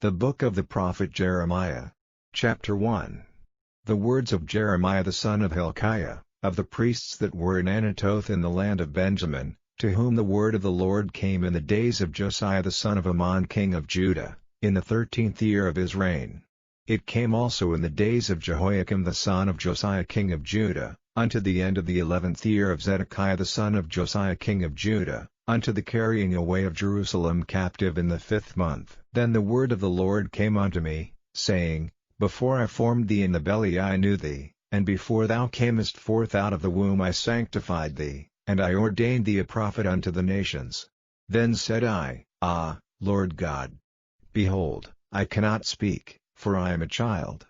The book of the prophet Jeremiah. Chapter 1. The words of Jeremiah the son of Hilkiah, of the priests that were in Anatoth in the land of Benjamin, to whom the word of the Lord came in the days of Josiah the son of Ammon king of Judah, in the 13th year of his reign. It came also in the days of Jehoiakim the son of Josiah king of Judah, unto the end of the 11th year of Zedekiah the son of Josiah king of Judah, unto the carrying away of Jerusalem captive in the 5th month. Then the word of the Lord came unto me, saying, Before I formed thee in the belly I knew thee, and before thou camest forth out of the womb I sanctified thee, and I ordained thee a prophet unto the nations. Then said I, Ah, Lord God! Behold, I cannot speak, for I am a child.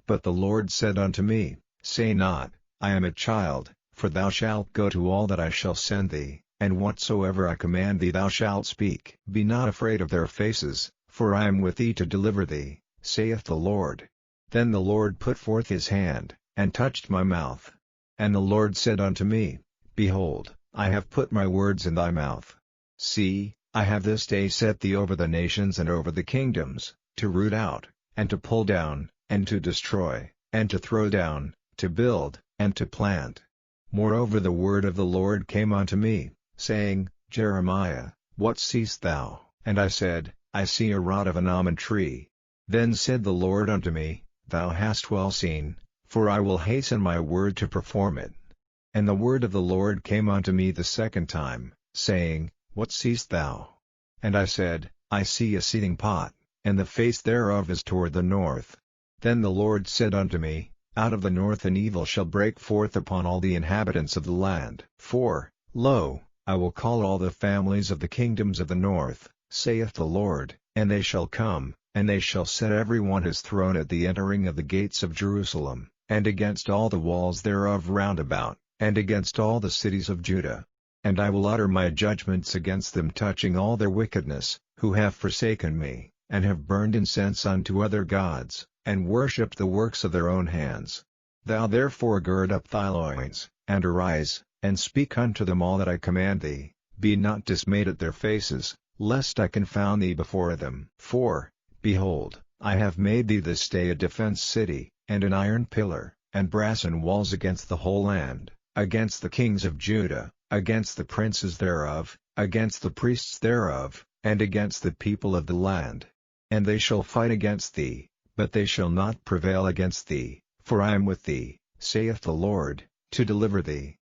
But the Lord said unto me, Say not, I am a child, for thou shalt go to all that I shall send thee, and whatsoever I command thee thou shalt speak. Be not afraid of their faces, for I am with thee to deliver thee, saith the Lord. Then the Lord put forth his hand, and touched my mouth. And the Lord said unto me, Behold, I have put my words in thy mouth. See, I have this day set thee over the nations and over the kingdoms, to root out, and to pull down, and to destroy, and to throw down, to build, and to plant. Moreover the word of the Lord came unto me, saying, Jeremiah, what seest thou? And I said, I see a rod of an almond tree. Then said the Lord unto me, Thou hast well seen, for I will hasten my word to perform it. And the word of the Lord came unto me the second time, saying, What seest thou? And I said, I see a seething pot, and the face thereof is toward the north. Then the Lord said unto me, Out of the north an evil shall break forth upon all the inhabitants of the land. For, lo, I will call all the families of the kingdoms of the north, saith the Lord, and they shall come, and they shall set every one his throne at the entering of the gates of Jerusalem, and against all the walls thereof round about, and against all the cities of Judah. And I will utter my judgments against them touching all their wickedness, who have forsaken me, and have burned incense unto other gods, and worshipped the works of their own hands. Thou therefore gird up thy loins, and arise, and speak unto them all that I command thee. Be not dismayed at their faces, lest I confound thee before them. For, behold, I have made thee this day a defense city, and an iron pillar, and brassen walls against the whole land, against the kings of Judah, against the princes thereof, against the priests thereof, and against the people of the land. And they shall fight against thee, but they shall not prevail against thee, for I am with thee, saith the Lord, to deliver thee.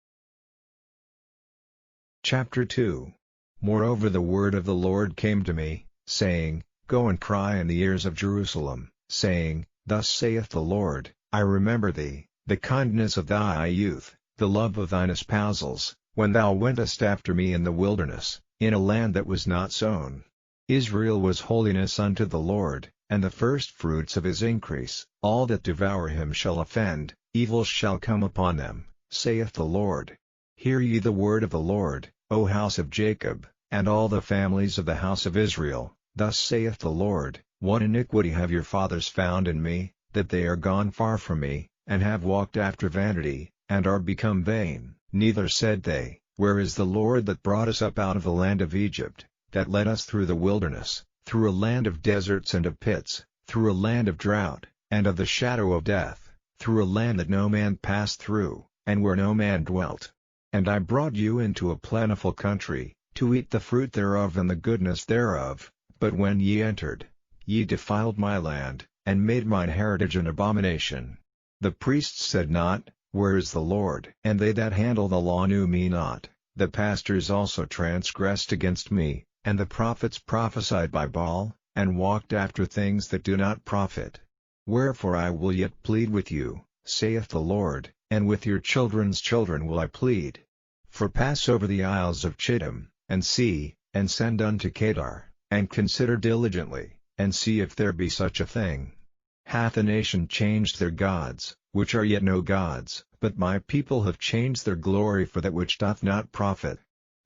Chapter 2. Moreover the word of the Lord came to me, saying, Go and cry in the ears of Jerusalem, saying, Thus saith the Lord, I remember thee, the kindness of thy youth, the love of thine espousals, when thou wentest after me in the wilderness, in a land that was not sown. Israel was holiness unto the Lord, and the firstfruits of his increase. All that devour him shall offend, evil shall come upon them, saith the Lord. Hear ye the word of the Lord, O house of Jacob, and all the families of the house of Israel. Thus saith the Lord, What iniquity have your fathers found in me, that they are gone far from me, and have walked after vanity, and are become vain? Neither said they, Where is the Lord that brought us up out of the land of Egypt, that led us through the wilderness, through a land of deserts and of pits, through a land of drought, and of the shadow of death, through a land that no man passed through, and where no man dwelt? And I brought you into a plentiful country, to eat the fruit thereof and the goodness thereof. But when ye entered, ye defiled my land, and made mine heritage an abomination. The priests said not, Where is the Lord? And they that handle the law knew me not. The pastors also transgressed against me, and the prophets prophesied by Baal, and walked after things that do not profit. Wherefore I will yet plead with you, saith the Lord, and with your children's children will I plead. For pass over the isles of Chittim, and see, and send unto Kedar, and consider diligently, and see if there be such a thing. Hath a nation changed their gods, which are yet no gods, but my people have changed their glory for that which doth not profit?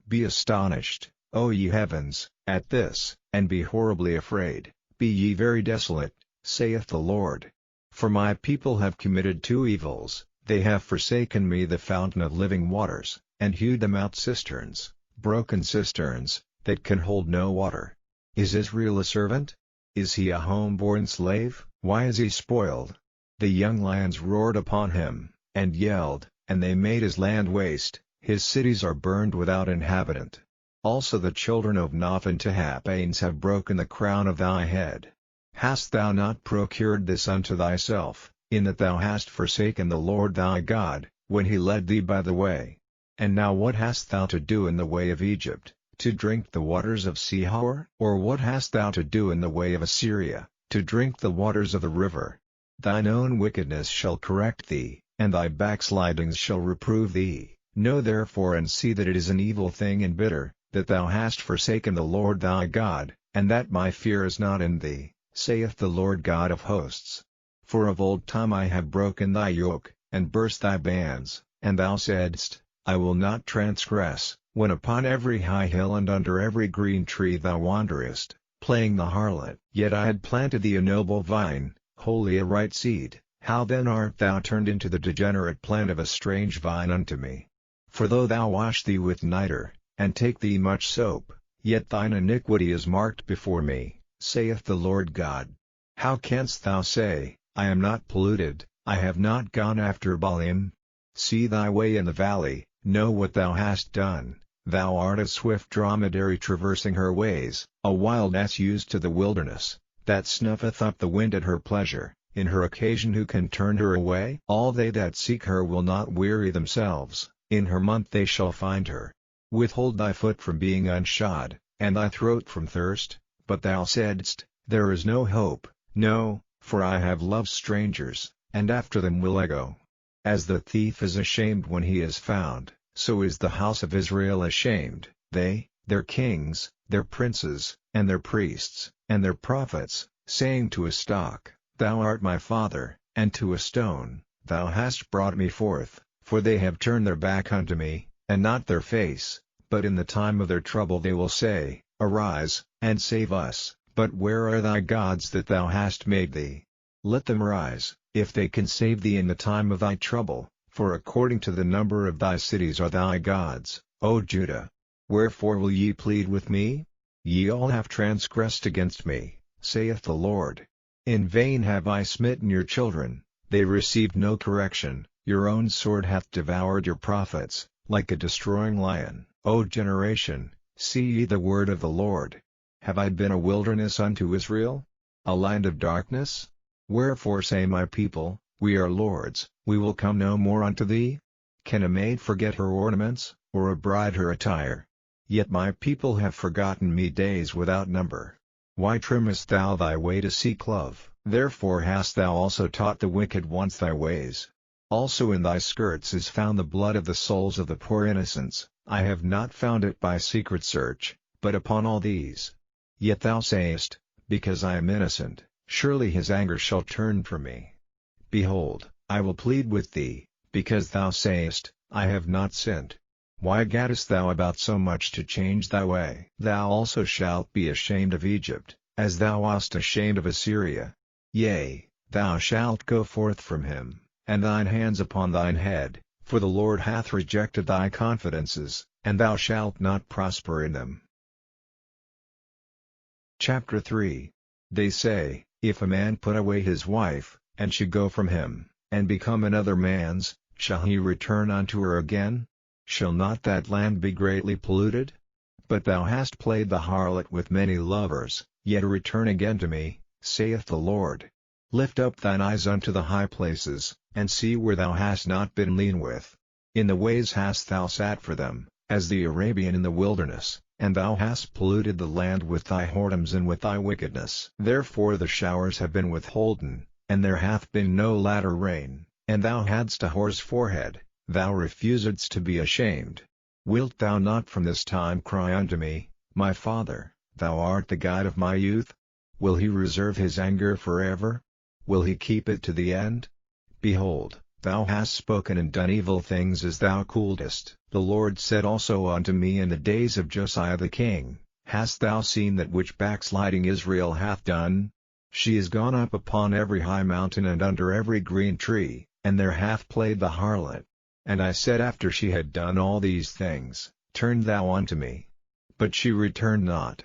Be astonished, O ye heavens, at this, and be horribly afraid, be ye very desolate, saith the Lord. For my people have committed two evils, they have forsaken me the fountain of living waters, and hewed them out cisterns, broken cisterns, that can hold no water. Is Israel a servant? Is he a home-born slave? Why is he spoiled? The young lions roared upon him, and yelled, and they made his land waste, his cities are burned without inhabitant. Also the children of Noph and Tahaphanes have broken the crown of thy head. Hast thou not procured this unto thyself, in that thou hast forsaken the Lord thy God, when he led thee by the way? And now what hast thou to do in the way of Egypt, to drink the waters of Sihor? Or what hast thou to do in the way of Assyria, to drink the waters of the river? Thine own wickedness shall correct thee, and thy backslidings shall reprove thee. Know therefore and see that it is an evil thing and bitter, that thou hast forsaken the Lord thy God, and that my fear is not in thee, saith the Lord God of hosts. For of old time I have broken thy yoke, and burst thy bands, and thou saidst, I will not transgress, when upon every high hill and under every green tree thou wanderest, playing the harlot. Yet I had planted thee a noble vine, wholly a right seed. How then art thou turned into the degenerate plant of a strange vine unto me? For though thou wash thee with nitre, and take thee much soap, yet thine iniquity is marked before me, saith the Lord God. How canst thou say, I am not polluted, I have not gone after Baalim? See thy way in the valley, know what thou hast done. Thou art a swift dromedary traversing her ways, a wild ass used to the wilderness, that snuffeth up the wind at her pleasure. In her occasion who can turn her away? All they that seek her will not weary themselves, in her month they shall find her. Withhold thy foot from being unshod, and thy throat from thirst, but thou saidst, there is no hope. No, for I have loved strangers, and after them will I go. As the thief is ashamed when he is found, so is the house of Israel ashamed, they, their kings, their princes, and their priests, and their prophets, saying to a stock, Thou art my father, and to a stone, Thou hast brought me forth. For they have turned their back unto me, and not their face, but in the time of their trouble they will say, Arise, and save us. But where are thy gods that thou hast made thee? Let them rise, if they can save thee in the time of thy trouble, for according to the number of thy cities are thy gods, O Judah. Wherefore will ye plead with me? Ye all have transgressed against me, saith the Lord. In vain have I smitten your children, they received no correction. Your own sword hath devoured your prophets, like a destroying lion. O generation, see ye the word of the Lord. Have I been a wilderness unto Israel? A land of darkness? Wherefore say my people, We are lords, we will come no more unto thee? Can a maid forget her ornaments, or a bride her attire? Yet my people have forgotten me days without number. Why trimmest thou thy way to seek love? Therefore hast thou also taught the wicked ones thy ways. Also in thy skirts is found the blood of the souls of the poor innocents. I have not found it by secret search, but upon all these. Yet thou sayest, Because I am innocent, surely his anger shall turn from me. Behold, I will plead with thee, because thou sayest, I have not sinned. Why gaddest thou about so much to change thy way? Thou also shalt be ashamed of Egypt, as thou wast ashamed of Assyria. Yea, thou shalt go forth from him, and thine hands upon thine head, for the Lord hath rejected thy confidences, and thou shalt not prosper in them. Chapter 3. They say, If a man put away his wife, and she go from him, and become another man's, shall he return unto her again? Shall not that land be greatly polluted? But thou hast played the harlot with many lovers, yet return again to me, saith the Lord. Lift up thine eyes unto the high places, and see where thou hast not been lean with. In the ways hast thou sat for them, as the Arabian in the wilderness, and thou hast polluted the land with thy whoredoms and with thy wickedness. Therefore the showers have been withholden, and there hath been no latter rain, and thou hadst a whore's forehead, thou refusedst to be ashamed. Wilt thou not from this time cry unto me, My Father, thou art the guide of my youth? Will he reserve his anger forever? Will he keep it to the end? Behold, thou hast spoken and done evil things as thou couldest. The Lord said also unto me in the days of Josiah the king, Hast thou seen that which backsliding Israel hath done? She is gone up upon every high mountain and under every green tree, and there hath played the harlot. And I said after she had done all these things, Turn thou unto me. But she returned not.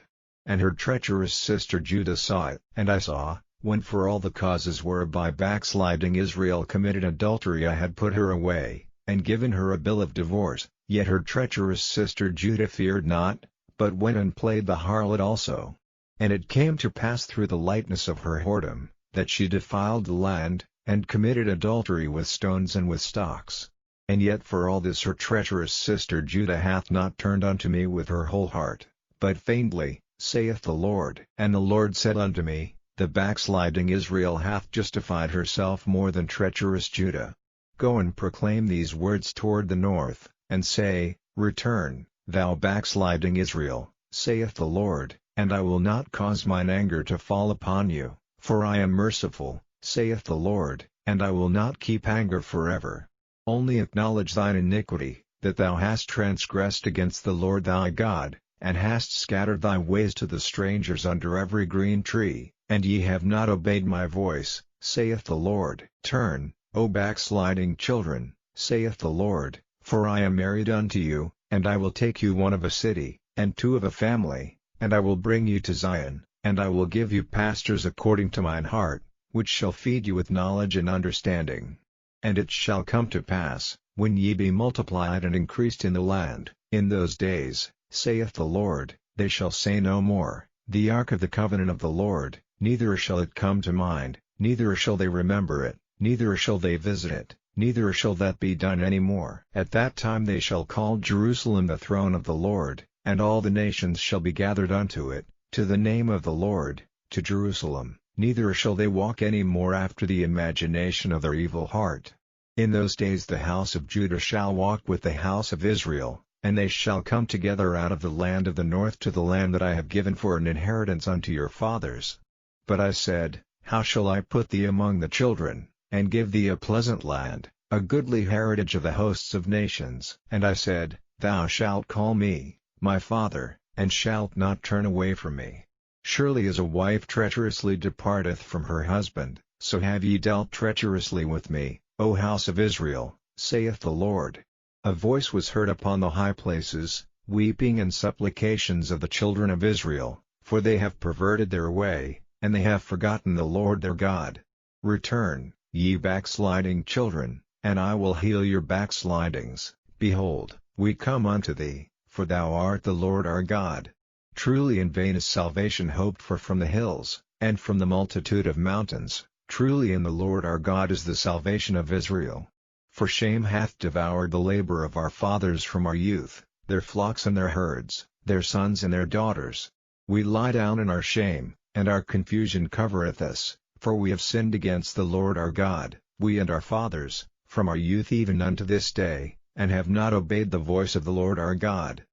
and her treacherous sister Judah saw it. And I saw, when for all the causes whereby backsliding Israel committed adultery I had put her away, and given her a bill of divorce, yet her treacherous sister Judah feared not, but went and played the harlot also. And it came to pass through the lightness of her whoredom, that she defiled the land, and committed adultery with stones and with stocks. And yet for all this her treacherous sister Judah hath not turned unto me with her whole heart, but feignedly, saith the Lord. And the Lord said unto me, The backsliding Israel hath justified herself more than treacherous Judah. Go and proclaim these words toward the north, and say, Return, thou backsliding Israel, saith the Lord, and I will not cause mine anger to fall upon you, for I am merciful, saith the Lord, and I will not keep anger forever. Only acknowledge thine iniquity, that thou hast transgressed against the Lord thy God, and hast scattered thy ways to the strangers under every green tree, and ye have not obeyed my voice, saith the Lord. Turn, O backsliding children, saith the Lord, for I am married unto you, and I will take you one of a city, and two of a family, and I will bring you to Zion, and I will give you pastors according to mine heart, which shall feed you with knowledge and understanding. And it shall come to pass, when ye be multiplied and increased in the land, in those days, saith the Lord, they shall say no more, The ark of the covenant of the Lord, neither shall it come to mind, neither shall they remember it, neither shall they visit it, neither shall that be done any more. At that time they shall call Jerusalem the throne of the Lord, and all the nations shall be gathered unto it, to the name of the Lord, to Jerusalem. Neither shall they walk any more after the imagination of their evil heart. In those days the house of Judah shall walk with the house of Israel, and they shall come together out of the land of the north to the land that I have given for an inheritance unto your fathers. But I said, How shall I put thee among the children, and give thee a pleasant land, a goodly heritage of the hosts of nations? And I said, Thou shalt call me, my father, and shalt not turn away from me. Surely as a wife treacherously departeth from her husband, so have ye dealt treacherously with me, O house of Israel, saith the Lord. A voice was heard upon the high places, weeping and supplications of the children of Israel, for they have perverted their way, and they have forgotten the Lord their God. Return, ye backsliding children, and I will heal your backslidings. Behold, we come unto thee, for thou art the Lord our God. Truly in vain is salvation hoped for from the hills, and from the multitude of mountains. Truly in the Lord our God is the salvation of Israel. For shame hath devoured the labor of our fathers from our youth, their flocks and their herds, their sons and their daughters. We lie down in our shame, and our confusion covereth us, for we have sinned against the Lord our God, we and our fathers, from our youth even unto this day, and have not obeyed the voice of the Lord our God.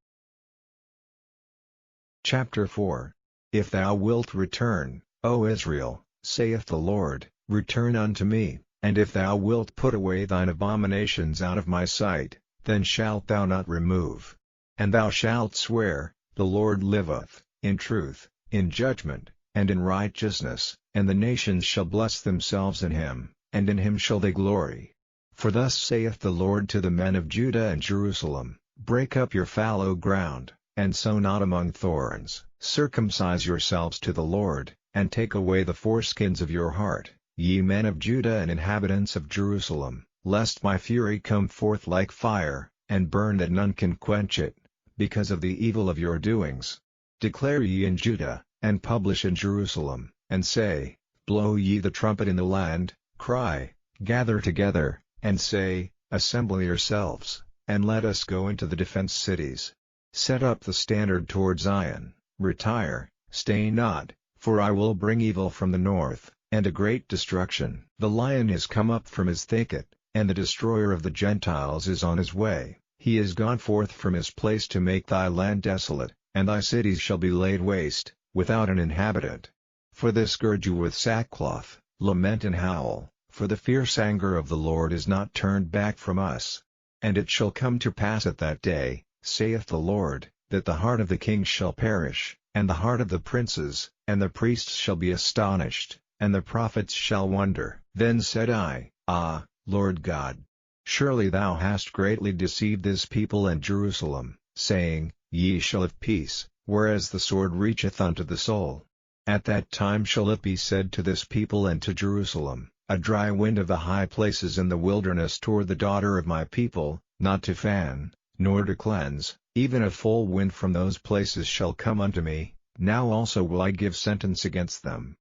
Chapter 4. If thou wilt return, O Israel, saith the Lord, return unto me, and if thou wilt put away thine abominations out of my sight, then shalt thou not remove. And thou shalt swear, The Lord liveth, in truth, in judgment, and in righteousness, and the nations shall bless themselves in him, and in him shall they glory. For thus saith the Lord to the men of Judah and Jerusalem, Break up your fallow ground, and sow not among thorns. Circumcise yourselves to the Lord, and take away the foreskins of your heart, ye men of Judah and inhabitants of Jerusalem, lest my fury come forth like fire, and burn that none can quench it, because of the evil of your doings. Declare ye in Judah, and publish in Jerusalem, and say, Blow ye the trumpet in the land, cry, Gather together, and say, Assemble yourselves, and let us go into the defense cities. Set up the standard toward Zion, retire, stay not, for I will bring evil from the north, and a great destruction. The lion is come up from his thicket, and the destroyer of the Gentiles is on his way. He is gone forth from his place to make thy land desolate, and thy cities shall be laid waste, without an inhabitant. For this gird you with sackcloth, lament and howl, for the fierce anger of the Lord is not turned back from us. And it shall come to pass at that day, saith the Lord, that the heart of the king shall perish, and the heart of the princes, and the priests shall be astonished, and the prophets shall wonder. Then said I, Ah, Lord God! Surely thou hast greatly deceived this people and Jerusalem, saying, Ye shall have peace, whereas the sword reacheth unto the soul. At that time shall it be said to this people and to Jerusalem, a dry wind of the high places in the wilderness toward the daughter of my people, not to fan, nor to cleanse, even a full wind from those places shall come unto me, now also will I give sentence against them.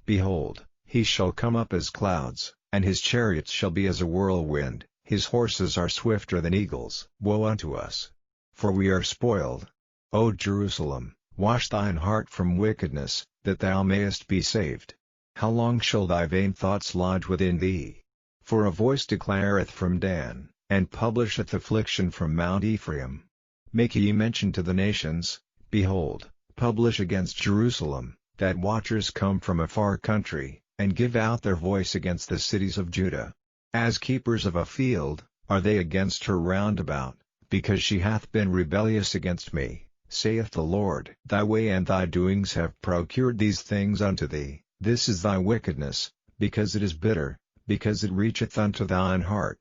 Behold, he shall come up as clouds, and his chariots shall be as a whirlwind, his horses are swifter than eagles. Woe unto us! For we are spoiled. O Jerusalem, wash thine heart from wickedness, that thou mayest be saved. How long shall thy vain thoughts lodge within thee? For a voice declareth from Dan, and publisheth affliction from Mount Ephraim. Make ye mention to the nations, behold, publish against Jerusalem, that watchers come from a far country, and give out their voice against the cities of Judah. As keepers of a field, are they against her round about, because she hath been rebellious against me, saith the Lord. Thy way and thy doings have procured these things unto thee, this is thy wickedness, because it is bitter, because it reacheth unto thine heart.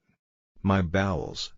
My bowels,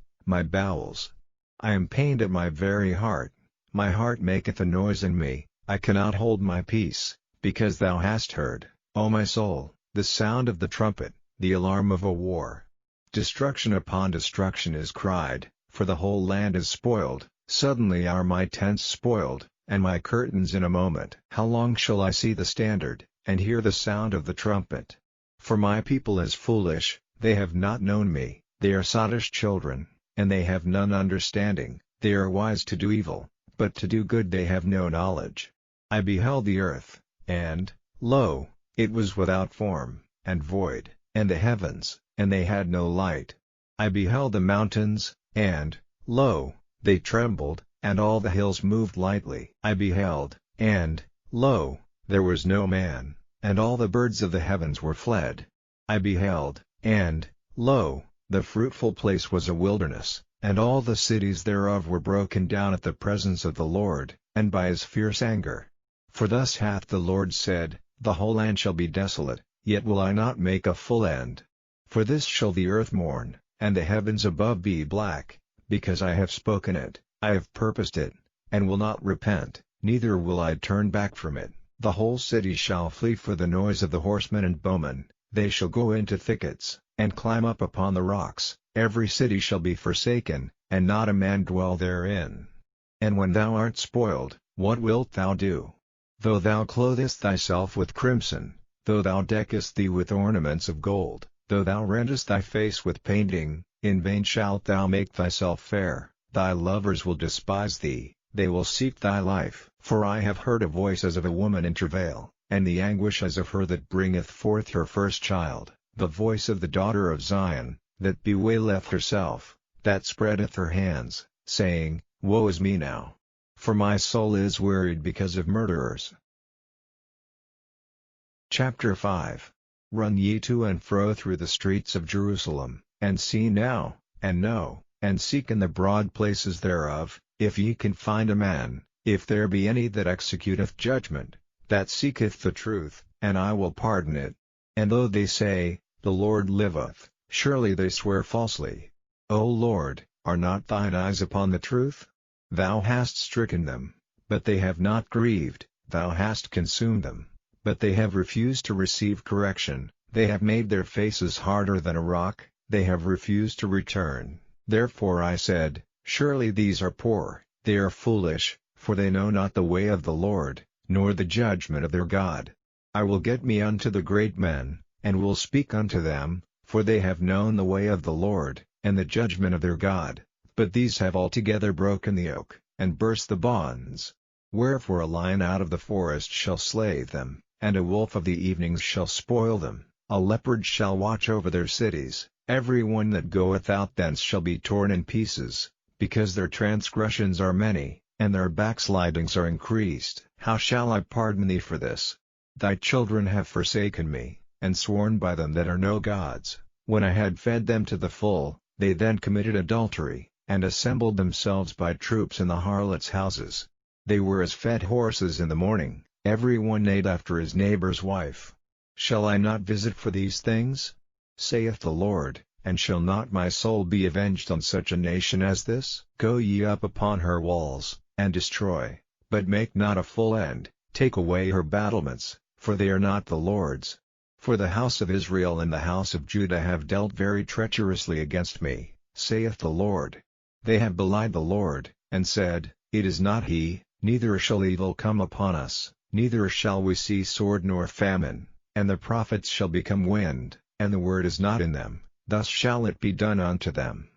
I am pained at my very heart, my heart maketh a noise in me, I cannot hold my peace, because thou hast heard, O my soul, the sound of the trumpet, the alarm of a war. Destruction upon destruction is cried, for the whole land is spoiled, suddenly are my tents spoiled, and my curtains in a moment. How long shall I see the standard, and hear the sound of the trumpet? For my people is foolish, they have not known me, they are sottish children, and they have none understanding, they are wise to do evil, but to do good they have no knowledge. I beheld the earth, and, lo, it was without form, and void, and the heavens, and they had no light. I beheld the mountains, and, lo, they trembled, and all the hills moved lightly. I beheld, and, lo, there was no man, and all the birds of the heavens were fled. I beheld, and, lo, the fruitful place was a wilderness, and all the cities thereof were broken down at the presence of the Lord, and by his fierce anger. For thus hath the Lord said, the whole land shall be desolate, yet will I not make a full end. For this shall the earth mourn, and the heavens above be black, because I have spoken it, I have purposed it, and will not repent, neither will I turn back from it. The whole city shall flee for the noise of the horsemen and bowmen, they shall go into thickets, and climb up upon the rocks, every city shall be forsaken, and not a man dwell therein. And when thou art spoiled, what wilt thou do? Though thou clothest thyself with crimson, though thou deckest thee with ornaments of gold, though thou rendest thy face with painting, in vain shalt thou make thyself fair, thy lovers will despise thee, they will seek thy life. For I have heard a voice as of a woman in travail, and the anguish as of her that bringeth forth her first child, the voice of the daughter of Zion, that bewaileth herself, that spreadeth her hands, saying, Woe is me now! For my soul is wearied because of murderers. Chapter 5. Run ye to and fro through the streets of Jerusalem, and see now, and know, and seek in the broad places thereof, if ye can find a man, if there be any that executeth judgment, that seeketh the truth, and I will pardon it. And though they say, The Lord liveth, surely they swear falsely. O Lord, are not thine eyes upon the truth? Thou hast stricken them, but they have not grieved, thou hast consumed them, but they have refused to receive correction, they have made their faces harder than a rock, they have refused to return. Therefore I said, Surely these are poor, they are foolish, for they know not the way of the Lord, nor the judgment of their God. I will get me unto the great men, and will speak unto them, for they have known the way of the Lord, and the judgment of their God. But these have altogether broken the yoke, and burst the bonds. Wherefore a lion out of the forest shall slay them, and a wolf of the evenings shall spoil them, a leopard shall watch over their cities, every one that goeth out thence shall be torn in pieces, because their transgressions are many, and their backslidings are increased. How shall I pardon thee for this? Thy children have forsaken me, and sworn by them that are no gods. When I had fed them to the full, they then committed adultery, and assembled themselves by troops in the harlots' houses. They were as fed horses in the morning, every one neighed after his neighbor's wife. Shall I not visit for these things? Saith the Lord, and shall not my soul be avenged on such a nation as this? Go ye up upon her walls, and destroy, but make not a full end, take away her battlements, for they are not the Lord's. For the house of Israel and the house of Judah have dealt very treacherously against me, saith the Lord. They have belied the Lord, and said, It is not he, neither shall evil come upon us, neither shall we see sword nor famine, and the prophets shall become wind, and the word is not in them, thus shall it be done unto them.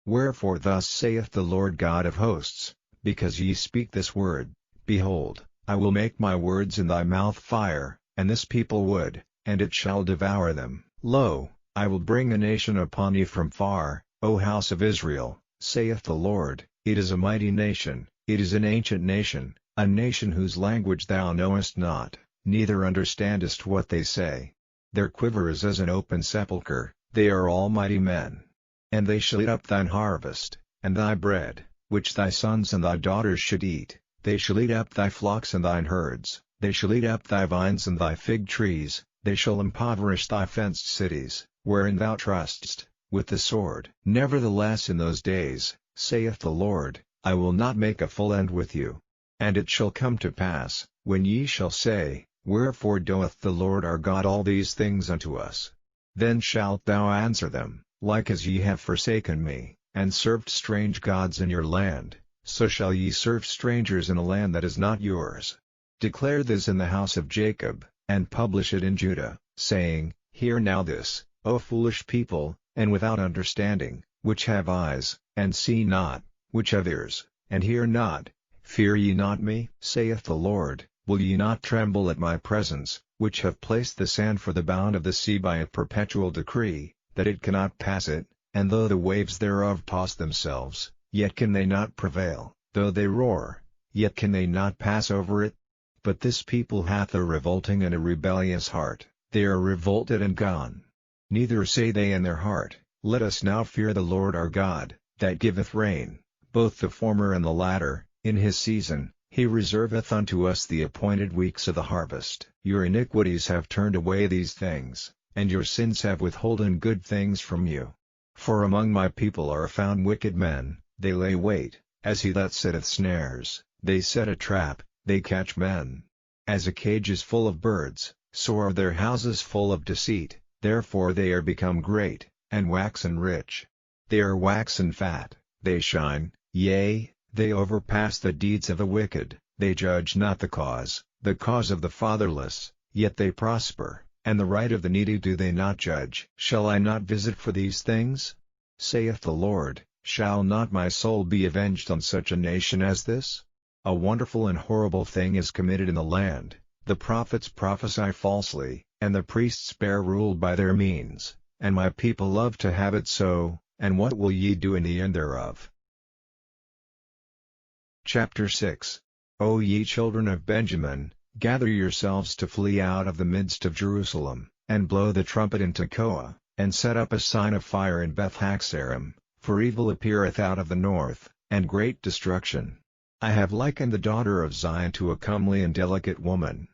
Wherefore thus saith the Lord God of hosts, because ye speak this word, behold, I will make my words in thy mouth fire, and this people wood, and it shall devour them. Lo, I will bring a nation upon you from far, O house of Israel, saith the Lord. It is a mighty nation, it is an ancient nation, a nation whose language thou knowest not, neither understandest what they say. Their quiver is as an open sepulchre, they are all mighty men. And they shall eat up thine harvest, and thy bread, which thy sons and thy daughters should eat, they shall eat up thy flocks and thine herds, they shall eat up thy vines and thy fig trees, they shall impoverish thy fenced cities, wherein thou trustest, with the sword. Nevertheless in those days, saith the Lord, I will not make a full end with you. And it shall come to pass, when ye shall say, Wherefore doeth the Lord our God all these things unto us? Then shalt thou answer them, Like as ye have forsaken me, and served strange gods in your land, so shall ye serve strangers in a land that is not yours. Declare this in the house of Jacob, and publish it in Judah, saying, Hear now this, O foolish people, and without understanding, which have eyes, and see not, which have ears, and hear not. Fear ye not me, saith the Lord, will ye not tremble at my presence, which have placed the sand for the bound of the sea by a perpetual decree, that it cannot pass it, and though the waves thereof toss themselves, yet can they not prevail, though they roar, yet can they not pass over it? But this people hath a revolting and a rebellious heart, they are revolted and gone. Neither say they in their heart, Let us now fear the Lord our God, that giveth rain, both the former and the latter, in his season, he reserveth unto us the appointed weeks of the harvest. Your iniquities have turned away these things, and your sins have withholden good things from you. For among my people are found wicked men, they lay wait, as he that setteth snares, they set a trap, they catch men. As a cage is full of birds, so are their houses full of deceit, therefore they are become great, and waxen rich. They are waxen fat, they shine, yea, they overpass the deeds of the wicked, they judge not the cause of the fatherless, yet they prosper, and the right of the needy do they not judge. Shall I not visit for these things? Saith the Lord, shall not my soul be avenged on such a nation as this? A wonderful and horrible thing is committed in the land, the prophets prophesy falsely, and the priests bear rule by their means, and my people love to have it so, and what will ye do in the end thereof? Chapter 6. O ye children of Benjamin, gather yourselves to flee out of the midst of Jerusalem, and blow the trumpet in Tekoa, and set up a sign of fire in Beth-Haxarim, for evil appeareth out of the north, and great destruction. I have likened the daughter of Zion to a comely and delicate woman.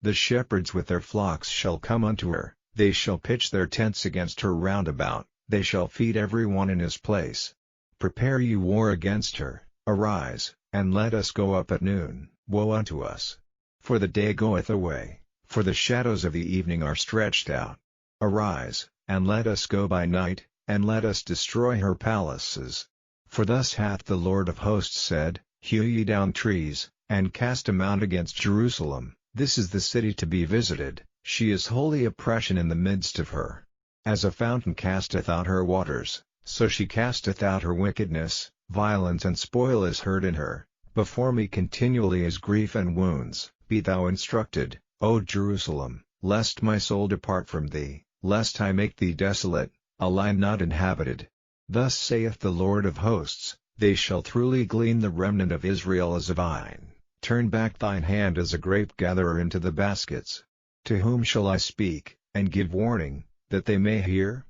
The shepherds with their flocks shall come unto her, they shall pitch their tents against her round about, they shall feed every one in his place. Prepare ye war against her, arise, and let us go up at noon. Woe unto us! For the day goeth away, for the shadows of the evening are stretched out. Arise, and let us go by night, and let us destroy her palaces. For thus hath the Lord of hosts said, Hew ye down trees, and cast a mound against Jerusalem. This is the city to be visited, she is holy oppression in the midst of her. As a fountain casteth out her waters, so she casteth out her wickedness, violence and spoil is heard in her. Before me continually is grief and wounds. Be thou instructed, O Jerusalem, lest my soul depart from thee, lest I make thee desolate, a land not inhabited. Thus saith the Lord of hosts, they shall truly glean the remnant of Israel as a vine. Turn back thine hand as a grape gatherer into the baskets. To whom shall I speak, and give warning, that they may hear?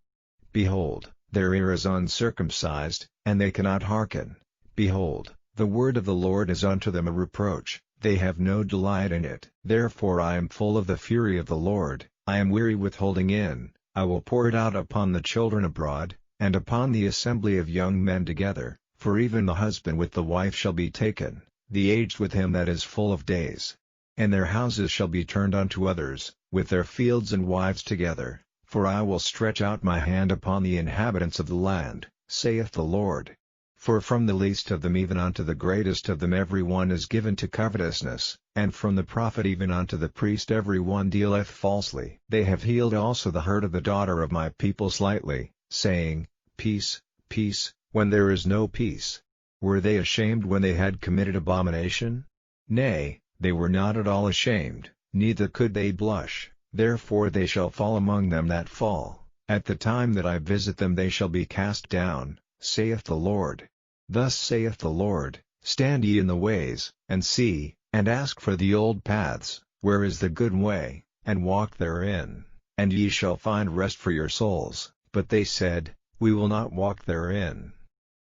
Behold, their ear is uncircumcised, and they cannot hearken. Behold, the word of the Lord is unto them a reproach, they have no delight in it. Therefore I am full of the fury of the Lord, I am weary with holding in, I will pour it out upon the children abroad, and upon the assembly of young men together, for even the husband with the wife shall be taken. the aged with him that is full of days. And their houses shall be turned unto others, with their fields and wives together, for I will stretch out my hand upon the inhabitants of the land, saith the Lord. For from the least of them even unto the greatest of them every one is given to covetousness, and from the prophet even unto the priest every one dealeth falsely. They have healed also the hurt of the daughter of my people slightly, saying, Peace, peace, when there is no peace. Were they ashamed when they had committed abomination? Nay, they were not at all ashamed, neither could they blush, therefore they shall fall among them that fall. At the time that I visit them they shall be cast down, saith the Lord. Thus saith the Lord, Stand ye in the ways, and see, and ask for the old paths, where is the good way, and walk therein, and ye shall find rest for your souls. But they said, We will not walk therein.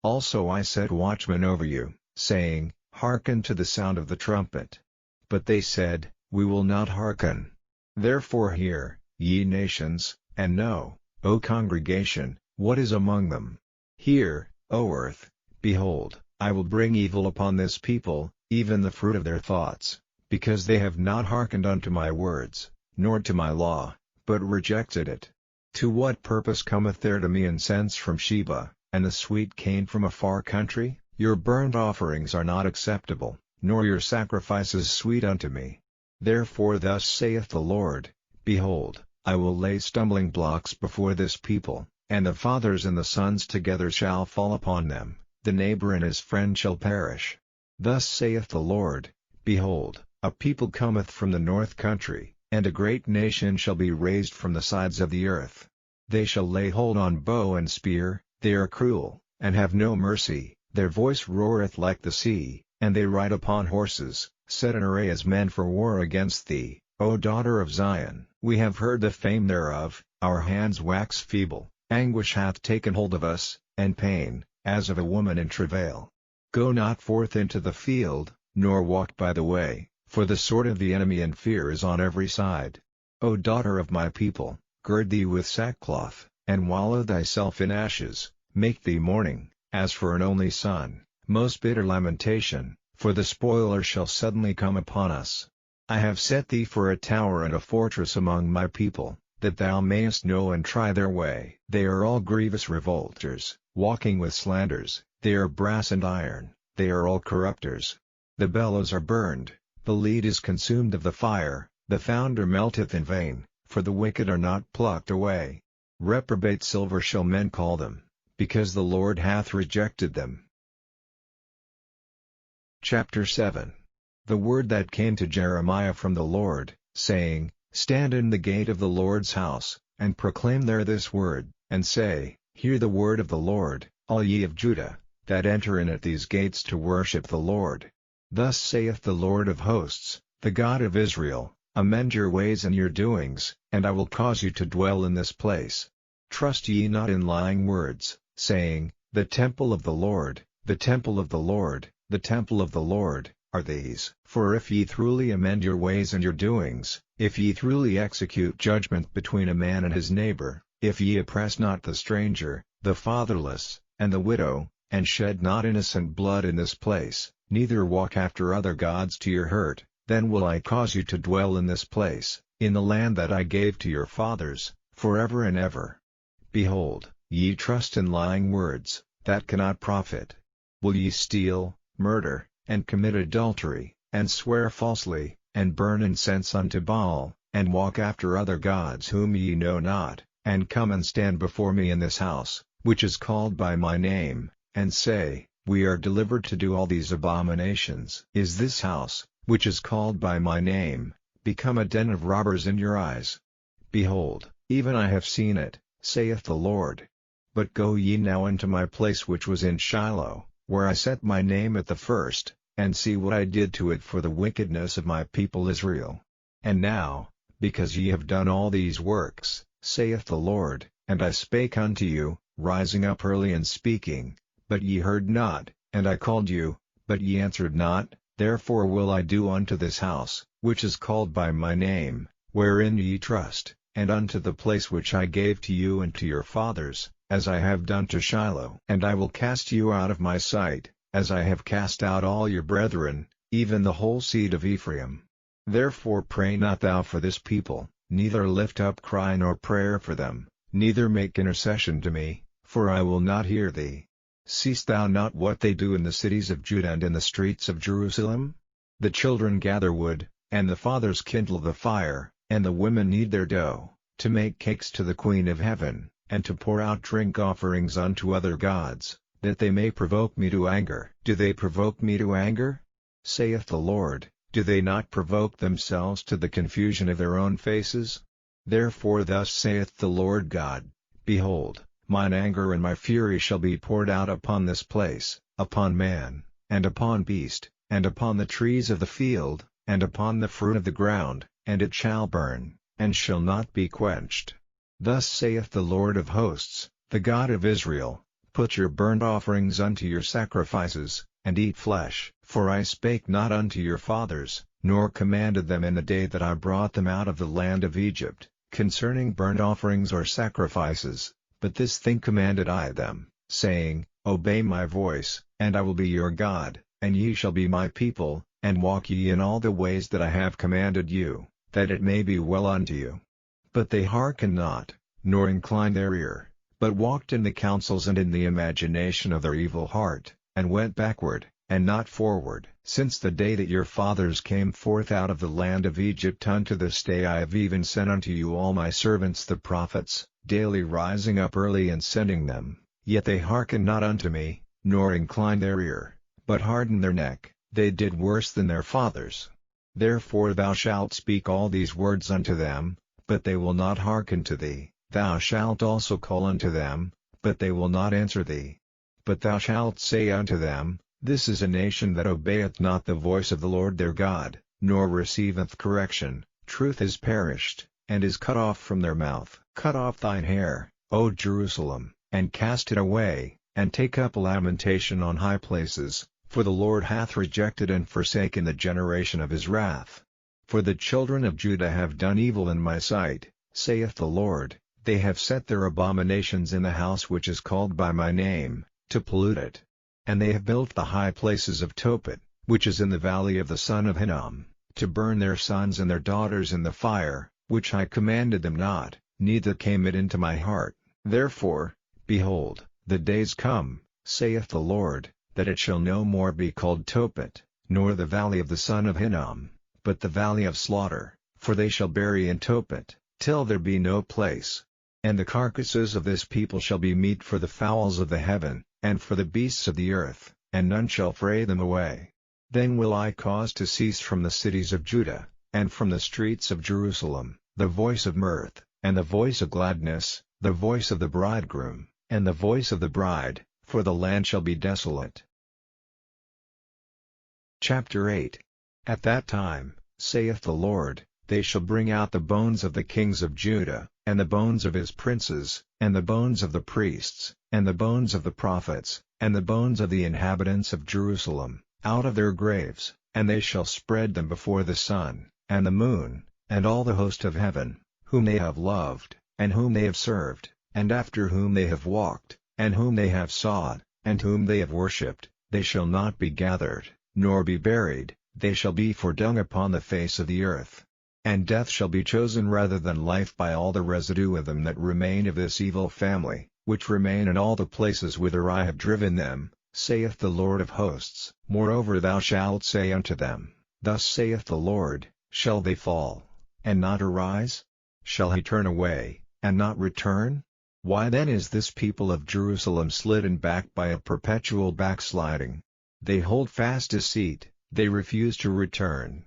Also I set watchmen over you, saying, Hearken to the sound of the trumpet. But they said, We will not hearken. Therefore hear, ye nations, and know, O congregation, what is among them. Hear, O earth, behold, I will bring evil upon this people, even the fruit of their thoughts, because they have not hearkened unto my words, nor to my law, but rejected it. To what purpose cometh there to me incense from Sheba, and the sweet cane from a far country? Your burnt offerings are not acceptable, nor your sacrifices sweet unto me. Therefore thus saith the Lord, Behold, I will lay stumbling blocks before this people, and the fathers and the sons together shall fall upon them, the neighbor and his friend shall perish. Thus saith the Lord, Behold, a people cometh from the north country, and a great nation shall be raised from the sides of the earth. They shall lay hold on bow and spear, they are cruel, and have no mercy, their voice roareth like the sea, and they ride upon horses, set in array as men for war against thee, O daughter of Zion. We have heard the fame thereof, our hands wax feeble, anguish hath taken hold of us, and pain, as of a woman in travail. Go not forth into the field, nor walk by the way, for the sword of the enemy and fear is on every side. O daughter of my people, gird thee with sackcloth, and wallow thyself in ashes, make thee mourning, as for an only son, most bitter lamentation, for the spoiler shall suddenly come upon us. I have set thee for a tower and a fortress among my people, that thou mayest know and try their way. They are all grievous revolters, walking with slanders, they are brass and iron, they are all corrupters. The bellows are burned, the lead is consumed of the fire, the founder melteth in vain, for the wicked are not plucked away. Reprobate silver shall men call them, because the Lord hath rejected them. Chapter 7. The word that came to Jeremiah from the Lord, saying, Stand in the gate of the Lord's house, and proclaim there this word, and say, Hear the word of the Lord, all ye of Judah, that enter in at these gates to worship the Lord. Thus saith the Lord of hosts, the God of Israel, Amend your ways and your doings, and I will cause you to dwell in this place. Trust ye not in lying words, saying, The temple of the Lord, the temple of the Lord, the temple of the Lord, are these. For if ye truly amend your ways and your doings, if ye truly execute judgment between a man and his neighbor, if ye oppress not the stranger, the fatherless, and the widow, and shed not innocent blood in this place, neither walk after other gods to your hurt, then will I cause you to dwell in this place, in the land that I gave to your fathers, forever and ever. Behold, ye trust in lying words, that cannot profit. Will ye steal, murder, and commit adultery, and swear falsely, and burn incense unto Baal, and walk after other gods whom ye know not, and come and stand before me in this house, which is called by my name, and say, We are delivered to do all these abominations? Is this house, which is called by my name, become a den of robbers in your eyes? Behold, even I have seen it, saith the Lord. But go ye now into my place which was in Shiloh, where I set my name at the first, and see what I did to it for the wickedness of my people Israel. And now, because ye have done all these works, saith the Lord, and I spake unto you, rising up early and speaking, but ye heard not, and I called you, but ye answered not, therefore will I do unto this house, which is called by my name, wherein ye trust, and unto the place which I gave to you and to your fathers, as I have done to Shiloh. And I will cast you out of my sight, as I have cast out all your brethren, even the whole seed of Ephraim. Therefore pray not thou for this people, neither lift up cry nor prayer for them, neither make intercession to me, for I will not hear thee. Seest thou not what they do in the cities of Judah and in the streets of Jerusalem? The children gather wood, and the fathers kindle the fire, and the women knead their dough, to make cakes to the Queen of Heaven, and to pour out drink offerings unto other gods, that they may provoke me to anger. Do they provoke me to anger? Saith the Lord. Do they not provoke themselves to the confusion of their own faces? Therefore thus saith the Lord God, Behold, mine anger and my fury shall be poured out upon this place, upon man, and upon beast, and upon the trees of the field, and upon the fruit of the ground, and it shall burn, and shall not be quenched. Thus saith the Lord of hosts, the God of Israel, Put your burnt offerings unto your sacrifices, and eat flesh. For I spake not unto your fathers, nor commanded them in the day that I brought them out of the land of Egypt, concerning burnt offerings or sacrifices, but this thing commanded I them, saying, Obey my voice, and I will be your God, and ye shall be my people, and walk ye in all the ways that I have commanded you, that it may be well unto you. But they hearkened not, nor inclined their ear, but walked in the counsels and in the imagination of their evil heart, and went backward, and not forward. Since the day that your fathers came forth out of the land of Egypt unto this day I have even sent unto you all my servants the prophets, daily rising up early and sending them, yet they hearkened not unto me, nor inclined their ear, but hardened their neck. They did worse than their fathers. Therefore thou shalt speak all these words unto them, but they will not hearken to thee. Thou shalt also call unto them, but they will not answer thee. But thou shalt say unto them, This is a nation that obeyeth not the voice of the Lord their God, nor receiveth correction. Truth is perished, and is cut off from their mouth. Cut off thine hair, O Jerusalem, and cast it away, and take up lamentation on high places, for the Lord hath rejected and forsaken the generation of his wrath. For the children of Judah have done evil in my sight, saith the Lord. They have set their abominations in the house which is called by my name, to pollute it. And they have built the high places of Tophet, which is in the valley of the son of Hinnom, to burn their sons and their daughters in the fire, which I commanded them not, neither came it into my heart. Therefore, behold, the days come, saith the Lord, that it shall no more be called Tophet, nor the valley of the son of Hinnom, but the valley of slaughter, for they shall bury in Tophet, till there be no place. And the carcasses of this people shall be meat for the fowls of the heaven, and for the beasts of the earth, and none shall fray them away. Then will I cause to cease from the cities of Judah, and from the streets of Jerusalem, the voice of mirth, and the voice of gladness, the voice of the bridegroom, and the voice of the bride, for the land shall be desolate. Chapter 8. At that time, saith the Lord, they shall bring out the bones of the kings of Judah, and the bones of his princes, and the bones of the priests, and the bones of the prophets, and the bones of the inhabitants of Jerusalem, out of their graves, and they shall spread them before the sun, and the moon, and all the host of heaven, whom they have loved, and whom they have served, and after whom they have walked, and whom they have sought, and whom they have worshipped. They shall not be gathered, nor be buried, they shall be for dung upon the face of the earth. And death shall be chosen rather than life by all the residue of them that remain of this evil family, which remain in all the places whither I have driven them, saith the Lord of hosts. Moreover thou shalt say unto them, Thus saith the Lord, Shall they fall, and not arise? Shall he turn away, and not return? Why then is this people of Jerusalem slidden back by a perpetual backsliding? They hold fast deceit, they refuse to return.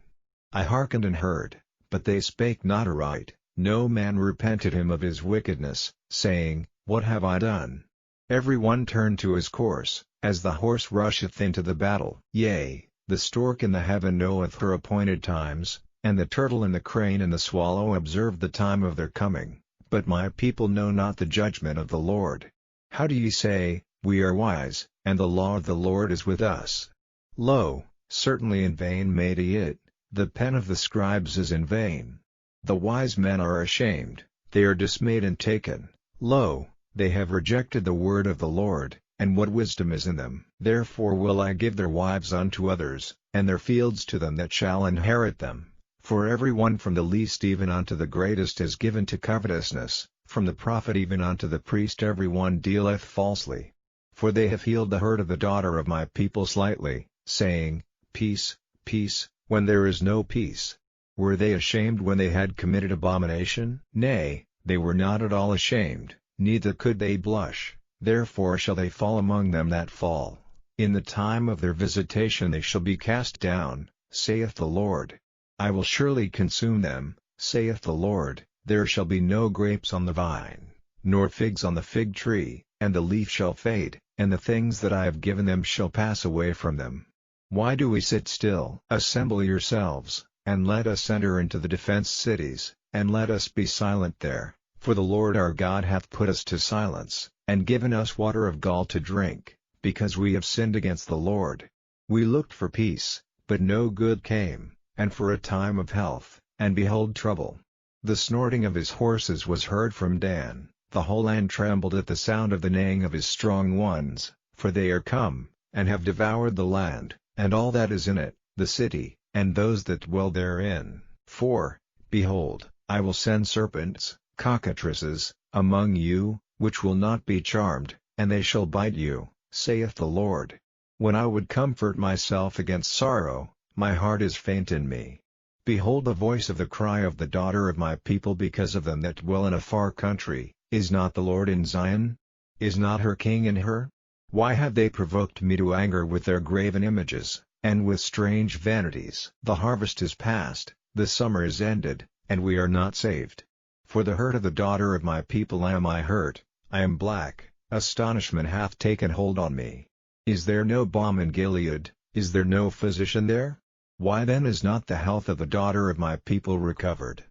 I hearkened and heard, but they spake not aright. No man repented him of his wickedness, saying, What have I done? Every one turned to his course, as the horse rusheth into the battle. Yea, the stork in the heaven knoweth her appointed times, and the turtle and the crane and the swallow observe the time of their coming. But my people know not the judgment of the Lord. How do ye say, We are wise, and the law of the Lord is with us? Lo, certainly in vain made he it, the pen of the scribes is in vain. The wise men are ashamed, they are dismayed and taken. Lo, they have rejected the word of the Lord, and what wisdom is in them? Therefore will I give their wives unto others, and their fields to them that shall inherit them. For every one from the least even unto the greatest is given to covetousness, from the prophet even unto the priest every one dealeth falsely. For they have healed the hurt of the daughter of my people slightly, saying, Peace, peace, when there is no peace. Were they ashamed when they had committed abomination? Nay, they were not at all ashamed, neither could they blush, therefore shall they fall among them that fall. In the time of their visitation they shall be cast down, saith the Lord. I will surely consume them, saith the Lord, there shall be no grapes on the vine, nor figs on the fig tree, and the leaf shall fade, and the things that I have given them shall pass away from them. Why do we sit still? Assemble yourselves, and let us enter into the defenced cities, and let us be silent there, for the Lord our God hath put us to silence, and given us water of gall to drink, because we have sinned against the Lord. We looked for peace, but no good came, and for a time of health, and behold trouble. The snorting of his horses was heard from Dan, the whole land trembled at the sound of the neighing of his strong ones, for they are come, and have devoured the land, and all that is in it, the city, and those that dwell therein. For, behold, I will send serpents, cockatrices, among you, which will not be charmed, and they shall bite you, saith the Lord. When I would comfort myself against sorrow, my heart is faint in me. Behold the voice of the cry of the daughter of my people because of them that dwell in a far country. Is not the Lord in Zion? Is not her king in her? Why have they provoked me to anger with their graven images, and with strange vanities? The harvest is past, the summer is ended, and we are not saved. For the hurt of the daughter of my people am I hurt, I am black, astonishment hath taken hold on me. Is there no balm in Gilead, is there no physician there? Why then is not the health of the daughter of my people recovered?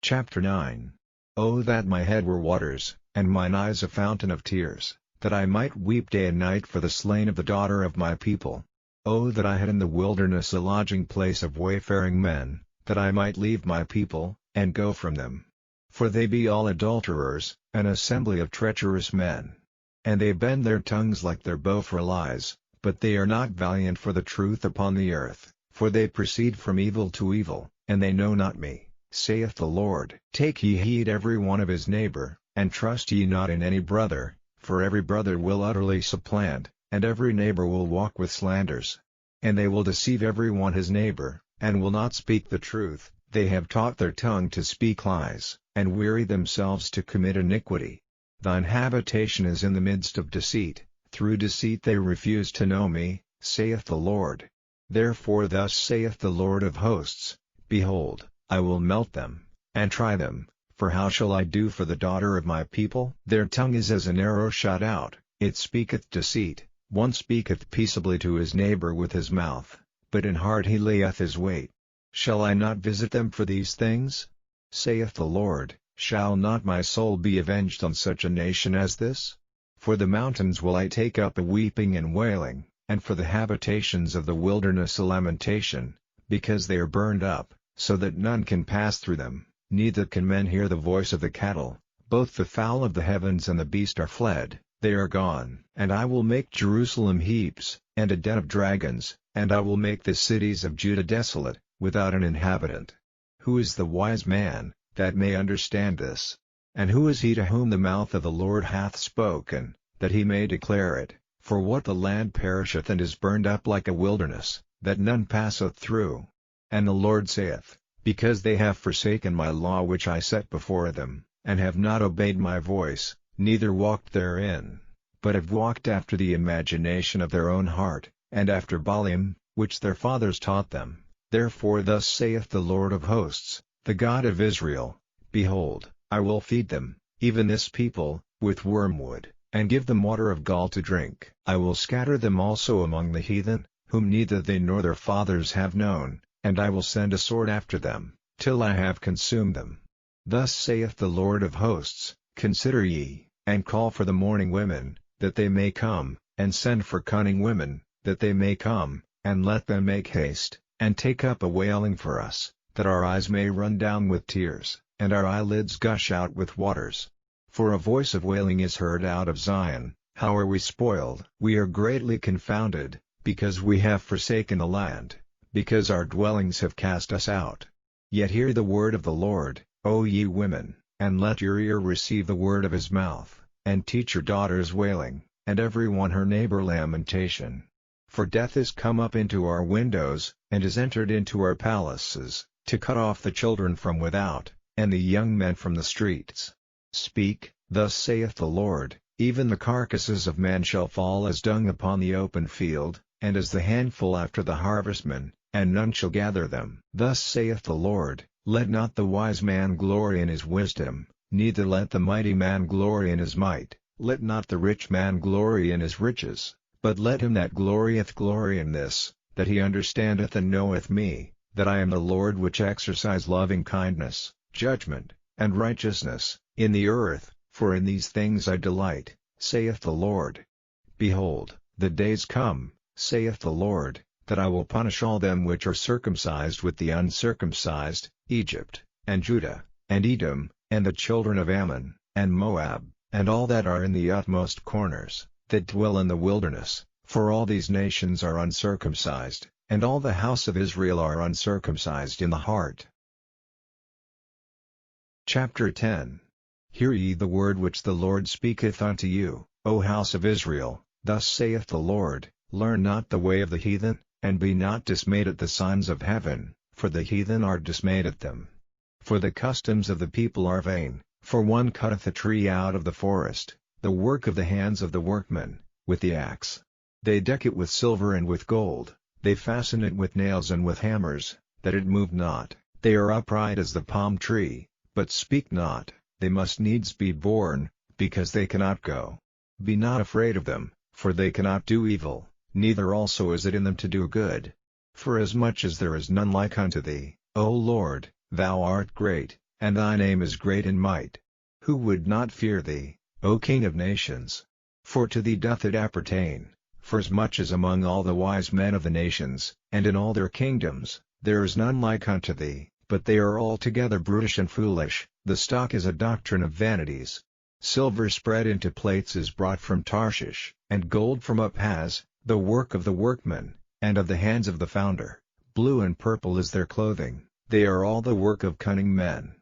Chapter 9. Oh that my head were waters, and mine eyes a fountain of tears, that I might weep day and night for the slain of the daughter of my people. Oh that I had in the wilderness a lodging place of wayfaring men, that I might leave my people, and go from them. For they be all adulterers, an assembly of treacherous men. And they bend their tongues like their bow for lies, but they are not valiant for the truth upon the earth, for they proceed from evil to evil, and they know not me, saith the Lord. Take ye heed every one of his neighbor, and trust ye not in any brother, for every brother will utterly supplant, and every neighbor will walk with slanders. And they will deceive every one his neighbor, and will not speak the truth. They have taught their tongue to speak lies, and weary themselves to commit iniquity. Thine habitation is in the midst of deceit, through deceit they refuse to know me, saith the Lord. Therefore thus saith the Lord of hosts, Behold, I will melt them, and try them, for how shall I do for the daughter of my people? Their tongue is as an arrow shot out, it speaketh deceit, one speaketh peaceably to his neighbor with his mouth, but in heart he layeth his wait. Shall I not visit them for these things? Saith the Lord, shall not my soul be avenged on such a nation as this? For the mountains will I take up a weeping and wailing, and for the habitations of the wilderness a lamentation, because they are burned up, so that none can pass through them, neither can men hear the voice of the cattle. Both the fowl of the heavens and the beast are fled, they are gone. And I will make Jerusalem heaps, and a den of dragons, and I will make the cities of Judah desolate, without an inhabitant. Who is the wise man, that may understand this? And who is he to whom the mouth of the Lord hath spoken, that he may declare it? For what the land perisheth and is burned up like a wilderness, that none passeth through. And the Lord saith, Because they have forsaken my law which I set before them, and have not obeyed my voice, neither walked therein, but have walked after the imagination of their own heart, and after Baalim, which their fathers taught them. Therefore thus saith the Lord of hosts, the God of Israel, Behold, I will feed them, even this people, with wormwood, and give them water of gall to drink. I will scatter them also among the heathen, whom neither they nor their fathers have known, and I will send a sword after them, till I have consumed them. Thus saith the Lord of hosts, Consider ye, and call for the mourning women, that they may come, and send for cunning women, that they may come, and let them make haste, and take up a wailing for us, that our eyes may run down with tears, and our eyelids gush out with waters. For a voice of wailing is heard out of Zion, how are we spoiled? We are greatly confounded, because we have forsaken the land, because our dwellings have cast us out. Yet hear the word of the Lord, O ye women, and let your ear receive the word of his mouth, and teach your daughters wailing, and every one her neighbor lamentation. For death is come up into our windows, and is entered into our palaces, to cut off the children from without, and the young men from the streets. Speak, thus saith the Lord, even the carcasses of men shall fall as dung upon the open field, and as the handful after the harvestman, and none shall gather them. Thus saith the Lord, let not the wise man glory in his wisdom, neither let the mighty man glory in his might, let not the rich man glory in his riches, but let him that glorieth glory in this, that he understandeth and knoweth me, that I am the Lord which exercise loving kindness, judgment, and righteousness, in the earth, for in these things I delight, saith the Lord. Behold, the days come, saith the Lord, that I will punish all them which are circumcised with the uncircumcised, Egypt, and Judah, and Edom, and the children of Ammon, and Moab, and all that are in the utmost corners, that dwell in the wilderness, for all these nations are uncircumcised, and all the house of Israel are uncircumcised in the heart. Chapter 10. Hear ye the word which the Lord speaketh unto you, O house of Israel, thus saith the Lord, learn not the way of the heathen, and be not dismayed at the signs of heaven, for the heathen are dismayed at them. For the customs of the people are vain, for one cutteth a tree out of the forest, the work of the hands of the workman, with the axe. They deck it with silver and with gold, they fasten it with nails and with hammers, that it move not. They are upright as the palm tree, but speak not, they must needs be borne, because they cannot go. Be not afraid of them, for they cannot do evil, neither also is it in them to do good. Forasmuch as there is none like unto thee, O Lord, thou art great, and thy name is great in might. Who would not fear thee, O King of nations? For to thee doth it appertain, forasmuch as among all the wise men of the nations, and in all their kingdoms, there is none like unto thee, but they are altogether brutish and foolish, the stock is a doctrine of vanities. Silver spread into plates is brought from Tarshish, and gold from Upaz, the work of the workman, and of the hands of the founder. Blue and purple is their clothing, they are all the work of cunning men.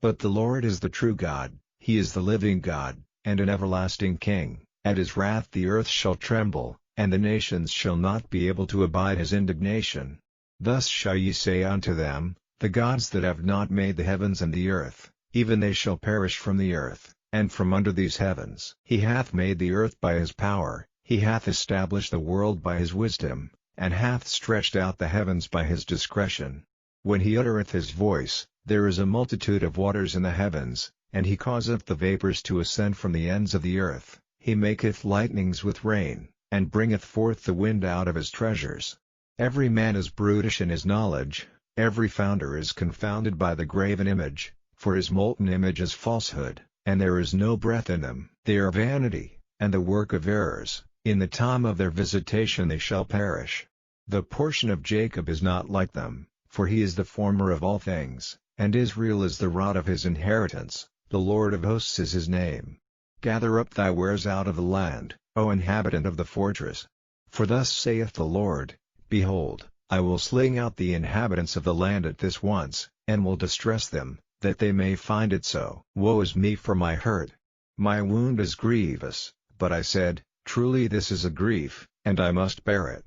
But the Lord is the true God, he is the living God, and an everlasting King. At his wrath the earth shall tremble, and the nations shall not be able to abide his indignation. Thus shall ye say unto them, the gods that have not made the heavens and the earth, even they shall perish from the earth, and from under these heavens. He hath made the earth by his power, he hath established the world by his wisdom, and hath stretched out the heavens by his discretion. When he uttereth his voice, there is a multitude of waters in the heavens, and he causeth the vapors to ascend from the ends of the earth. He maketh lightnings with rain, and bringeth forth the wind out of his treasures. Every man is brutish in his knowledge, every founder is confounded by the graven image, for his molten image is falsehood, and there is no breath in them. They are vanity, and the work of errors, in the time of their visitation they shall perish. The portion of Jacob is not like them, for he is the former of all things, and Israel is the rod of his inheritance, the Lord of hosts is his name. Gather up thy wares out of the land, O inhabitant of the fortress. For thus saith the Lord, behold, I will sling out the inhabitants of the land at this once, and will distress them, that they may find it so. Woe is me for my hurt! My wound is grievous, but I said, truly this is a grief, and I must bear it.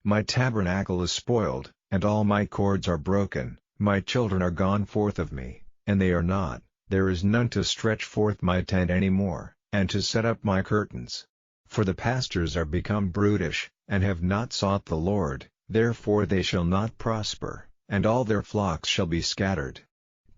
My tabernacle is spoiled, and all my cords are broken, my children are gone forth of me, and they are not, there is none to stretch forth my tent any more, and to set up my curtains. For the pastors are become brutish, and have not sought the Lord, therefore they shall not prosper, and all their flocks shall be scattered.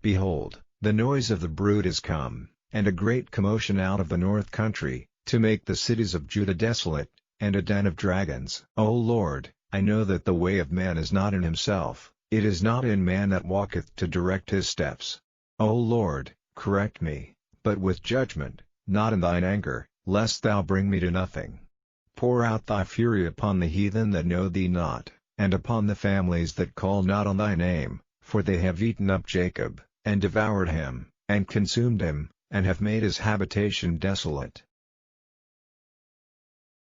Behold, the noise of the brood is come, and a great commotion out of the north country, to make the cities of Judah desolate, and a den of dragons. O Lord, I know that the way of man is not in himself, it is not in man that walketh to direct his steps. O Lord, correct me, but with judgment, not in thine anger, lest thou bring me to nothing. Pour out thy fury upon the heathen that know thee not, and upon the families that call not on thy name, for they have eaten up Jacob, and devoured him, and consumed him, and have made his habitation desolate.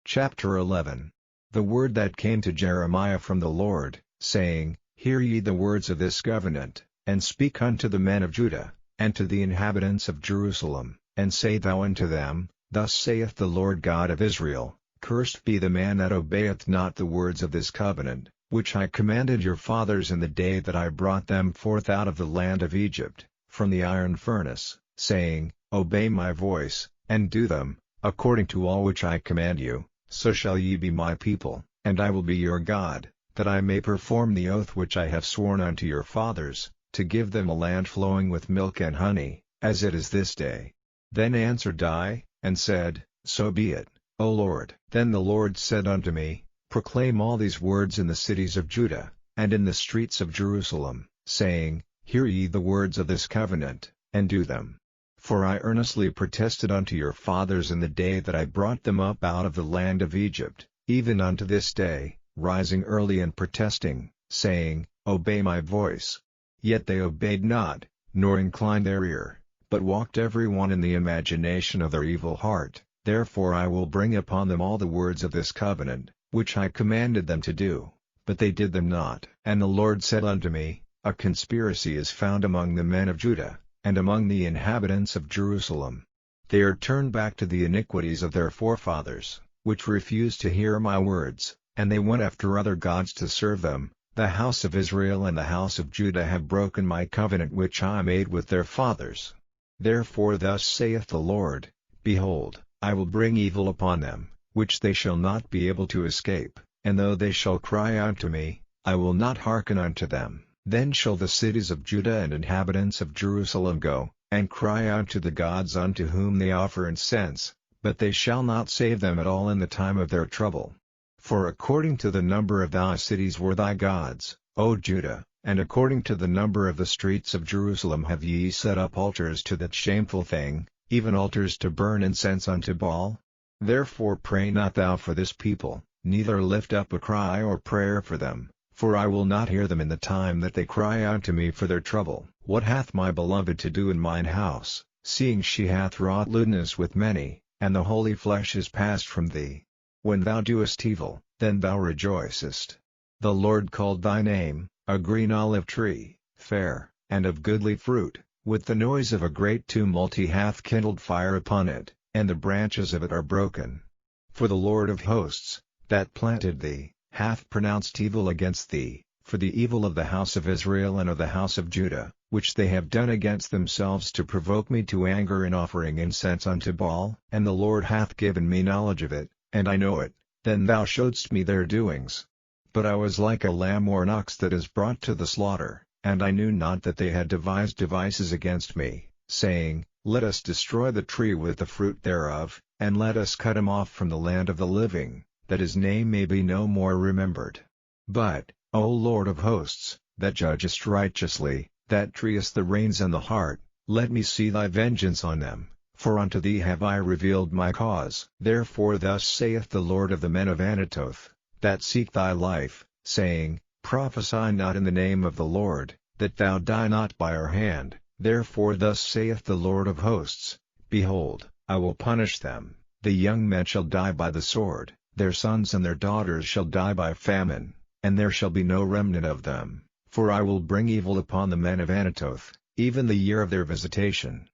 Chapter 11. The word that came to Jeremiah from the Lord, saying, Hear ye the words of this covenant, and speak unto the men of Judah, and to the inhabitants of Jerusalem, and say thou unto them, Thus saith the Lord God of Israel, Cursed be the man that obeyeth not the words of this covenant, which I commanded your fathers in the day that I brought them forth out of the land of Egypt, from the iron furnace, saying, Obey my voice, and do them, according to all which I command you, so shall ye be my people, and I will be your God, that I may perform the oath which I have sworn unto your fathers, to give them a land flowing with milk and honey, as it is this day. Then answered I, and said, So be it, O Lord. Then the Lord said unto me, Proclaim all these words in the cities of Judah, and in the streets of Jerusalem, saying, Hear ye the words of this covenant, and do them. For I earnestly protested unto your fathers in the day that I brought them up out of the land of Egypt, even unto this day, rising early and protesting, saying, Obey my voice. Yet they obeyed not, nor inclined their ear, but walked every one in the imagination of their evil heart. Therefore I will bring upon them all the words of this covenant, which I commanded them to do, but they did them not. And the Lord said unto me, A conspiracy is found among the men of Judah, and among the inhabitants of Jerusalem. They are turned back to the iniquities of their forefathers, which refused to hear my words, and they went after other gods to serve them. The house of Israel and the house of Judah have broken my covenant which I made with their fathers. Therefore thus saith the Lord, Behold, I will bring evil upon them, which they shall not be able to escape, and though they shall cry unto me, I will not hearken unto them. Then shall the cities of Judah and inhabitants of Jerusalem go, and cry unto the gods unto whom they offer incense, but they shall not save them at all in the time of their trouble. For according to the number of thy cities were thy gods, O Judah, and according to the number of the streets of Jerusalem have ye set up altars to that shameful thing, even altars to burn incense unto Baal. Therefore pray not thou for this people, neither lift up a cry or prayer for them, for I will not hear them in the time that they cry unto me for their trouble. What hath my beloved to do in mine house, seeing she hath wrought lewdness with many, and the holy flesh is passed from thee? When thou doest evil, then thou rejoicest. The Lord called thy name, a green olive tree, fair, and of goodly fruit, with the noise of a great tumult he hath kindled fire upon it, and the branches of it are broken. For the Lord of hosts, that planted thee, hath pronounced evil against thee, for the evil of the house of Israel and of the house of Judah, which they have done against themselves to provoke me to anger in offering incense unto Baal. And the Lord hath given me knowledge of it, and I know it. Then thou showedst me their doings. But I was like a lamb or an ox that is brought to the slaughter, and I knew not that they had devised devices against me, saying, Let us destroy the tree with the fruit thereof, and let us cut him off from the land of the living, that his name may be no more remembered. But, O Lord of hosts, that judgest righteously, that treest the reins and the heart, let me see thy vengeance on them, for unto thee have I revealed my cause. Therefore thus saith the Lord of the men of Anatoth, that seek thy life, saying, Prophesy not in the name of the Lord, that thou die not by our hand. Therefore thus saith the Lord of hosts, Behold, I will punish them. The young men shall die by the sword, their sons and their daughters shall die by famine, and there shall be no remnant of them, for I will bring evil upon the men of Anatoth, even the year of their visitation.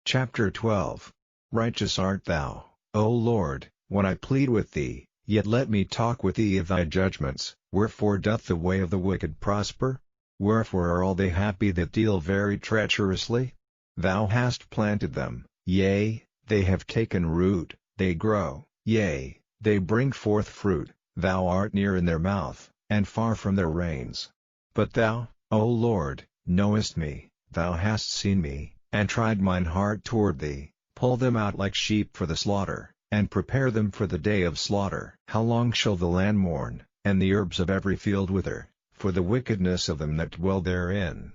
Chapter 12. Righteous art thou, O Lord, when I plead with thee, yet let me talk with thee of thy judgments. Wherefore doth the way of the wicked prosper? Wherefore are all they happy that deal very treacherously? Thou hast planted them, yea, they have taken root, they grow, yea, they bring forth fruit, thou art near in their mouth, and far from their reins. But thou, O Lord, knowest me, thou hast seen me, and tried mine heart toward thee. Pull them out like sheep for the slaughter, and prepare them for the day of slaughter. How long shall the land mourn, and the herbs of every field wither, for the wickedness of them that dwell therein?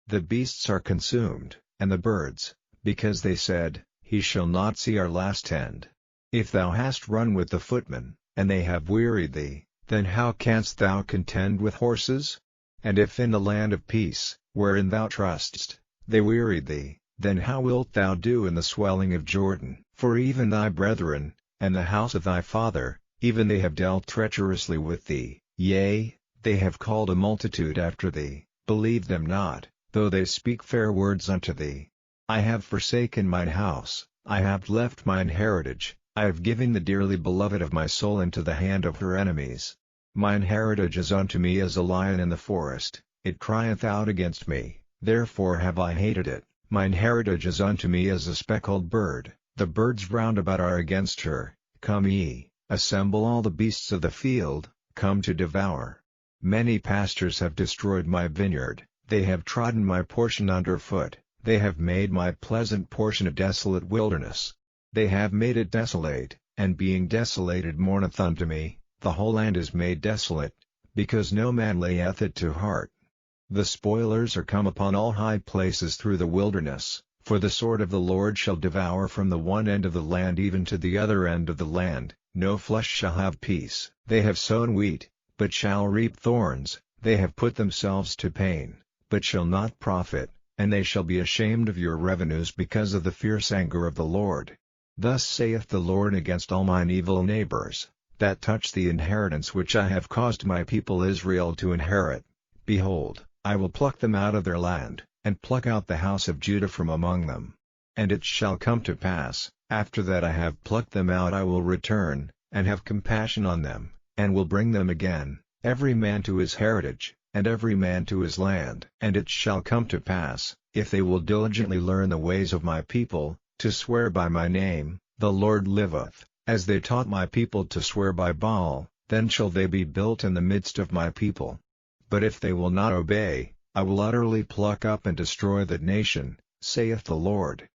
The beasts are consumed, and the birds, because they said, He shall not see our last end. If thou hast run with the footmen, and they have wearied thee, then how canst thou contend with horses? And if in the land of peace, wherein thou trustest, they wearied thee, then how wilt thou do in the swelling of Jordan? For even thy brethren, and the house of thy father, even they have dealt treacherously with thee, yea, they have called a multitude after thee, believe them not, though they speak fair words unto thee. I have forsaken mine house, I have left mine heritage, I have given the dearly beloved of my soul into the hand of her enemies. Mine heritage is unto me as a lion in the forest, it crieth out against me, therefore have I hated it. Mine heritage is unto me as a speckled bird, the birds round about are against her. Come ye, assemble all the beasts of the field, come to devour. Many pastors have destroyed my vineyard, they have trodden my portion under foot, they have made my pleasant portion a desolate wilderness. They have made it desolate, and being desolated mourneth unto me, the whole land is made desolate, because no man layeth it to heart. The spoilers are come upon all high places through the wilderness, for the sword of the Lord shall devour from the one end of the land even to the other end of the land, no flesh shall have peace. They have sown wheat, but shall reap thorns, they have put themselves to pain, but shall not profit, and they shall be ashamed of your revenues because of the fierce anger of the Lord. Thus saith the Lord against all mine evil neighbors, that touch the inheritance which I have caused my people Israel to inherit. Behold, I will pluck them out of their land, and pluck out the house of Judah from among them. And it shall come to pass, after that I have plucked them out I will return, and have compassion on them, and will bring them again, every man to his heritage, and every man to his land. And it shall come to pass, if they will diligently learn the ways of my people, to swear by my name, the Lord liveth, as they taught my people to swear by Baal, then shall they be built in the midst of my people. But if they will not obey, I will utterly pluck up and destroy that nation, saith the Lord.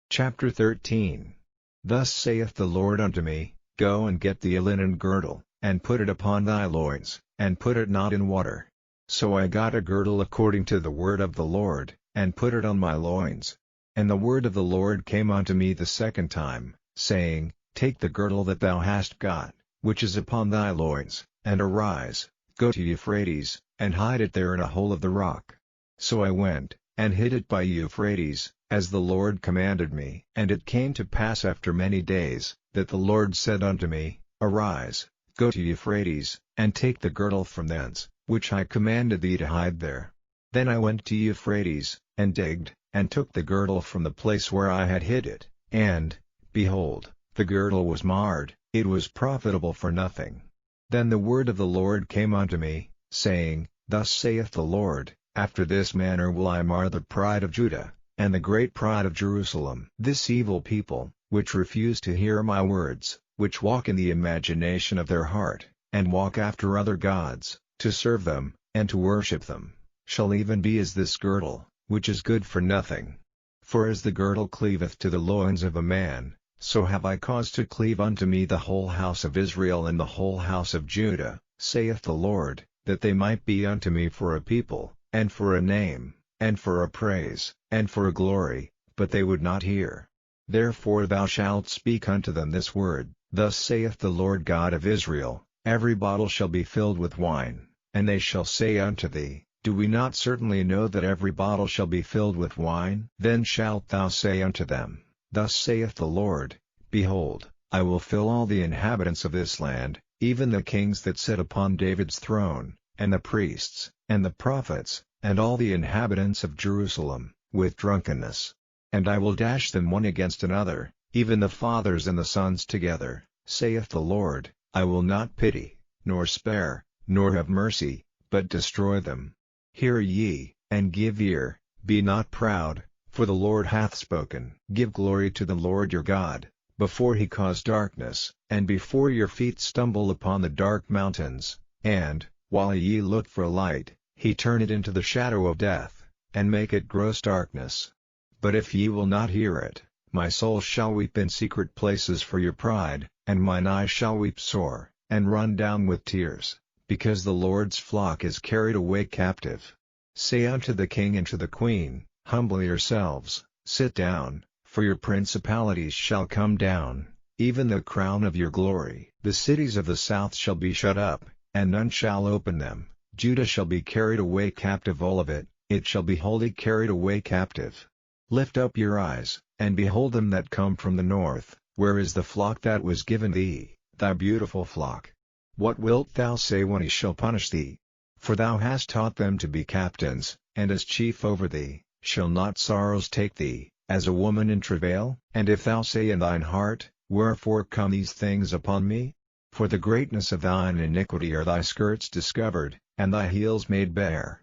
Chapter 13. Thus saith the Lord unto me, Go and get thee a linen girdle, and put it upon thy loins, and put it not in water. So I got a girdle according to the word of the Lord, and put it on my loins. And the word of the Lord came unto me the second time, saying, Take the girdle that thou hast got, which is upon thy loins, and arise, go to Euphrates, and hide it there in a hole of the rock. So I went, and hid it by Euphrates, as the Lord commanded me. And it came to pass after many days, that the Lord said unto me, Arise, go to Euphrates, and take the girdle from thence, which I commanded thee to hide there. Then I went to Euphrates, and digged, and took the girdle from the place where I had hid it, and, behold, the girdle was marred, it was profitable for nothing. Then the word of the Lord came unto me, saying, Thus saith the Lord, After this manner will I mar the pride of Judah, and the great pride of Jerusalem. This evil people, which refuse to hear my words, which walk in the imagination of their heart, and walk after other gods, to serve them, and to worship them, shall even be as this girdle, which is good for nothing. For as the girdle cleaveth to the loins of a man, so have I caused to cleave unto me the whole house of Israel and the whole house of Judah, saith the Lord, that they might be unto me for a people, and for a name, and for a praise, and for a glory, but they would not hear. Therefore thou shalt speak unto them this word, Thus saith the Lord God of Israel, Every bottle shall be filled with wine, and they shall say unto thee, Do we not certainly know that every bottle shall be filled with wine? Then shalt thou say unto them, Thus saith the Lord, Behold, I will fill all the inhabitants of this land, even the kings that sit upon David's throne, and the priests, and the prophets, and all the inhabitants of Jerusalem, with drunkenness. And I will dash them one against another, even the fathers and the sons together, saith the Lord. I will not pity, nor spare, nor have mercy, but destroy them. Hear ye, and give ear, be not proud, for the Lord hath spoken. Give glory to the Lord your God, before he cause darkness, and before your feet stumble upon the dark mountains, and, while ye look for light, he turn it into the shadow of death, and make it gross darkness. But if ye will not hear it, my soul shall weep in secret places for your pride, and mine eyes shall weep sore, and run down with tears, because the Lord's flock is carried away captive. Say unto the king and to the queen, Humble yourselves, sit down, for your principalities shall come down, even the crown of your glory. The cities of the south shall be shut up, and none shall open them. Judah shall be carried away captive, all of it, it shall be wholly carried away captive. Lift up your eyes, and behold them that come from the north. Where is the flock that was given thee, thy beautiful flock? What wilt thou say when he shall punish thee? For thou hast taught them to be captains, and as chief over thee. Shall not sorrows take thee, as a woman in travail? And if thou say in thine heart, Wherefore come these things upon me? For the greatness of thine iniquity are thy skirts discovered, and thy heels made bare.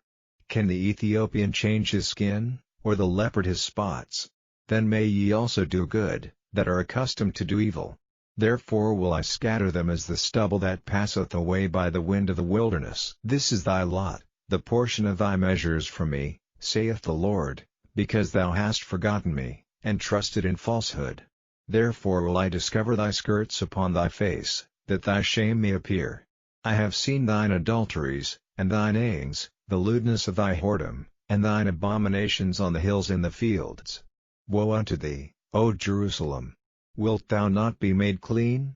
Can the Ethiopian change his skin, or the leopard his spots? Then may ye also do good, that are accustomed to do evil. Therefore will I scatter them as the stubble that passeth away by the wind of the wilderness. This is thy lot, the portion of thy measures from me, saith the Lord, because thou hast forgotten me, and trusted in falsehood. Therefore will I discover thy skirts upon thy face, that thy shame may appear. I have seen thine adulteries, and thine neighings, the lewdness of thy whoredom, and thine abominations on the hills and the fields. Woe unto thee, O Jerusalem! Wilt thou not be made clean?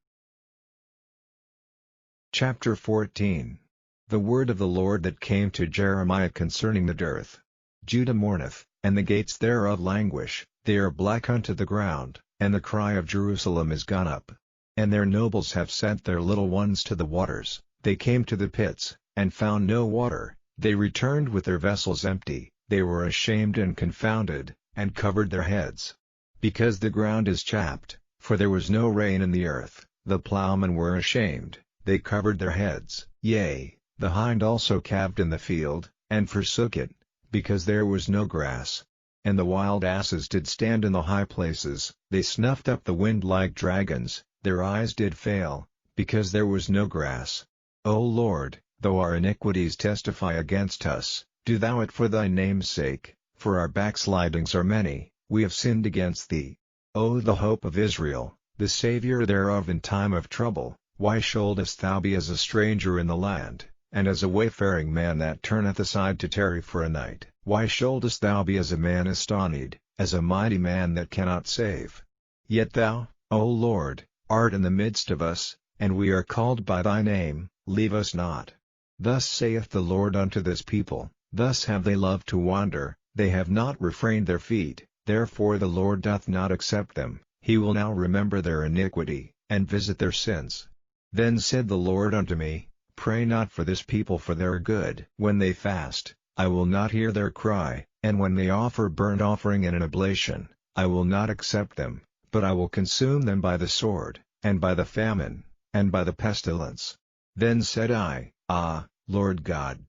Chapter 14. The word of the Lord that came to Jeremiah concerning the dearth. Judah mourneth, and the gates thereof languish, they are black unto the ground, and the cry of Jerusalem is gone up. And their nobles have sent their little ones to the waters, they came to the pits, and found no water, they returned with their vessels empty, they were ashamed and confounded, and covered their heads. Because the ground is chapped, for there was no rain in the earth, the plowmen were ashamed, they covered their heads. Yea, the hind also calved in the field, and forsook it, because there was no grass. And the wild asses did stand in the high places, they snuffed up the wind like dragons, their eyes did fail, because there was no grass. O Lord, though our iniquities testify against us, do thou it for thy name's sake, for our backslidings are many, we have sinned against thee. O the hope of Israel, the Saviour thereof in time of trouble, why shouldest thou be as a stranger in the land, and as a wayfaring man that turneth aside to tarry for a night? Why shouldest thou be as a man astonied, as a mighty man that cannot save? Yet thou, O Lord, art in the midst of us, and we are called by thy name, leave us not. Thus saith the Lord unto this people, thus have they loved to wander, they have not refrained their feet, therefore the Lord doth not accept them, he will now remember their iniquity, and visit their sins. Then said the Lord unto me, Pray not for this people for their good. When they fast, I will not hear their cry, and when they offer burnt offering and an oblation, I will not accept them, but I will consume them by the sword, and by the famine, and by the pestilence. Then said I, Ah, Lord God!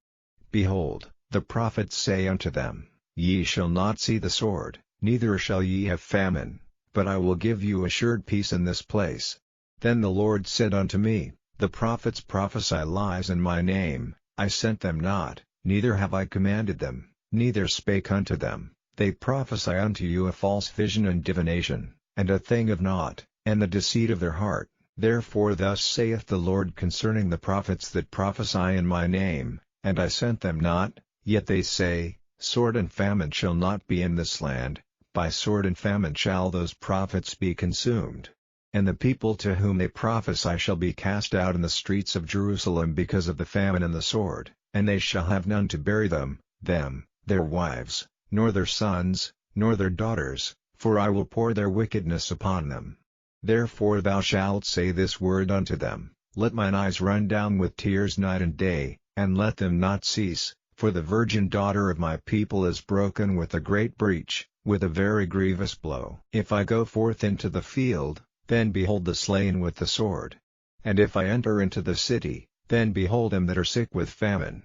Behold, the prophets say unto them, Ye shall not see the sword, neither shall ye have famine, but I will give you assured peace in this place. Then the Lord said unto me, The prophets prophesy lies in my name, I sent them not, neither have I commanded them, neither spake unto them, they prophesy unto you a false vision and divination, and a thing of naught, and the deceit of their heart. Therefore thus saith the Lord concerning the prophets that prophesy in my name, and I sent them not, yet they say, Sword and famine shall not be in this land, by sword and famine shall those prophets be consumed. And the people to whom they prophesy shall be cast out in the streets of Jerusalem because of the famine and the sword, and they shall have none to bury them, their wives, nor their sons, nor their daughters, for I will pour their wickedness upon them. Therefore thou shalt say this word unto them, Let mine eyes run down with tears night and day, and let them not cease, for the virgin daughter of my people is broken with a great breach, with a very grievous blow. If I go forth into the field, then behold the slain with the sword. And if I enter into the city, then behold them that are sick with famine.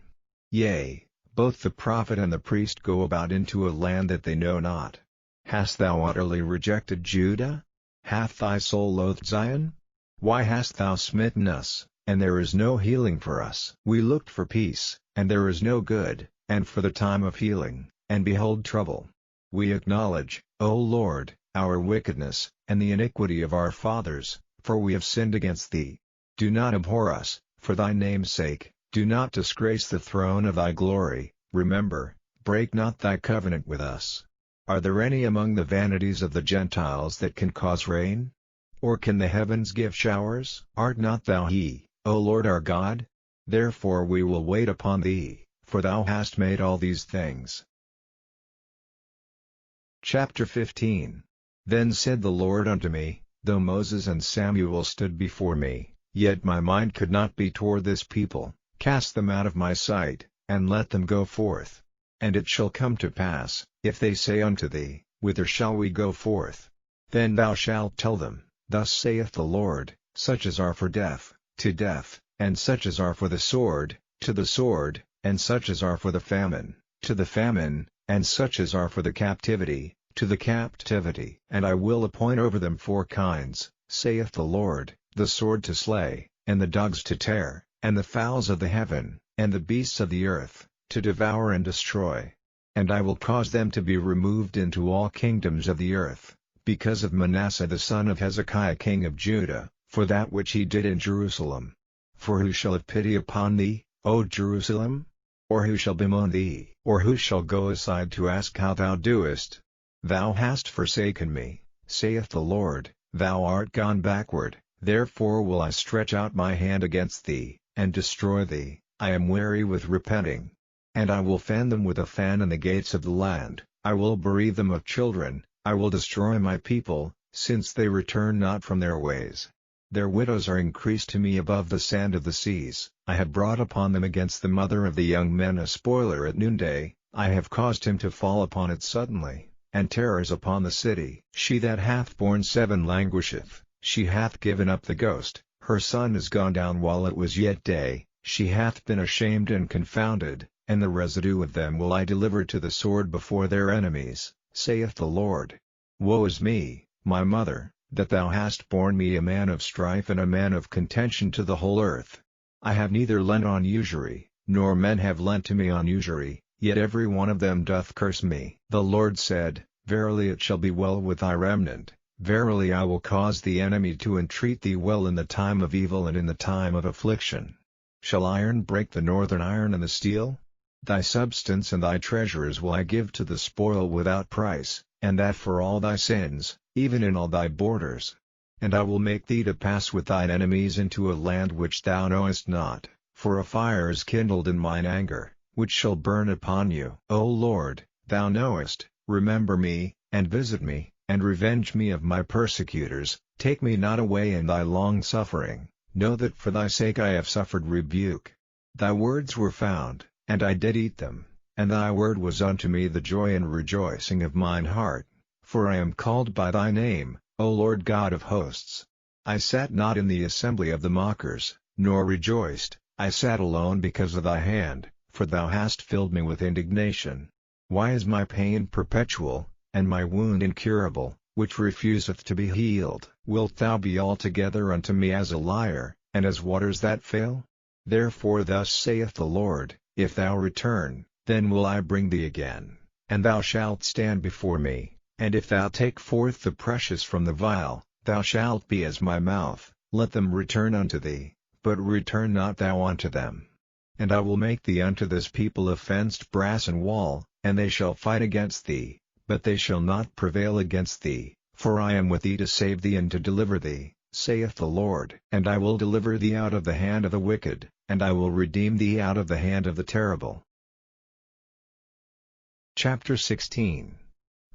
Yea, both the prophet and the priest go about into a land that they know not. Hast thou utterly rejected Judah? Hath thy soul loathed Zion? Why hast thou smitten us, and there is no healing for us? We looked for peace, and there is no good, and for the time of healing, and behold trouble. We acknowledge, O Lord, our wickedness, and the iniquity of our fathers, for we have sinned against thee. Do not abhor us, for thy name's sake, do not disgrace the throne of thy glory, remember, break not thy covenant with us. Are there any among the vanities of the Gentiles that can cause rain? Or can the heavens give showers? Art not thou he, O Lord our God? Therefore we will wait upon thee, for thou hast made all these things. Chapter 15. Then said the Lord unto me, Though Moses and Samuel stood before me, yet my mind could not be toward this people. Cast them out of my sight, and let them go forth. And it shall come to pass, if they say unto thee, Whither shall we go forth? Then thou shalt tell them, Thus saith the Lord, Such as are for death, to death, and such as are for the sword, to the sword, and such as are for the famine, to the famine, and such as are for the captivity, to the captivity. And I will appoint over them 4 kinds, saith the Lord, the sword to slay, and the dogs to tear, and the fowls of the heaven, and the beasts of the earth, to devour and destroy. And I will cause them to be removed into all kingdoms of the earth, because of Manasseh the son of Hezekiah king of Judah, for that which he did in Jerusalem. For who shall have pity upon thee, O Jerusalem? Or who shall bemoan thee? Or who shall go aside to ask how thou doest? Thou hast forsaken me, saith the Lord, thou art gone backward, therefore will I stretch out my hand against thee, and destroy thee. I am weary with repenting. And I will fan them with a fan in the gates of the land, I will bereave them of children, I will destroy my people, since they return not from their ways. Their widows are increased to me above the sand of the seas. I have brought upon them against the mother of the young men a spoiler at noonday, I have caused him to fall upon it suddenly, and terrors upon the city. She that hath borne 7 languisheth, she hath given up the ghost, her son is gone down while it was yet day, she hath been ashamed and confounded, and the residue of them will I deliver to the sword before their enemies, saith the Lord. Woe is me, my mother, that thou hast borne me a man of strife and a man of contention to the whole earth. I have neither lent on usury, nor men have lent to me on usury, yet every one of them doth curse me. The Lord said, Verily it shall be well with thy remnant, verily I will cause the enemy to entreat thee well in the time of evil and in the time of affliction. Shall iron break the northern iron and the steel? Thy substance and thy treasures will I give to the spoil without price, and that for all thy sins, even in all thy borders. And I will make thee to pass with thine enemies into a land which thou knowest not, for a fire is kindled in mine anger, which shall burn upon you. O Lord, thou knowest, remember me, and visit me, and revenge me of my persecutors, take me not away in thy long suffering. Know that for thy sake I have suffered rebuke. Thy words were found, and I did eat them, and thy word was unto me the joy and rejoicing of mine heart. For I am called by thy name, O Lord God of hosts. I sat not in the assembly of the mockers, nor rejoiced, I sat alone because of thy hand, for thou hast filled me with indignation. Why is my pain perpetual, and my wound incurable, which refuseth to be healed? Wilt thou be altogether unto me as a liar, and as waters that fail? Therefore thus saith the Lord, If thou return, then will I bring thee again, and thou shalt stand before me, and if thou take forth the precious from the vial, thou shalt be as my mouth. Let them return unto thee, but return not thou unto them. And I will make thee unto this people a fenced brass and wall, and they shall fight against thee, but they shall not prevail against thee, for I am with thee to save thee and to deliver thee, saith the Lord. And I will deliver thee out of the hand of the wicked, and I will redeem thee out of the hand of the terrible. Chapter 16.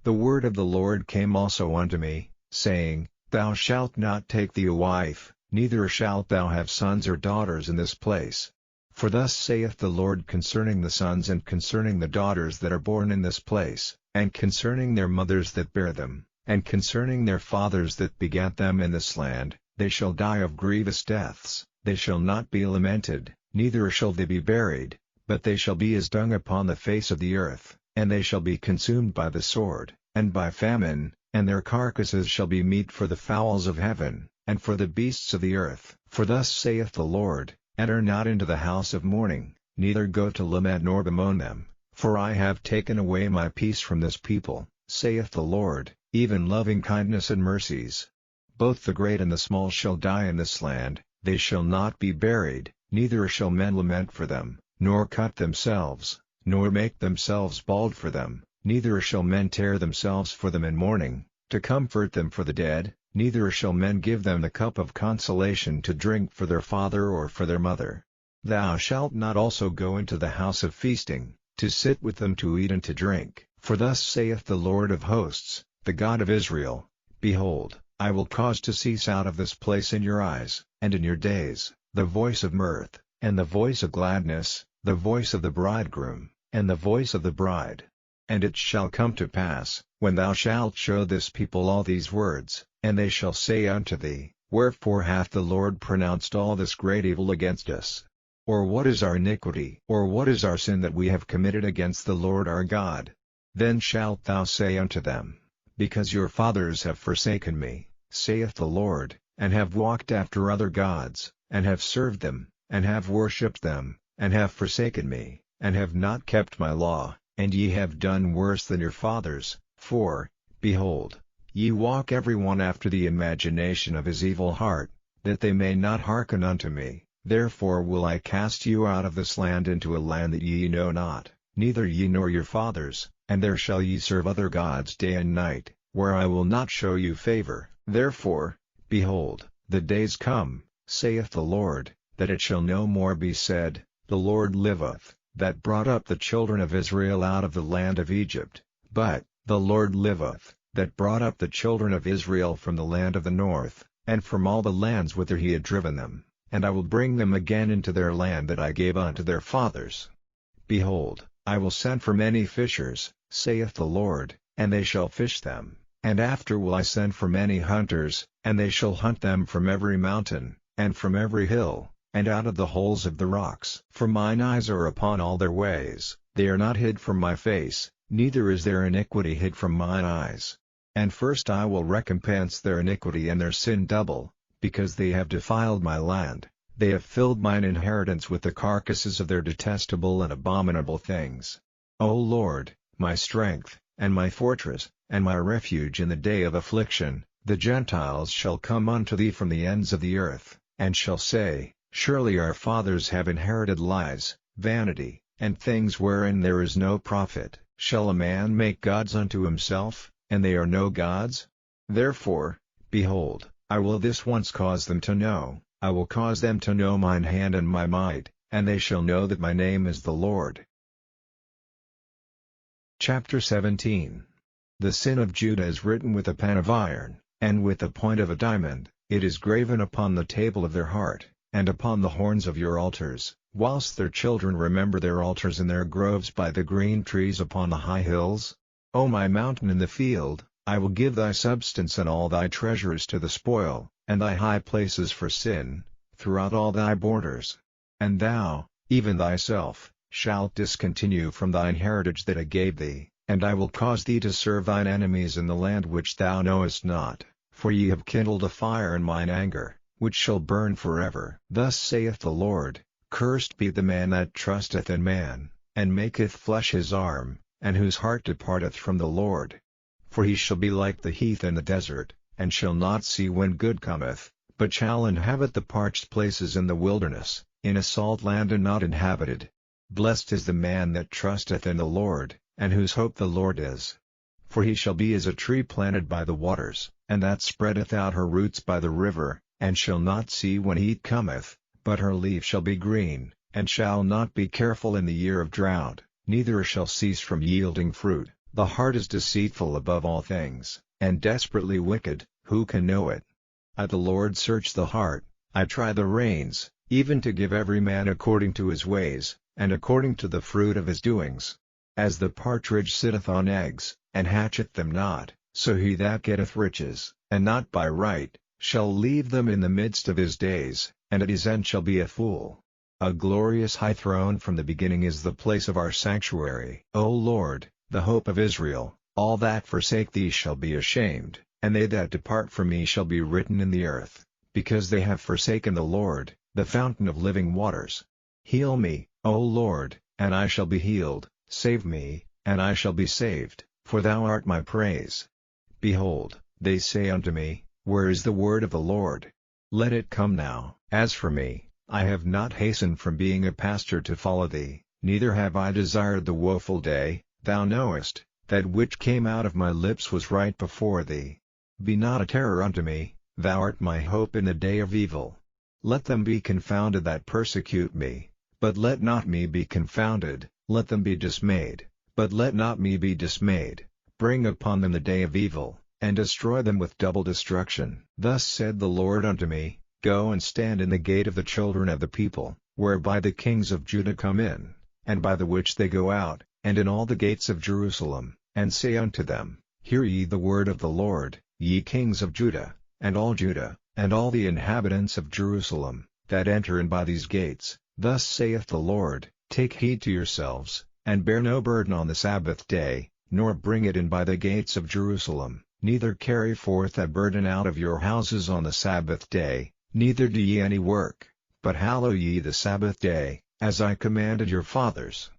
The word of the Lord came also unto me, saying, Thou shalt not take thee a wife, neither shalt thou have sons or daughters in this place. For thus saith the Lord concerning the sons and concerning the daughters that are born in this place, and concerning their mothers that bear them, and concerning their fathers that begat them in this land, they shall die of grievous deaths, they shall not be lamented, neither shall they be buried, but they shall be as dung upon the face of the earth, and they shall be consumed by the sword, and by famine, and their carcasses shall be meat for the fowls of heaven, and for the beasts of the earth. For thus saith the Lord, Enter not into the house of mourning, neither go to lament nor bemoan them, for I have taken away my peace from this people, saith the Lord, even loving kindness and mercies. Both the great and the small shall die in this land, they shall not be buried, neither shall men lament for them, nor cut themselves, nor make themselves bald for them, neither shall men tear themselves for them in mourning, to comfort them for the dead, neither shall men give them the cup of consolation to drink for their father or for their mother. Thou shalt not also go into the house of feasting, to sit with them to eat and to drink, For thus saith the Lord of hosts, the God of Israel, Behold, I will cause to cease out of this place in your eyes, and in your days, the voice of mirth, and the voice of gladness, the voice of the bridegroom, and the voice of the bride. And it shall come to pass, when thou shalt show this people all these words, and they shall say unto thee, Wherefore hath the Lord pronounced all this great evil against us? Or what is our iniquity? Or what is our sin that we have committed against the Lord our God? Then shalt thou say unto them, Because your fathers have forsaken me, saith the Lord, and have walked after other gods, and have served them, and have worshipped them, and have forsaken me, and have not kept my law, and ye have done worse than your fathers, for, behold, ye walk every one after the imagination of his evil heart, that they may not hearken unto me. Therefore will I cast you out of this land into a land that ye know not, neither ye nor your fathers, and there shall ye serve other gods day and night, where I will not show you favor. Therefore, behold, the days come, saith the Lord, that it shall no more be said, The Lord liveth, that brought up the children of Israel out of the land of Egypt, but, The Lord liveth, that brought up the children of Israel from the land of the north, and from all the lands whither he had driven them, and I will bring them again into their land that I gave unto their fathers. Behold, I will send for many fishers, saith the Lord, and they shall fish them, and after will I send for many hunters, and they shall hunt them from every mountain, and from every hill, and out of the holes of the rocks. For mine eyes are upon all their ways, they are not hid from my face, neither is their iniquity hid from mine eyes. And first I will recompense their iniquity and their sin double, because they have defiled my land. They have filled mine inheritance with the carcasses of their detestable and abominable things. O Lord, my strength, and my fortress, and my refuge in the day of affliction, the Gentiles shall come unto thee from the ends of the earth, and shall say, Surely our fathers have inherited lies, vanity, and things wherein there is no profit. Shall a man make gods unto himself, and they are no gods? Therefore, behold, I will this once cause them to know, I will cause them to know mine hand and my might, and they shall know that my name is the Lord. Chapter 17. The sin of Judah is written with a pen of iron, and with the point of a diamond, it is graven upon the table of their heart, and upon the horns of your altars, whilst their children remember their altars in their groves by the green trees upon the high hills. O my mountain in the field, I will give thy substance and all thy treasures to the spoil, and thy high places for sin, throughout all thy borders. And thou, even thyself, shalt discontinue from thine heritage that I gave thee, and I will cause thee to serve thine enemies in the land which thou knowest not, for ye have kindled a fire in mine anger, which shall burn forever. Thus saith the Lord, Cursed be the man that trusteth in man, and maketh flesh his arm, and whose heart departeth from the Lord. For he shall be like the heath in the desert, and shall not see when good cometh, but shall inhabit the parched places in the wilderness, in a salt land and not inhabited. Blessed is the man that trusteth in the Lord, and whose hope the Lord is. For he shall be as a tree planted by the waters, and that spreadeth out her roots by the river, and shall not see when heat cometh, but her leaf shall be green, and shall not be careful in the year of drought, neither shall cease from yielding fruit. The heart is deceitful above all things, and desperately wicked, who can know it? I the Lord search the heart, I try the reins, even to give every man according to his ways, and according to the fruit of his doings. As the partridge sitteth on eggs, and hatcheth them not, so he that getteth riches, and not by right, shall leave them in the midst of his days, and at his end shall be a fool. A glorious high throne from the beginning is the place of our sanctuary. O Lord, the hope of Israel, all that forsake thee shall be ashamed, and they that depart from me shall be written in the earth, because they have forsaken the Lord, the fountain of living waters. Heal me, O Lord, and I shall be healed, save me, and I shall be saved, for thou art my praise. Behold, they say unto me, Where is the word of the Lord? Let it come now. As for me, I have not hastened from being a pastor to follow thee, neither have I desired the woeful day. Thou knowest, that which came out of my lips was right before thee. Be not a terror unto me, thou art my hope in the day of evil. Let them be confounded that persecute me, but let not me be confounded, let them be dismayed, But let not me be dismayed, bring upon them the day of evil, and destroy them with double destruction. Thus said the Lord unto me, Go and stand in the gate of the children of the people, whereby the kings of Judah come in, and by the which they go out, and in all the gates of Jerusalem, and say unto them, Hear ye the word of the Lord, ye kings of Judah, and all the inhabitants of Jerusalem, that enter in by these gates. Thus saith the Lord, Take heed to yourselves, and bear no burden on the Sabbath day, nor bring it in by the gates of Jerusalem, neither carry forth a burden out of your houses on the Sabbath day, neither do ye any work, but hallow ye the Sabbath day, as I commanded your fathers.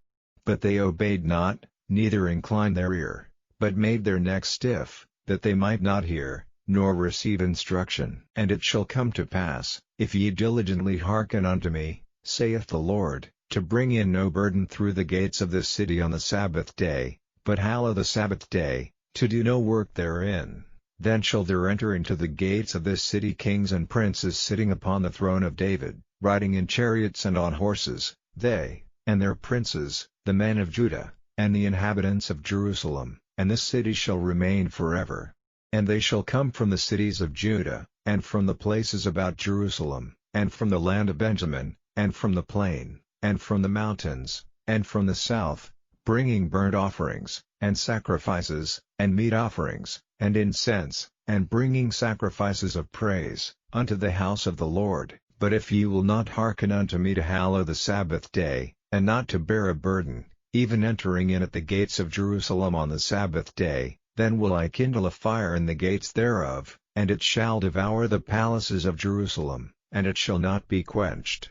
But they obeyed not, neither inclined their ear, but made their necks stiff, that they might not hear, nor receive instruction. And it shall come to pass, if ye diligently hearken unto me, saith the Lord, to bring in no burden through the gates of this city on the Sabbath day, but hallow the Sabbath day, to do no work therein, then shall there enter into the gates of this city kings and princes sitting upon the throne of David, riding in chariots and on horses, they, and their princes, the men of Judah, and the inhabitants of Jerusalem, and this city shall remain forever. And they shall come from the cities of Judah, and from the places about Jerusalem, and from the land of Benjamin, and from the plain, and from the mountains, and from the south, bringing burnt offerings, and sacrifices, and meat offerings, and incense, and bringing sacrifices of praise, unto the house of the Lord. But if ye will not hearken unto me to hallow the Sabbath day, and not to bear a burden, even entering in at the gates of Jerusalem on the Sabbath day, then will I kindle a fire in the gates thereof, and it shall devour the palaces of Jerusalem, and it shall not be quenched.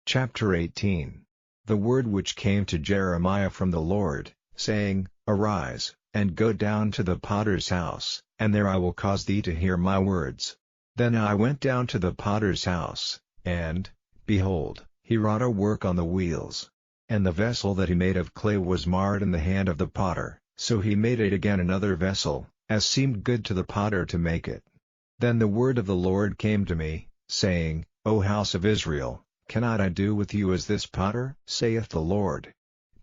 Chapter 18. The word which came to Jeremiah from the Lord, saying, Arise, and go down to the potter's house, and there I will cause thee to hear my words. Then I went down to the potter's house, and, behold, he wrought a work on the wheels. And the vessel that he made of clay was marred in the hand of the potter, so he made it again another vessel, as seemed good to the potter to make it. Then the word of the Lord came to me, saying, O house of Israel, cannot I do with you as this potter? Saith the Lord.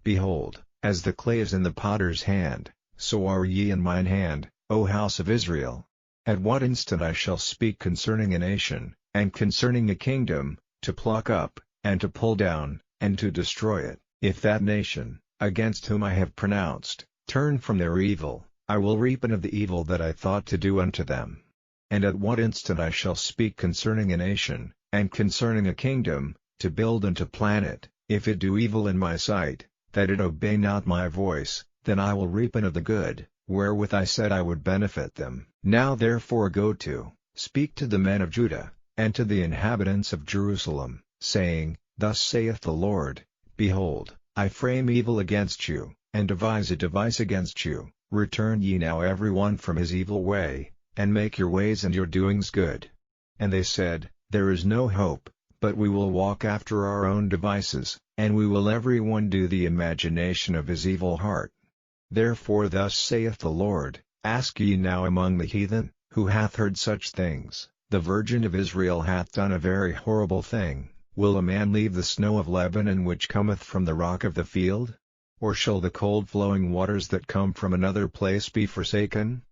Behold, as the clay is in the potter's hand, so are ye in mine hand, O house of Israel. At what instant I shall speak concerning a nation, and concerning a kingdom, to pluck up, and to pull down, and to destroy it, if that nation, against whom I have pronounced, turn from their evil, I will repent of the evil that I thought to do unto them. And at what instant I shall speak concerning a nation, and concerning a kingdom, to build and to plan it, if it do evil in my sight, that it obey not my voice, then I will repent of the good, wherewith I said I would benefit them. Now therefore go to, speak to the men of Judah, and to the inhabitants of Jerusalem, saying, Thus saith the Lord, Behold, I frame evil against you, and devise a device against you. Return ye now every one from his evil way, and make your ways and your doings good. And they said, There is no hope, but we will walk after our own devices, and we will every one do the imagination of his evil heart. Therefore thus saith the Lord, Ask ye now among the heathen, who hath heard such things? The Virgin of Israel hath done a very horrible thing. Will a man leave the snow of Lebanon which cometh from the rock of the field? Or shall the cold flowing waters that come from another place be forsaken?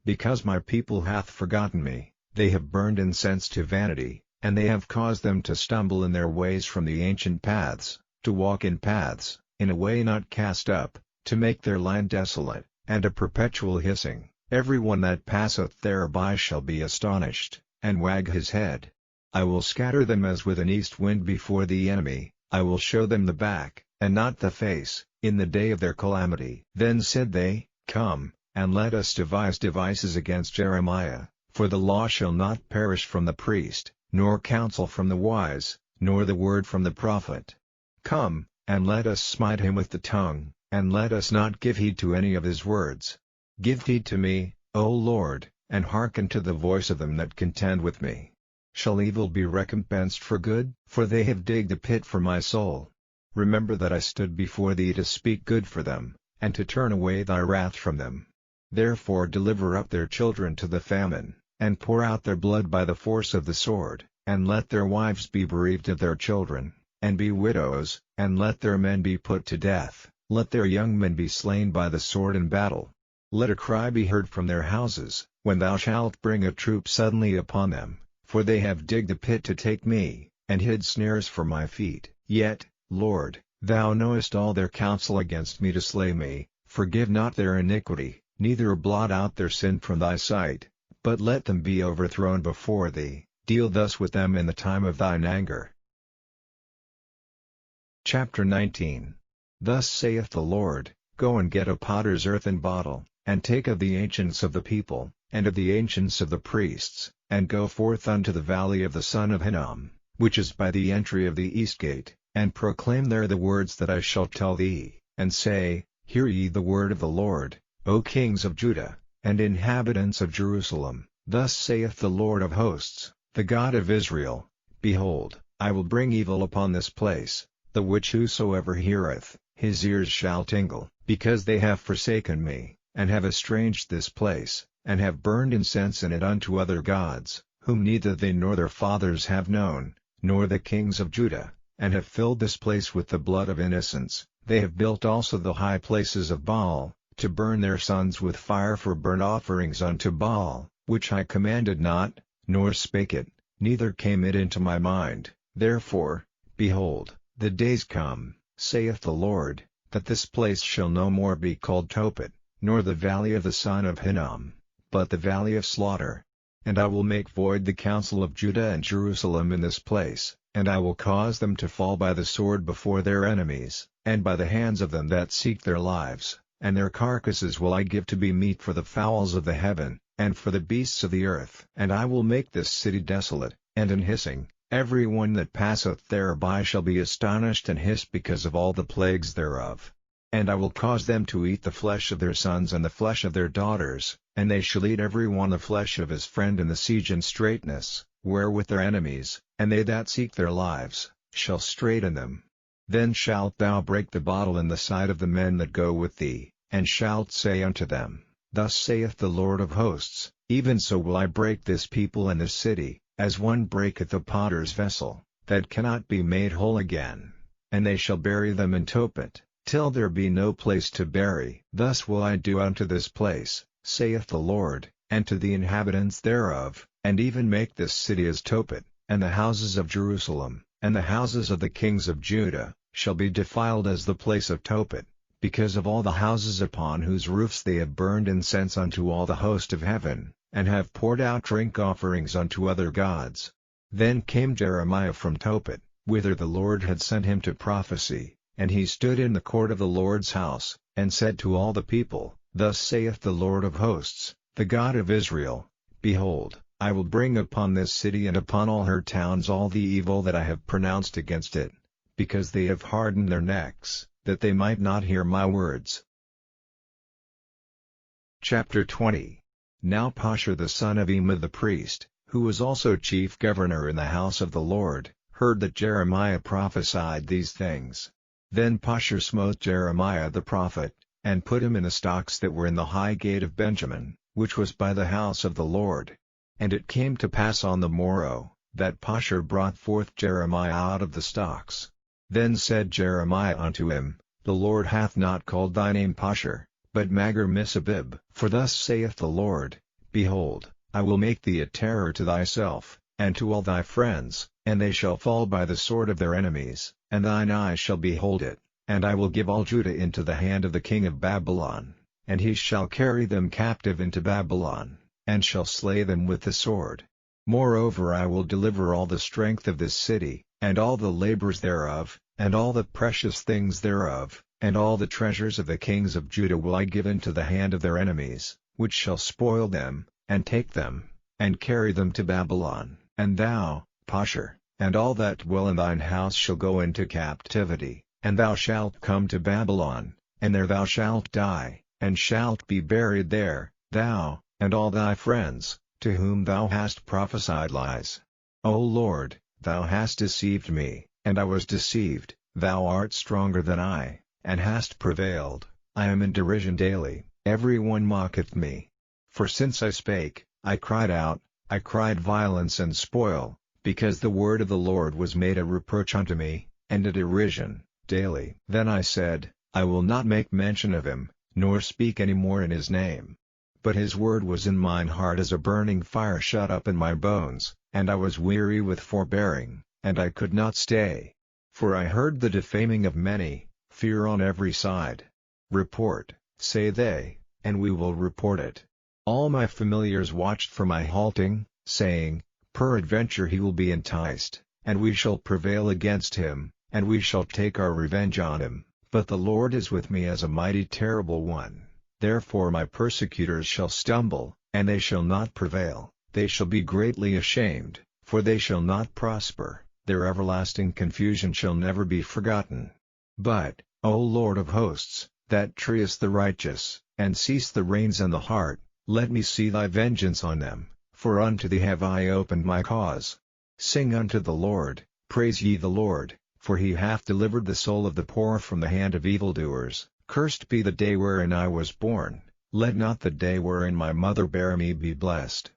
Because my people hath forgotten me, they have burned incense to vanity, and they have caused them to stumble in their ways from the ancient paths, to walk in paths, in a way not cast up, to make their land desolate, and a perpetual hissing. Every one that passeth thereby shall be astonished, and wag his head. I will scatter them as with an east wind before the enemy, I will show them the back, and not the face, in the day of their calamity. Then said they, Come, and let us devise devices against Jeremiah, for the law shall not perish from the priest, nor counsel from the wise, nor the word from the prophet. Come, and let us smite him with the tongue, and let us not give heed to any of his words. Give heed to me, O Lord, and hearken to the voice of them that contend with me. Shall evil be recompensed for good? For they have digged a pit for my soul. Remember that I stood before thee to speak good for them, and to turn away thy wrath from them. Therefore deliver up their children to the famine, and pour out their blood by the force of the sword, and let their wives be bereaved of their children. and be widows, and let their men be put to death, let their young men be slain by the sword in battle. Let a cry be heard from their houses, when thou shalt bring a troop suddenly upon them, for they have digged a pit to take me, and hid snares for my feet. Yet, Lord, thou knowest all their counsel against me to slay me. Forgive not their iniquity, neither blot out their sin from thy sight, but let them be overthrown before thee. Deal thus with them in the time of thine anger. Chapter 19. Thus saith the Lord, Go and get a potter's earthen bottle, and take of the ancients of the people, and of the ancients of the priests, and go forth unto the valley of the son of Hinnom, which is by the entry of the east gate, and proclaim there the words that I shall tell thee, and say, Hear ye the word of the Lord, O kings of Judah, and inhabitants of Jerusalem. Thus saith the Lord of hosts, the God of Israel, Behold, I will bring evil upon this place, the which whosoever heareth, his ears shall tingle, because they have forsaken me, and have estranged this place, and have burned incense in it unto other gods, whom neither they nor their fathers have known, nor the kings of Judah, and have filled this place with the blood of innocents. They have built also the high places of Baal, to burn their sons with fire for burnt offerings unto Baal, which I commanded not, nor spake it, neither came it into my mind. Therefore, behold, the days come, saith the Lord, that this place shall no more be called Tophet, nor the valley of the son of Hinnom, but the valley of slaughter. And I will make void the counsel of Judah and Jerusalem in this place, and I will cause them to fall by the sword before their enemies, and by the hands of them that seek their lives, and their carcasses will I give to be meat for the fowls of the heaven, and for the beasts of the earth. And I will make this city desolate, and an hissing, every one that passeth thereby shall be astonished and hiss because of all the plagues thereof. And I will cause them to eat the flesh of their sons and the flesh of their daughters, and they shall eat every one the flesh of his friend in the siege and straitness, wherewith their enemies, and they that seek their lives, shall straiten them. Then shalt thou break the bottle in the sight of the men that go with thee, and shalt say unto them, Thus saith the Lord of hosts, Even so will I break this people and this city, as one breaketh a potter's vessel, that cannot be made whole again. And they shall bury them in Tophet, till there be no place to bury. Thus will I do unto this place, saith the Lord, and to the inhabitants thereof, and even make this city as Tophet, and the houses of Jerusalem, and the houses of the kings of Judah, shall be defiled as the place of Tophet, because of all the houses upon whose roofs they have burned incense unto all the host of heaven, and have poured out drink offerings unto other gods. Then came Jeremiah from Tophet, whither the Lord had sent him to prophesy, and he stood in the court of the Lord's house, and said to all the people, Thus saith the Lord of hosts, the God of Israel, Behold, I will bring upon this city and upon all her towns all the evil that I have pronounced against it, because they have hardened their necks, that they might not hear my words. Chapter 20. Now Pashur the son of Ima the priest, who was also chief governor in the house of the Lord, heard that Jeremiah prophesied these things. Then Pashur smote Jeremiah the prophet, and put him in the stocks that were in the high gate of Benjamin, which was by the house of the Lord. And it came to pass on the morrow, that Pashur brought forth Jeremiah out of the stocks. Then said Jeremiah unto him, The Lord hath not called thy name Pashur, but Magar-Missabib. For thus saith the Lord, Behold, I will make thee a terror to thyself, and to all thy friends, and they shall fall by the sword of their enemies, and thine eyes shall behold it. And I will give all Judah into the hand of the king of Babylon, and he shall carry them captive into Babylon, and shall slay them with the sword. Moreover I will deliver all the strength of this city, and all the labors thereof, and all the precious things thereof, and all the treasures of the kings of Judah will I give into the hand of their enemies, which shall spoil them, and take them, and carry them to Babylon. And thou, Pashur, and all that dwell in thine house shall go into captivity, and thou shalt come to Babylon, and there thou shalt die, and shalt be buried there, thou, and all thy friends, to whom thou hast prophesied lies. O Lord, thou hast deceived me, and I was deceived. Thou art stronger than I, and hast prevailed. I am in derision daily, every one mocketh me. For since I spake, I cried out, I cried violence and spoil, because the word of the Lord was made a reproach unto me, and a derision, daily. Then I said, I will not make mention of him, nor speak any more in his name. But his word was in mine heart as a burning fire shut up in my bones, and I was weary with forbearing, and I could not stay. For I heard the defaming of many, fear on every side. Report, say they, and we will report it. All my familiars watched for my halting, saying, peradventure he will be enticed, and we shall prevail against him, and we shall take our revenge on him. But the Lord is with me as a mighty terrible one. Therefore my persecutors shall stumble, and they shall not prevail, they shall be greatly ashamed, for they shall not prosper, their everlasting confusion shall never be forgotten. But, O Lord of hosts, that triest the righteous, and seest the reins and the heart, let me see thy vengeance on them, for unto thee have I opened my cause. Sing unto the Lord, praise ye the Lord, for he hath delivered the soul of the poor from the hand of evildoers. Cursed be the day wherein I was born, let not the day wherein my mother bare me be blessed.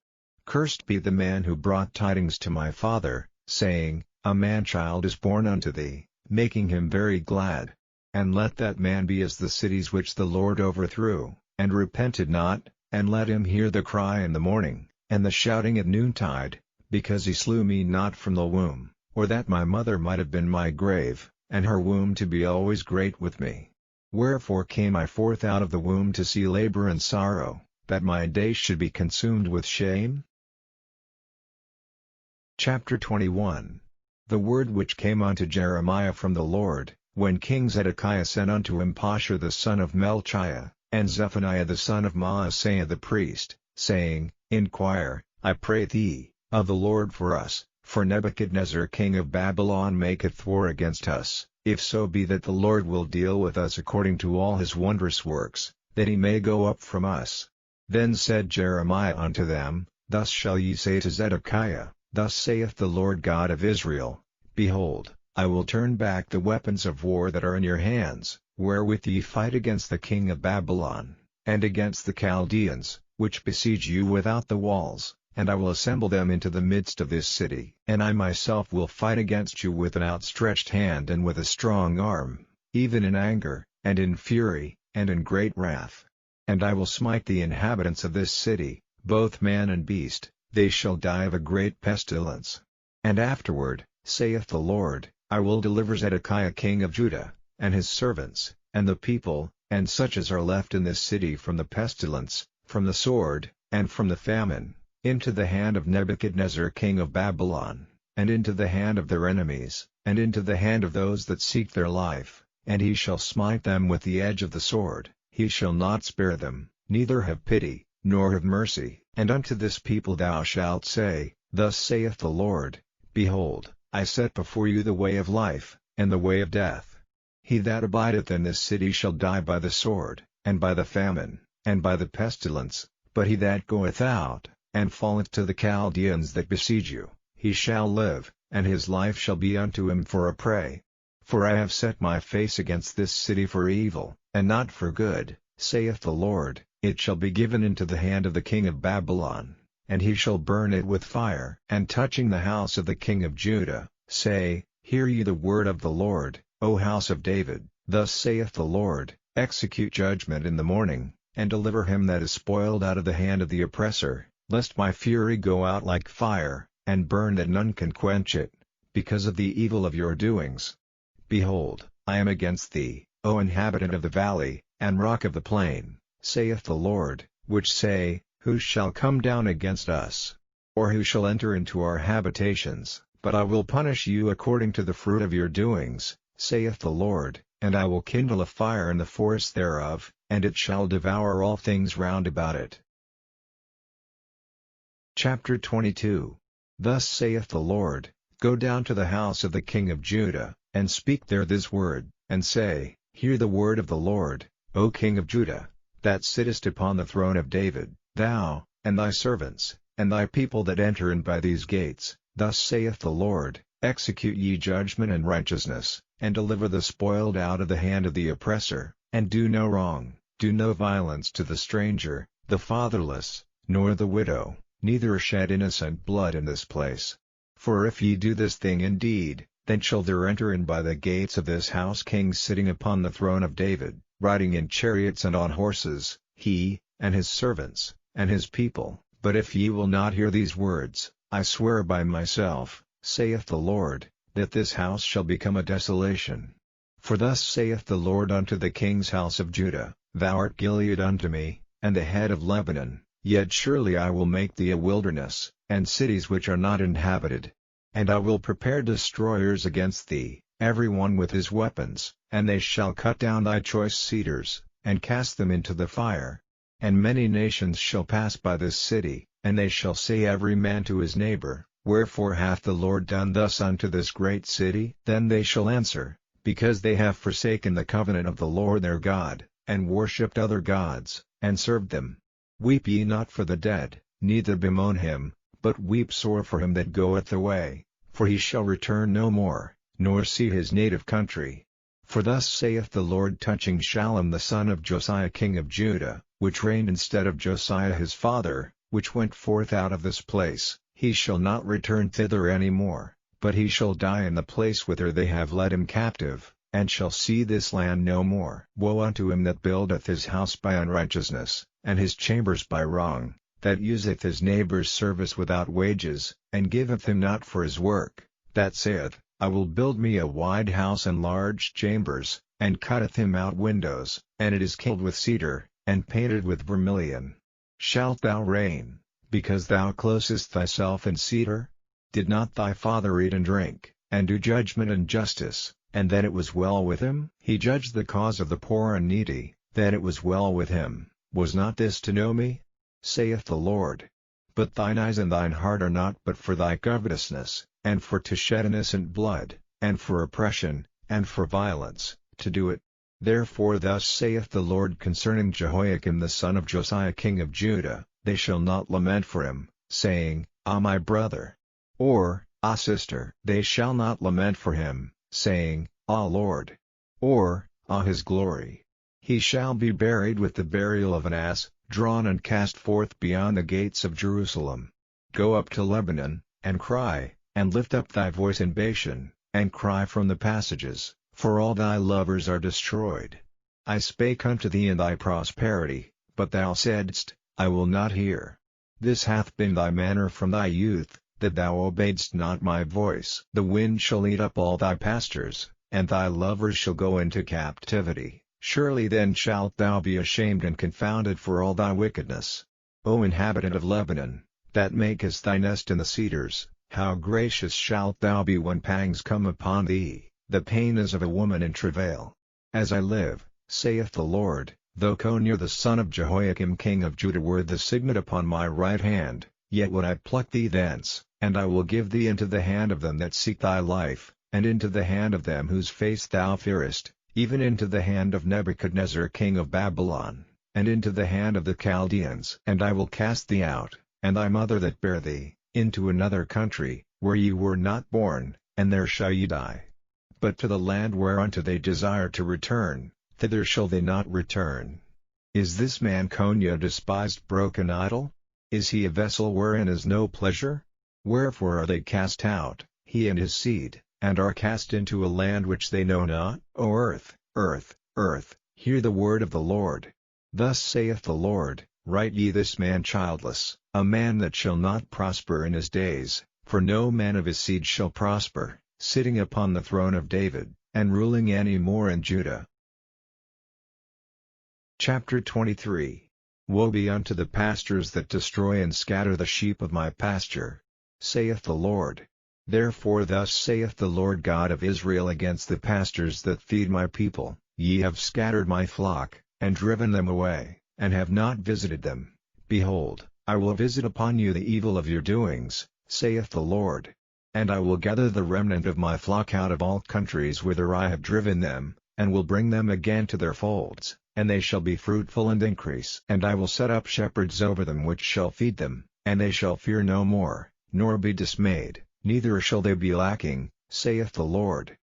Cursed be the man who brought tidings to my father, saying, a man-child is born unto thee, making him very glad. And let that man be as the cities which the Lord overthrew, and repented not, and let him hear the cry in the morning, and the shouting at noontide, because he slew me not from the womb, or that my mother might have been my grave, and her womb to be always great with me. Wherefore came I forth out of the womb to see labor and sorrow, that my days should be consumed with shame? Chapter 21. The word which came unto Jeremiah from the Lord, when King Zedekiah sent unto him Pashur the son of Melchiah, and Zephaniah the son of Maaseiah the priest, saying, Inquire, I pray thee, of the Lord for us, for Nebuchadnezzar king of Babylon maketh war against us, if so be that the Lord will deal with us according to all his wondrous works, that he may go up from us. Then said Jeremiah unto them, Thus shall ye say to Zedekiah, Thus saith the Lord God of Israel, Behold, I will turn back the weapons of war that are in your hands, wherewith ye fight against the king of Babylon, and against the Chaldeans, which besiege you without the walls, and I will assemble them into the midst of this city. And I myself will fight against you with an outstretched hand and with a strong arm, even in anger, and in fury, and in great wrath. And I will smite the inhabitants of this city, both man and beast, they shall die of a great pestilence. And afterward, saith the Lord, I will deliver Zedekiah king of Judah, and his servants, and the people, and such as are left in this city from the pestilence, from the sword, and from the famine, into the hand of Nebuchadnezzar king of Babylon, and into the hand of their enemies, and into the hand of those that seek their life, and he shall smite them with the edge of the sword, he shall not spare them, neither have pity, nor have mercy. And unto this people thou shalt say, Thus saith the Lord, Behold, I set before you the way of life, and the way of death. He that abideth in this city shall die by the sword, and by the famine, and by the pestilence, but he that goeth out, and falleth to the Chaldeans that besiege you, he shall live, and his life shall be unto him for a prey. For I have set my face against this city for evil, and not for good, saith the Lord. It shall be given into the hand of the king of Babylon, and he shall burn it with fire. And touching the house of the king of Judah, say, Hear ye the word of the Lord, O house of David. Thus saith the Lord, Execute judgment in the morning, and deliver him that is spoiled out of the hand of the oppressor, lest my fury go out like fire, and burn that none can quench it, because of the evil of your doings. Behold, I am against thee, O inhabitant of the valley, and rock of the plain, saith the Lord, which say, Who shall come down against us? Or who shall enter into our habitations? But I will punish you according to the fruit of your doings, saith the Lord, and I will kindle a fire in the forest thereof, and it shall devour all things round about it. Chapter 22. Thus saith the Lord, Go down to the house of the king of Judah, and speak there this word, and say, Hear the word of the Lord, O king of Judah, that sittest upon the throne of David, thou, and thy servants, and thy people that enter in by these gates. Thus saith the Lord, Execute ye judgment and righteousness, and deliver the spoiled out of the hand of the oppressor, and do no wrong, do no violence to the stranger, the fatherless, nor the widow, neither shed innocent blood in this place. For if ye do this thing indeed, then shall there enter in by the gates of this house kings sitting upon the throne of David, riding in chariots and on horses, he, and his servants, and his people. But if ye will not hear these words, I swear by myself, saith the Lord, that this house shall become a desolation. For thus saith the Lord unto the king's house of Judah, Thou art Gilead unto me, and the head of Lebanon, yet surely I will make thee a wilderness, and cities which are not inhabited. And I will prepare destroyers against thee, every one with his weapons, and they shall cut down thy choice cedars, and cast them into the fire. And many nations shall pass by this city, and they shall say every man to his neighbor, Wherefore hath the Lord done thus unto this great city? Then they shall answer, Because they have forsaken the covenant of the Lord their God, and worshipped other gods, and served them. Weep ye not for the dead, neither bemoan him, but weep sore for him that goeth away, for he shall return no more, nor see his native country. For thus saith the Lord touching Shallum the son of Josiah king of Judah, which reigned instead of Josiah his father, which went forth out of this place, he shall not return thither any more, but he shall die in the place whither they have led him captive, and shall see this land no more. Woe unto him that buildeth his house by unrighteousness, and his chambers by wrong, that useth his neighbor's service without wages, and giveth him not for his work, that saith, I will build me a wide house and large chambers, and cutteth him out windows, and it is killed with cedar, and painted with vermilion. Shalt thou reign, because thou closest thyself in cedar? Did not thy father eat and drink, and do judgment and justice, and then it was well with him? He judged the cause of the poor and needy, then it was well with him. Was not this to know me? Saith the Lord. But thine eyes and thine heart are not but for thy covetousness, and for to shed innocent blood, and for oppression, and for violence, to do it. Therefore thus saith the Lord concerning Jehoiakim the son of Josiah king of Judah, they shall not lament for him, saying, Ah my brother! Or, Ah sister! They shall not lament for him, saying, Ah Lord! Or, Ah his glory! He shall be buried with the burial of an ass, drawn and cast forth beyond the gates of Jerusalem. Go up to Lebanon, and cry, and lift up thy voice in Bashan, and cry from the passages, for all thy lovers are destroyed. I spake unto thee in thy prosperity, but thou saidst, I will not hear. This hath been thy manner from thy youth, that thou obeyedst not my voice. The wind shall eat up all thy pastures, and thy lovers shall go into captivity. Surely then shalt thou be ashamed and confounded for all thy wickedness. O inhabitant of Lebanon, that makest thy nest in the cedars, how gracious shalt thou be when pangs come upon thee, the pain as of a woman in travail. As I live, saith the Lord, though Coniah the son of Jehoiakim king of Judah were the signet upon my right hand, yet would I pluck thee thence, and I will give thee into the hand of them that seek thy life, and into the hand of them whose face thou fearest, even into the hand of Nebuchadnezzar king of Babylon, and into the hand of the Chaldeans. And I will cast thee out, and thy mother that bare thee, into another country, where ye were not born, and there shall ye die. But to the land whereunto they desire to return, thither shall they not return. Is this man Coniah a despised broken idol? Is he a vessel wherein is no pleasure? Wherefore are they cast out, he and his seed, and are cast into a land which they know not? O earth, earth, earth, hear the word of the Lord. Thus saith the Lord, write ye this man childless, a man that shall not prosper in his days, for no man of his seed shall prosper, sitting upon the throne of David, and ruling any more in Judah. Chapter 23. Woe be unto the pastors that destroy and scatter the sheep of my pasture, saith the Lord. Therefore thus saith the Lord God of Israel against the pastors that feed my people, Ye have scattered my flock, and driven them away, and have not visited them. Behold, I will visit upon you the evil of your doings, saith the Lord. And I will gather the remnant of my flock out of all countries whither I have driven them, and will bring them again to their folds, and they shall be fruitful and increase. And I will set up shepherds over them which shall feed them, and they shall fear no more, nor be dismayed. Neither shall they be lacking, saith the Lord.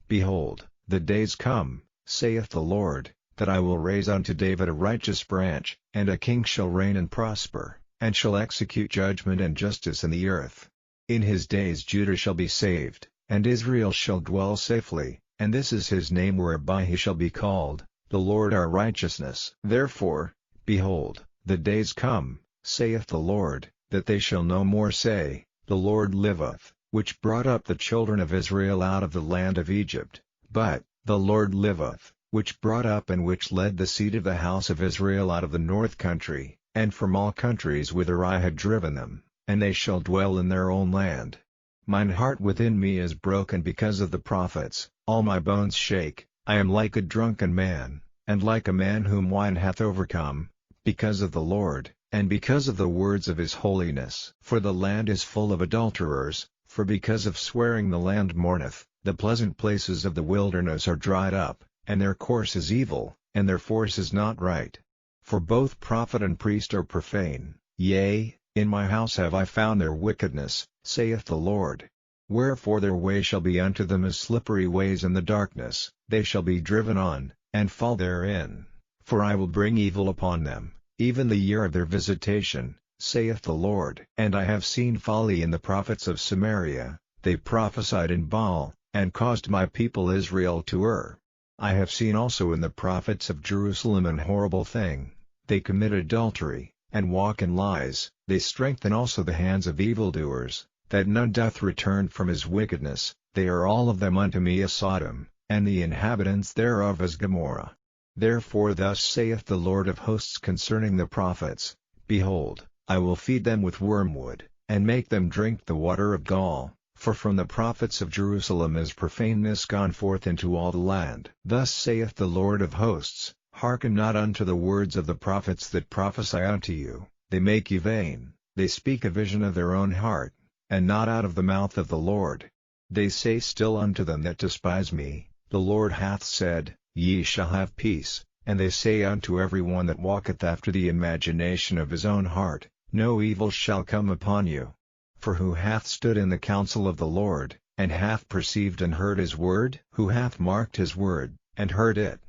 Behold, the days come, saith the Lord, that I will raise unto David a righteous branch, and a king shall reign and prosper, and shall execute judgment and justice in the earth. In his days Judah shall be saved, and Israel shall dwell safely, and this is his name whereby he shall be called, the Lord our righteousness. Therefore, behold, the days come, saith the Lord, that they shall no more say, The Lord liveth, which brought up the children of Israel out of the land of Egypt, but, The Lord liveth, which brought up and which led the seed of the house of Israel out of the north country, and from all countries whither I had driven them, and they shall dwell in their own land. Mine heart within me is broken because of the prophets, all my bones shake, I am like a drunken man, and like a man whom wine hath overcome, because of the Lord, and because of the words of his holiness. For the land is full of adulterers, for because of swearing the land mourneth, the pleasant places of the wilderness are dried up, and their course is evil, and their force is not right. For both prophet and priest are profane, yea, in my house have I found their wickedness, saith the Lord. Wherefore their way shall be unto them as slippery ways in the darkness, they shall be driven on, and fall therein. For I will bring evil upon them, even the year of their visitation, saith the Lord. And I have seen folly in the prophets of Samaria, they prophesied in Baal, and caused my people Israel to err. I have seen also in the prophets of Jerusalem an horrible thing, they commit adultery, and walk in lies, they strengthen also the hands of evildoers, that none doth return from his wickedness, they are all of them unto me as Sodom, and the inhabitants thereof as Gomorrah. Therefore thus saith the Lord of hosts concerning the prophets, Behold, I will feed them with wormwood, and make them drink the water of gall, for from the prophets of Jerusalem is profaneness gone forth into all the land. Thus saith the Lord of hosts, Hearken not unto the words of the prophets that prophesy unto you, they make you vain, they speak a vision of their own heart, and not out of the mouth of the Lord. They say still unto them that despise me, The Lord hath said, Ye shall have peace, and they say unto every one that walketh after the imagination of his own heart, No evil shall come upon you. For who hath stood in the counsel of the Lord, and hath perceived and heard his word? Who hath marked his word, and heard it?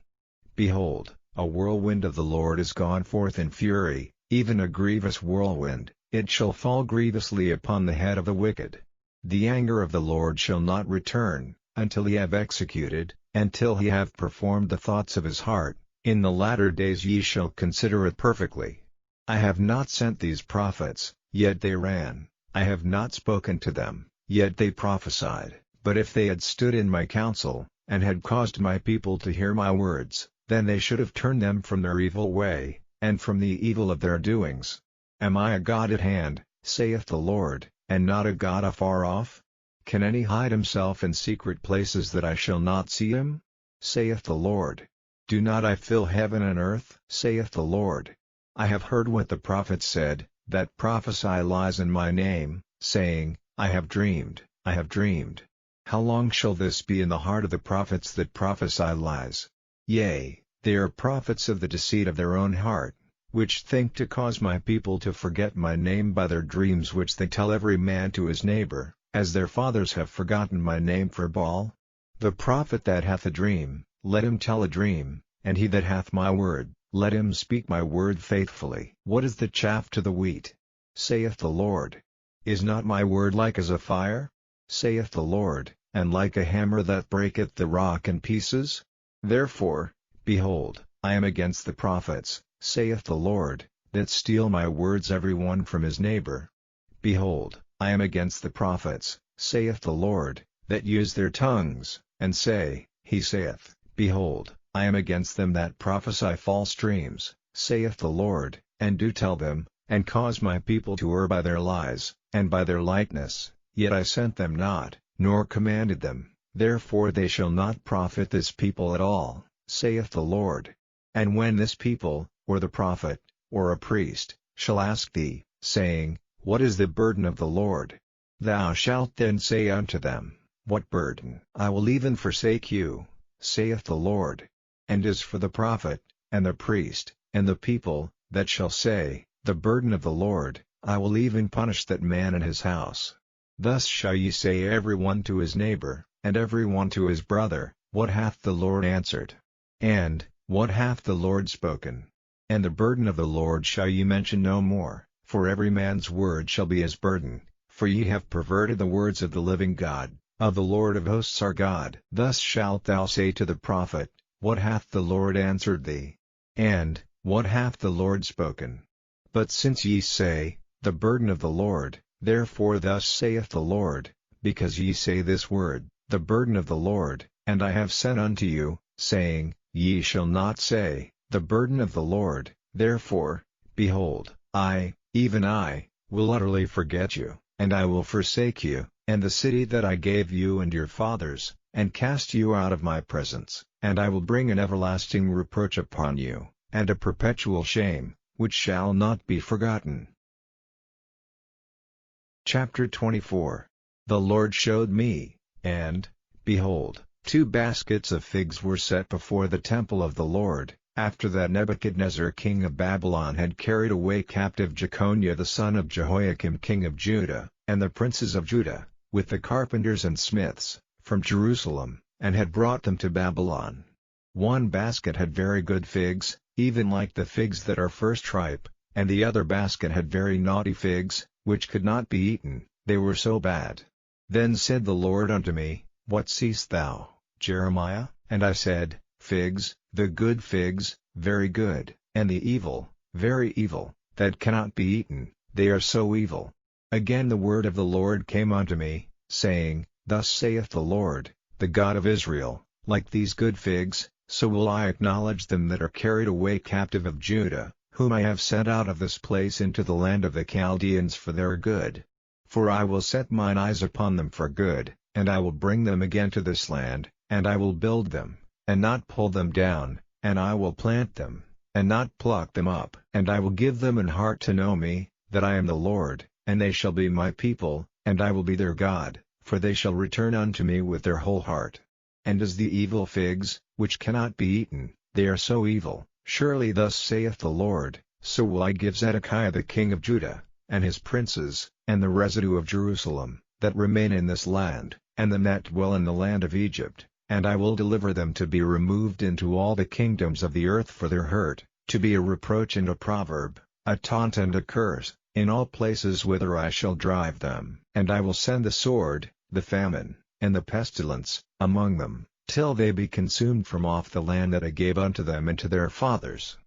Behold, a whirlwind of the Lord is gone forth in fury, even a grievous whirlwind, it shall fall grievously upon the head of the wicked. The anger of the Lord shall not return, until he have executed, until he have performed the thoughts of his heart. In the latter days ye shall consider it perfectly. I have not sent these prophets, yet they ran, I have not spoken to them, yet they prophesied. But if they had stood in my counsel, and had caused my people to hear my words, then they should have turned them from their evil way, and from the evil of their doings. Am I a God at hand, saith the Lord, and not a God afar off? Can any hide himself in secret places that I shall not see him? Saith the Lord. Do not I fill heaven and earth? Saith the Lord. I have heard what the prophets said, that prophesy lies in my name, saying, I have dreamed, I have dreamed. How long shall this be in the heart of the prophets that prophesy lies? Yea, they are prophets of the deceit of their own heart, which think to cause my people to forget my name by their dreams which they tell every man to his neighbor, as their fathers have forgotten my name for Baal. The prophet that hath a dream, let him tell a dream, and he that hath my word, let him speak my word faithfully. What is the chaff to the wheat? Saith the Lord. Is not my word like as a fire? Saith the Lord, and like a hammer that breaketh the rock in pieces? Therefore, behold, I am against the prophets, saith the Lord, that steal my words every one from his neighbor. Behold, I am against the prophets, saith the Lord, that use their tongues, and say, He saith. Behold, I am against them that prophesy false dreams, saith the Lord, and do tell them, and cause my people to err by their lies, and by their lightness, yet I sent them not, nor commanded them, therefore they shall not profit this people at all, saith the Lord. And when this people, or the prophet, or a priest, shall ask thee, saying, What is the burden of the Lord? Thou shalt then say unto them, What burden? I will even forsake you, saith the Lord. And as for the prophet, and the priest, and the people, that shall say, The burden of the Lord, I will even punish that man and his house. Thus shall ye say every one to his neighbor, and every one to his brother, What hath the Lord answered? And, What hath the Lord spoken? And the burden of the Lord shall ye mention no more, for every man's word shall be his burden, for ye have perverted the words of the living God. of the Lord of hosts our God. Thus shalt thou say to the prophet, What hath the Lord answered thee? And, What hath the Lord spoken? But since ye say, The burden of the Lord, therefore thus saith the Lord, because ye say this word, The burden of the Lord, and I have sent unto you, saying, Ye shall not say, The burden of the Lord, therefore, behold, I, even I, will utterly forget you, and I will forsake you, and the city that I gave you and your fathers, and cast you out of my presence, and I will bring an everlasting reproach upon you, and a perpetual shame, which shall not be forgotten. Chapter 24. The Lord showed me, and, behold, 2 baskets of figs were set before the temple of the Lord, after that Nebuchadnezzar king of Babylon had carried away captive Jeconiah the son of Jehoiakim king of Judah, and the princes of Judah, with the carpenters and smiths, from Jerusalem, and had brought them to Babylon. 1 basket had very good figs, even like the figs that are first ripe, and the other basket had very naughty figs, which could not be eaten, they were so bad. Then said the Lord unto me, What seest thou, Jeremiah? And I said, Figs, the good figs, very good, and the evil, very evil, that cannot be eaten, they are so evil. Again the word of the Lord came unto me, saying, Thus saith the Lord, the God of Israel, like these good figs, so will I acknowledge them that are carried away captive of Judah, whom I have sent out of this place into the land of the Chaldeans for their good. For I will set mine eyes upon them for good, and I will bring them again to this land, and I will build them, and not pull them down, and I will plant them, and not pluck them up. And I will give them an heart to know me, that I am the Lord, and they shall be my people, and I will be their God, for they shall return unto me with their whole heart. And as the evil figs, which cannot be eaten, they are so evil, surely thus saith the Lord, so will I give Zedekiah the king of Judah, and his princes, and the residue of Jerusalem, that remain in this land, and them that dwell in the land of Egypt, and I will deliver them to be removed into all the kingdoms of the earth for their hurt, to be a reproach and a proverb, a taunt and a curse, in all places whither I shall drive them. And I will send the sword, the famine, and the pestilence, among them, till they be consumed from off the land that I gave unto them and to their fathers.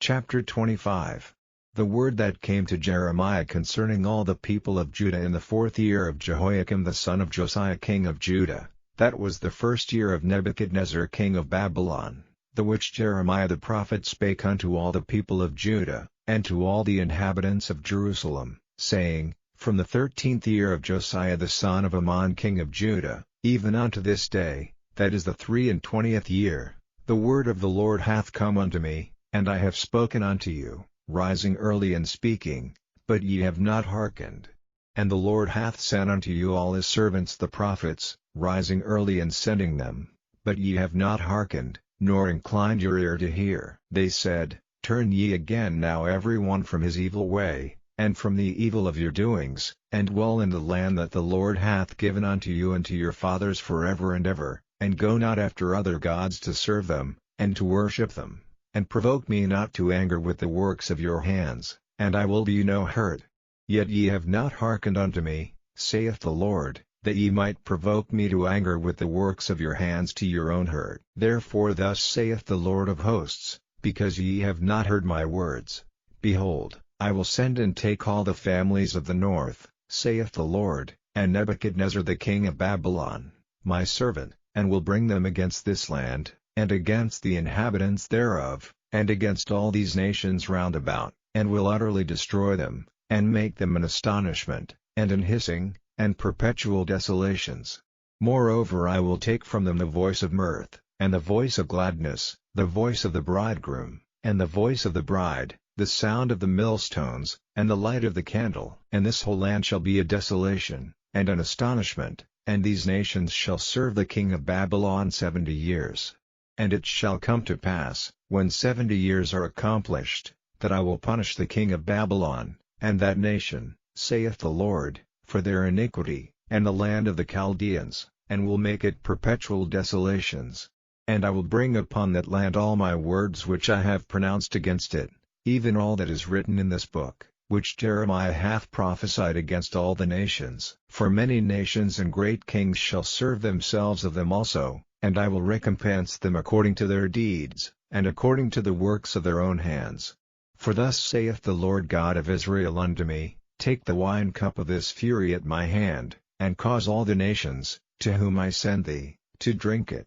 Chapter 25. The word that came to Jeremiah concerning all the people of Judah in the 4th year of Jehoiakim the son of Josiah king of Judah, that was the 1st year of Nebuchadnezzar king of Babylon, the which Jeremiah the prophet spake unto all the people of Judah, and to all the inhabitants of Jerusalem, saying, From the 13th year of Josiah the son of Ammon king of Judah, even unto this day, that is the 23rd year, the word of the Lord hath come unto me, and I have spoken unto you, rising early and speaking, but ye have not hearkened. And the Lord hath sent unto you all his servants the prophets, rising early and sending them, but ye have not hearkened, nor inclined your ear to hear. They said, Turn ye again now every one from his evil way, and from the evil of your doings, and dwell in the land that the Lord hath given unto you and to your fathers forever and ever, and go not after other gods to serve them, and to worship them, and provoke me not to anger with the works of your hands, and I will be you no hurt. Yet ye have not hearkened unto me, saith the Lord, that ye might provoke me to anger with the works of your hands to your own hurt. Therefore thus saith the Lord of hosts, because ye have not heard my words, behold, I will send and take all the families of the north, saith the Lord, and Nebuchadnezzar the king of Babylon, my servant, and will bring them against this land, and against the inhabitants thereof, and against all these nations round about, and will utterly destroy them, and make them an astonishment, and an hissing, and perpetual desolations. Moreover I will take from them the voice of mirth, and the voice of gladness, the voice of the bridegroom, and the voice of the bride, the sound of the millstones, and the light of the candle. And this whole land shall be a desolation, and an astonishment, and these nations shall serve the king of Babylon 70 years. And it shall come to pass, when 70 years are accomplished, that I will punish the king of Babylon, and that nation, saith the Lord, for their iniquity, and the land of the Chaldeans, and will make it perpetual desolations. And I will bring upon that land all my words which I have pronounced against it, even all that is written in this book, which Jeremiah hath prophesied against all the nations. For many nations and great kings shall serve themselves of them also, and I will recompense them according to their deeds, and according to the works of their own hands. For thus saith the Lord God of Israel unto me, Take the wine cup of this fury at my hand, and cause all the nations, to whom I send thee, to drink it.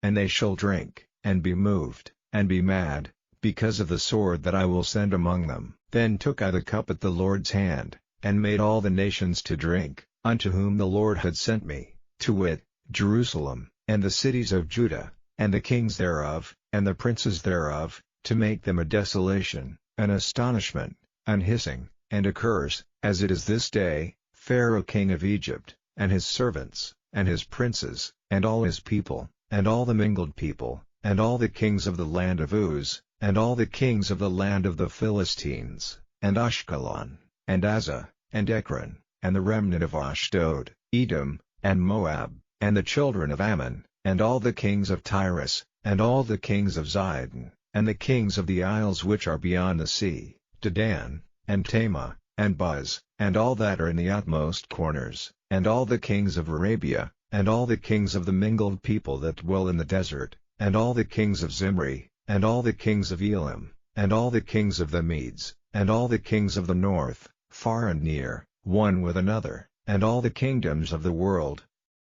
And they shall drink, and be moved, and be mad, because of the sword that I will send among them. Then took I the cup at the Lord's hand, and made all the nations to drink, unto whom the Lord had sent me, to wit, Jerusalem, and the cities of Judah, and the kings thereof, and the princes thereof, to make them a desolation, an astonishment, an hissing, and a curse, as it is this day, Pharaoh king of Egypt, and his servants, and his princes, and all his people, and all the mingled people, and all the kings of the land of Uz, and all the kings of the land of the Philistines, and Ashkelon, and Azza, and Ekron, and the remnant of Ashdod, Edom, and Moab, and the children of Ammon, and all the kings of Tyrus, and all the kings of Zidon, and the kings of the isles which are beyond the sea, Dedan, and Tema, and Buz, and all that are in the utmost corners, and all the kings of Arabia, and all the kings of the mingled people that dwell in the desert, and all the kings of Zimri, and all the kings of Elam, and all the kings of the Medes, and all the kings of the north, far and near, one with another, and all the kingdoms of the world,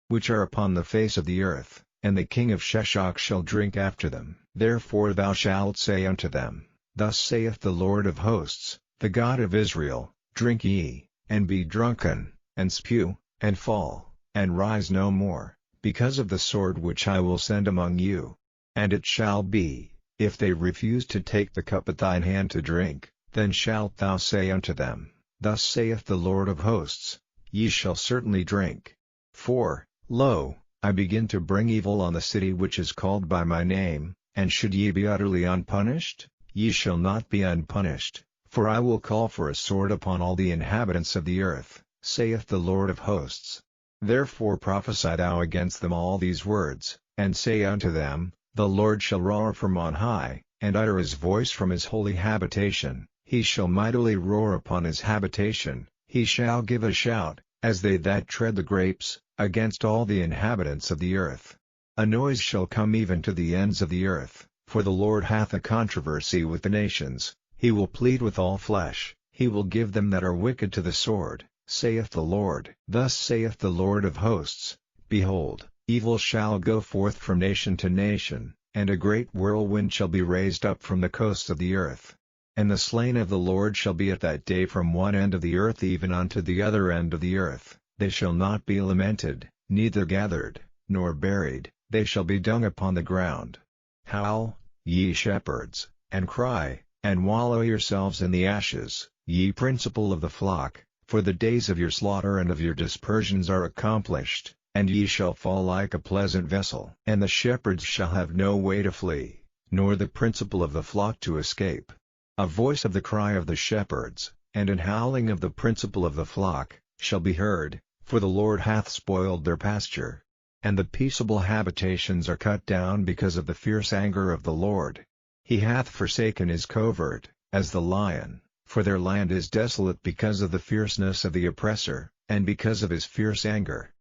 which are upon the face of the earth, and the king of Sheshach shall drink after them. Therefore thou shalt say unto them, Thus saith the Lord of hosts, the God of Israel, Drink ye, and be drunken, and spew, and fall, and rise no more, because of the sword which I will send among you. And it shall be, if they refuse to take the cup at thine hand to drink, then shalt thou say unto them, Thus saith the Lord of hosts, Ye shall certainly drink. For, lo, I begin to bring evil on the city which is called by my name, and should ye be utterly unpunished? Ye shall not be unpunished, for I will call for a sword upon all the inhabitants of the earth, saith the Lord of hosts. Therefore prophesy thou against them all these words, and say unto them, The Lord shall roar from on high, and utter his voice from his holy habitation, he shall mightily roar upon his habitation, he shall give a shout, as they that tread the grapes, against all the inhabitants of the earth. A noise shall come even to the ends of the earth, for the Lord hath a controversy with the nations, he will plead with all flesh, he will give them that are wicked to the sword, saith the Lord. Thus saith the Lord of hosts, Behold, evil shall go forth from nation to nation, and a great whirlwind shall be raised up from the coasts of the earth. And the slain of the Lord shall be at that day from one end of the earth even unto the other end of the earth, they shall not be lamented, neither gathered, nor buried, they shall be dung upon the ground. Howl, ye shepherds, and cry, and wallow yourselves in the ashes, ye principal of the flock, for the days of your slaughter and of your dispersions are accomplished, and ye shall fall like a pleasant vessel. And the shepherds shall have no way to flee, nor the principal of the flock to escape. A voice of the cry of the shepherds, and an howling of the principal of the flock, shall be heard, for the Lord hath spoiled their pasture. And the peaceable habitations are cut down because of the fierce anger of the Lord. He hath forsaken his covert, as the lion, for their land is desolate because of the fierceness of the oppressor, and because of his fierce anger.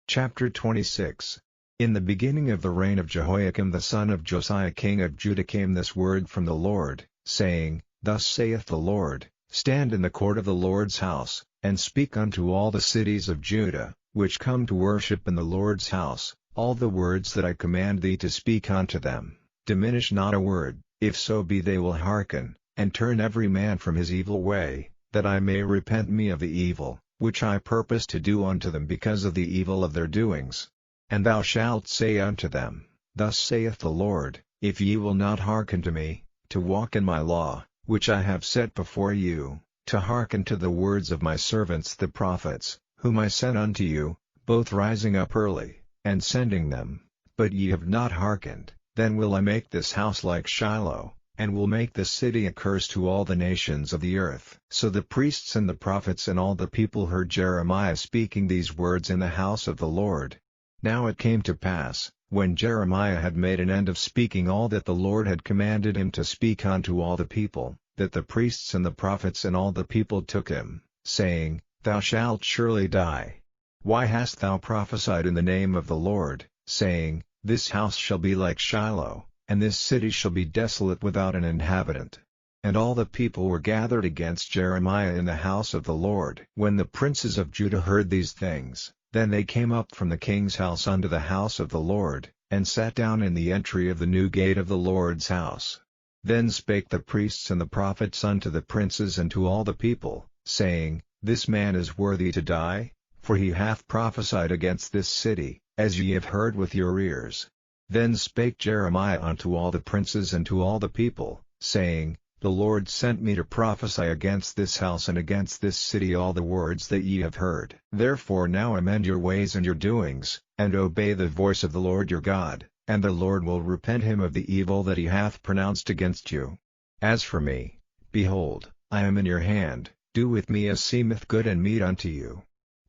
Chapter 26. In the beginning of the reign of Jehoiakim the son of Josiah king of Judah came this word from the Lord, saying, Thus saith the Lord, Stand in the court of the Lord's house, and speak unto all the cities of Judah, which come to worship in the Lord's house, all the words that I command thee to speak unto them. Diminish not a word, if so be they will hearken, and turn every man from his evil way, that I may repent me of the evil, which I purpose to do unto them because of the evil of their doings. And thou shalt say unto them, Thus saith the Lord, If ye will not hearken to me, to walk in my law, which I have set before you, to hearken to the words of my servants the prophets, whom I sent unto you, both rising up early, and sending them, but ye have not hearkened, then will I make this house like Shiloh, and will make this city a curse to all the nations of the earth. So the priests and the prophets and all the people heard Jeremiah speaking these words in the house of the Lord. Now it came to pass, when Jeremiah had made an end of speaking all that the Lord had commanded him to speak unto all the people, that the priests and the prophets and all the people took him, saying, Thou shalt surely die. Why hast thou prophesied in the name of the Lord, saying, This house shall be like Shiloh, and this city shall be desolate without an inhabitant? And all the people were gathered against Jeremiah in the house of the Lord. When the princes of Judah heard these things, then they came up from the king's house unto the house of the Lord, and sat down in the entry of the new gate of the Lord's house. Then spake the priests and the prophets unto the princes and to all the people, saying, This man is worthy to die, for he hath prophesied against this city, as ye have heard with your ears. Then spake Jeremiah unto all the princes and to all the people, saying, The Lord sent me to prophesy against this house and against this city all the words that ye have heard. Therefore now amend your ways and your doings, and obey the voice of the Lord your God, and the Lord will repent him of the evil that he hath pronounced against you. As for me, behold, I am in your hand, do with me as seemeth good and meet unto you.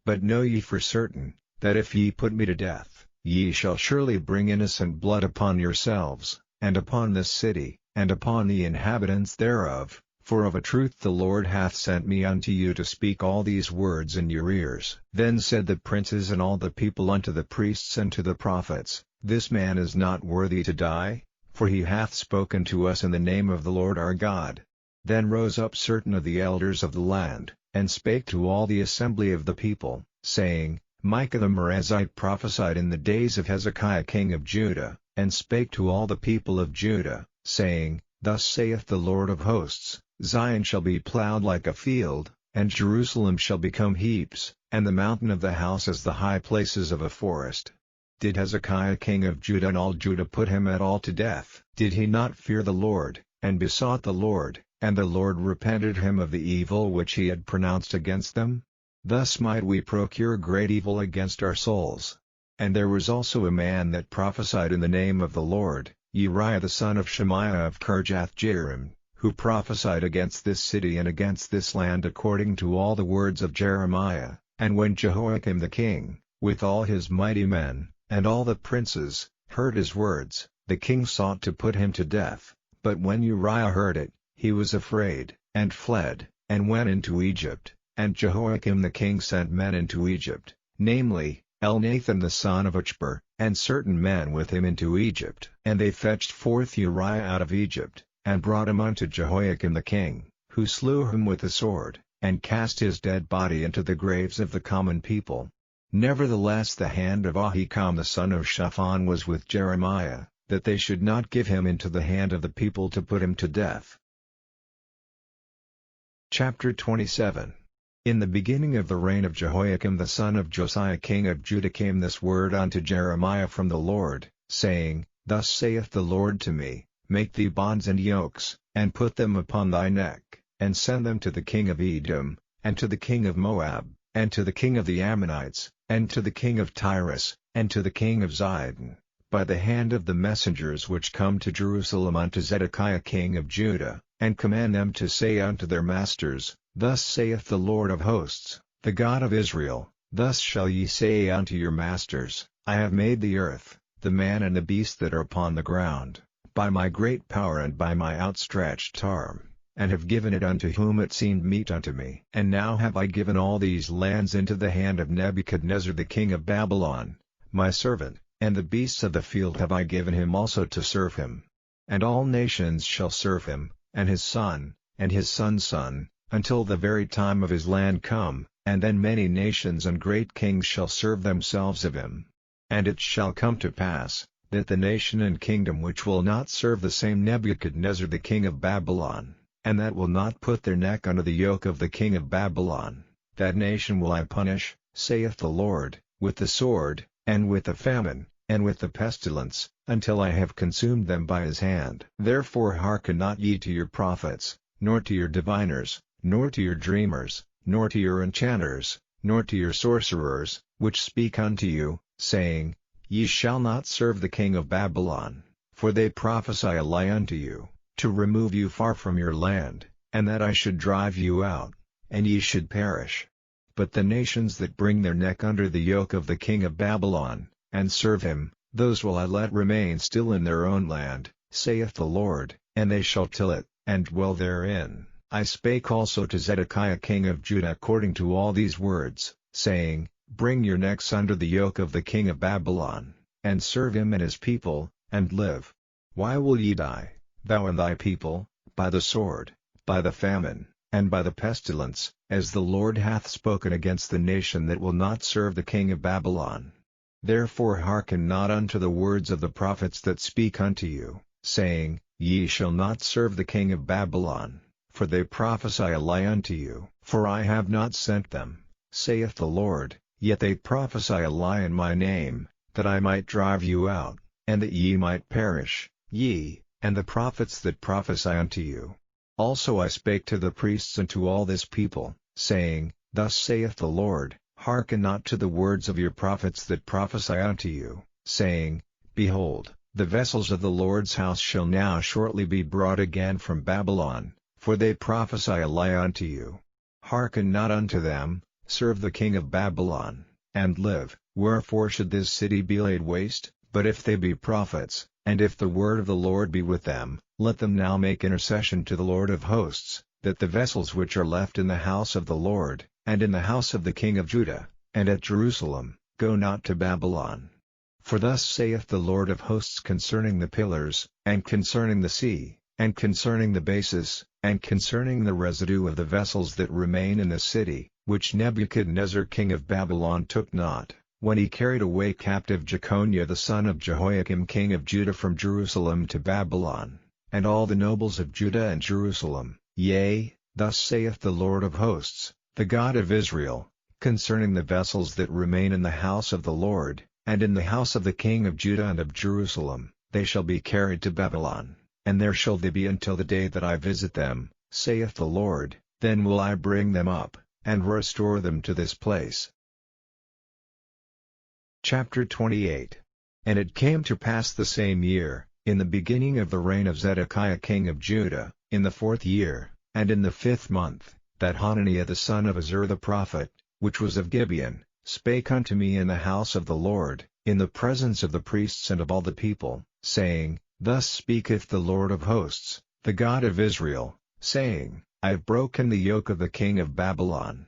But know ye for certain, that if ye put me to death, ye shall surely bring innocent blood upon yourselves, and upon this city, and upon the inhabitants thereof, for of a truth the Lord hath sent me unto you to speak all these words in your ears. Then said the princes and all the people unto the priests and to the prophets, This man is not worthy to die, for he hath spoken to us in the name of the Lord our God. Then rose up certain of the elders of the land, and spake to all the assembly of the people, saying, Micah the Merazite prophesied in the days of Hezekiah king of Judah, and spake to all the people of Judah, saying, Thus saith the Lord of hosts, Zion shall be plowed like a field, and Jerusalem shall become heaps, and the mountain of the house as the high places of a forest. Did Hezekiah king of Judah and all Judah put him at all to death? Did he not fear the Lord, and besought the Lord, and the Lord repented him of the evil which he had pronounced against them? Thus might we procure great evil against our souls. And there was also a man that prophesied in the name of the Lord, Uriah the son of Shemaiah of Kirjath-jearim, who prophesied against this city and against this land according to all the words of Jeremiah. And when Jehoiakim the king, with all his mighty men, and all the princes, heard his words, the king sought to put him to death. But when Uriah heard it, he was afraid, and fled, and went into Egypt. And Jehoiakim the king sent men into Egypt, namely, Elnathan the son of Achbor, and certain men with him into Egypt. And they fetched forth Uriah out of Egypt, and brought him unto Jehoiakim the king, who slew him with the sword, and cast his dead body into the graves of the common people. Nevertheless the hand of Ahikam the son of Shaphan was with Jeremiah, that they should not give him into the hand of the people to put him to death. Chapter 27. In the beginning of the reign of Jehoiakim the son of Josiah king of Judah came this word unto Jeremiah from the Lord, saying, Thus saith the Lord to me, Make thee bonds and yokes, and put them upon thy neck, and send them to the king of Edom, and to the king of Moab, and to the king of the Ammonites, and to the king of Tyrus, and to the king of Zidon, by the hand of the messengers which come to Jerusalem unto Zedekiah king of Judah, and command them to say unto their masters, Thus saith the Lord of hosts, the God of Israel, Thus shall ye say unto your masters, I have made the earth, the man and the beast that are upon the ground, by my great power and by my outstretched arm, and have given it unto whom it seemed meet unto me. And now have I given all these lands into the hand of Nebuchadnezzar the king of Babylon, my servant, and the beasts of the field have I given him also to serve him. And all nations shall serve him, and his son, and his son's son, until the very time of his land come, and then many nations and great kings shall serve themselves of him. And it shall come to pass, that the nation and kingdom which will not serve the same Nebuchadnezzar the king of Babylon, and that will not put their neck under the yoke of the king of Babylon, that nation will I punish, saith the Lord, with the sword, and with the famine, and with the pestilence, until I have consumed them by his hand. Therefore hearken not ye to your prophets, nor to your diviners, nor to your dreamers, nor to your enchanters, nor to your sorcerers, which speak unto you, saying, Ye shall not serve the king of Babylon, for they prophesy a lie unto you, to remove you far from your land, and that I should drive you out, and ye should perish. But the nations that bring their neck under the yoke of the king of Babylon, and serve him, those will I let remain still in their own land, saith the Lord, and they shall till it, and dwell therein. I spake also to Zedekiah king of Judah according to all these words, saying, Bring your necks under the yoke of the king of Babylon, and serve him and his people, and live. Why will ye die, thou and thy people, by the sword, by the famine, and by the pestilence, as the Lord hath spoken against the nation that will not serve the king of Babylon? Therefore hearken not unto the words of the prophets that speak unto you, saying, Ye shall not serve the king of Babylon, for they prophesy a lie unto you. For I have not sent them, saith the Lord, yet they prophesy a lie in my name, that I might drive you out, and that ye might perish, ye, and the prophets that prophesy unto you. Also I spake to the priests and to all this people, saying, Thus saith the Lord, Hearken not to the words of your prophets that prophesy unto you, saying, Behold, the vessels of the Lord's house shall now shortly be brought again from Babylon, for they prophesy a lie unto you. Hearken not unto them, serve the king of Babylon, and live. Wherefore should this city be laid waste? But if they be prophets, and if the word of the Lord be with them, let them now make intercession to the Lord of hosts, that the vessels which are left in the house of the Lord, and in the house of the king of Judah, and at Jerusalem, go not to Babylon. For thus saith the Lord of hosts concerning the pillars, and concerning the sea, and concerning the bases, and concerning the residue of the vessels that remain in the city, which Nebuchadnezzar king of Babylon took not, when he carried away captive Jeconiah the son of Jehoiakim king of Judah from Jerusalem to Babylon, and all the nobles of Judah and Jerusalem. Yea, thus saith the Lord of hosts, the God of Israel, concerning the vessels that remain in the house of the Lord, and in the house of the king of Judah and of Jerusalem, they shall be carried to Babylon, and there shall they be until the day that I visit them, saith the Lord. Then will I bring them up, and restore them to this place. Chapter 28. And it came to pass the same year, in the beginning of the reign of Zedekiah king of Judah, in the 4th year, and in the 5th month, that Hananiah the son of Azur the prophet, which was of Gibeon, spake unto me in the house of the Lord, in the presence of the priests and of all the people, saying, Thus speaketh the Lord of hosts, the God of Israel, saying, I have broken the yoke of the king of Babylon.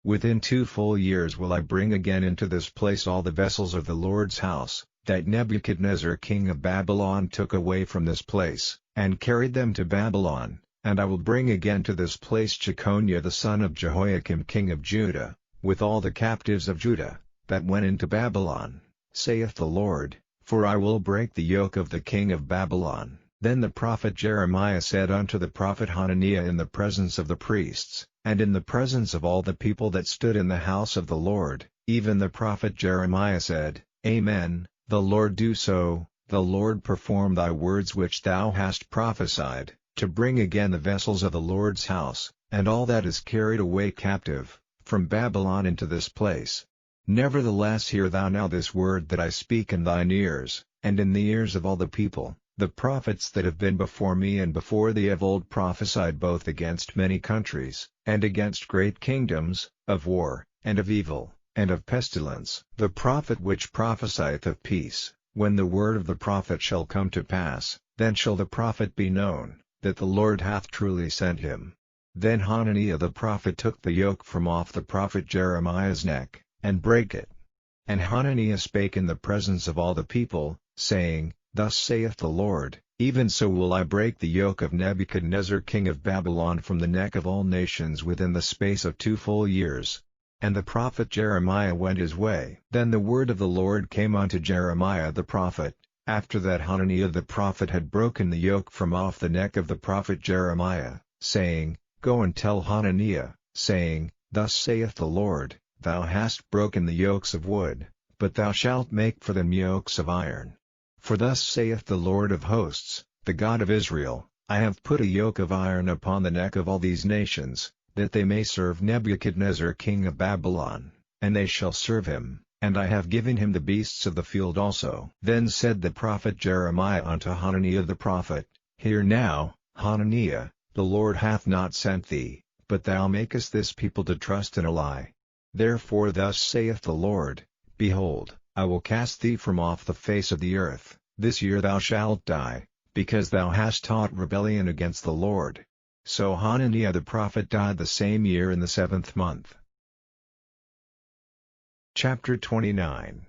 Within 2 full years will I bring again into this place all the vessels of the Lord's house, that Nebuchadnezzar king of Babylon took away from this place, and carried them to Babylon, and I will bring again to this place Jeconiah the son of Jehoiakim king of Judah, with all the captives of Judah, that went into Babylon, saith the Lord, for I will break the yoke of the king of Babylon. Then the prophet Jeremiah said unto the prophet Hananiah in the presence of the priests, and in the presence of all the people that stood in the house of the Lord, even the prophet Jeremiah said, Amen, the Lord do so, the Lord perform thy words which thou hast prophesied, to bring again the vessels of the Lord's house, and all that is carried away captive, from Babylon into this place. Nevertheless hear thou now this word that I speak in thine ears, and in the ears of all the people. The prophets that have been before me and before thee of old prophesied both against many countries, and against great kingdoms, of war, and of evil, and of pestilence. The prophet which prophesieth of peace, when the word of the prophet shall come to pass, then shall the prophet be known, that the Lord hath truly sent him. Then Hananiah the prophet took the yoke from off the prophet Jeremiah's neck, and brake it. And Hananiah spake in the presence of all the people, saying, Thus saith the Lord, even so will I break the yoke of Nebuchadnezzar king of Babylon from the neck of all nations within the space of 2 full years. And the prophet Jeremiah went his way. Then the word of the Lord came unto Jeremiah the prophet, after that Hananiah the prophet had broken the yoke from off the neck of the prophet Jeremiah, saying, Go and tell Hananiah, saying, Thus saith the Lord, Thou hast broken the yokes of wood, but thou shalt make for them yokes of iron. For thus saith the Lord of hosts, the God of Israel, I have put a yoke of iron upon the neck of all these nations, that they may serve Nebuchadnezzar king of Babylon, and they shall serve him, and I have given him the beasts of the field also. Then said the prophet Jeremiah unto Hananiah the prophet, Hear now, Hananiah, the Lord hath not sent thee, but thou makest this people to trust in a lie. Therefore thus saith the Lord, Behold, I will cast thee from off the face of the earth, this year thou shalt die, because thou hast taught rebellion against the Lord. So Hananiah the prophet died the same year in the 7th month. Chapter 29.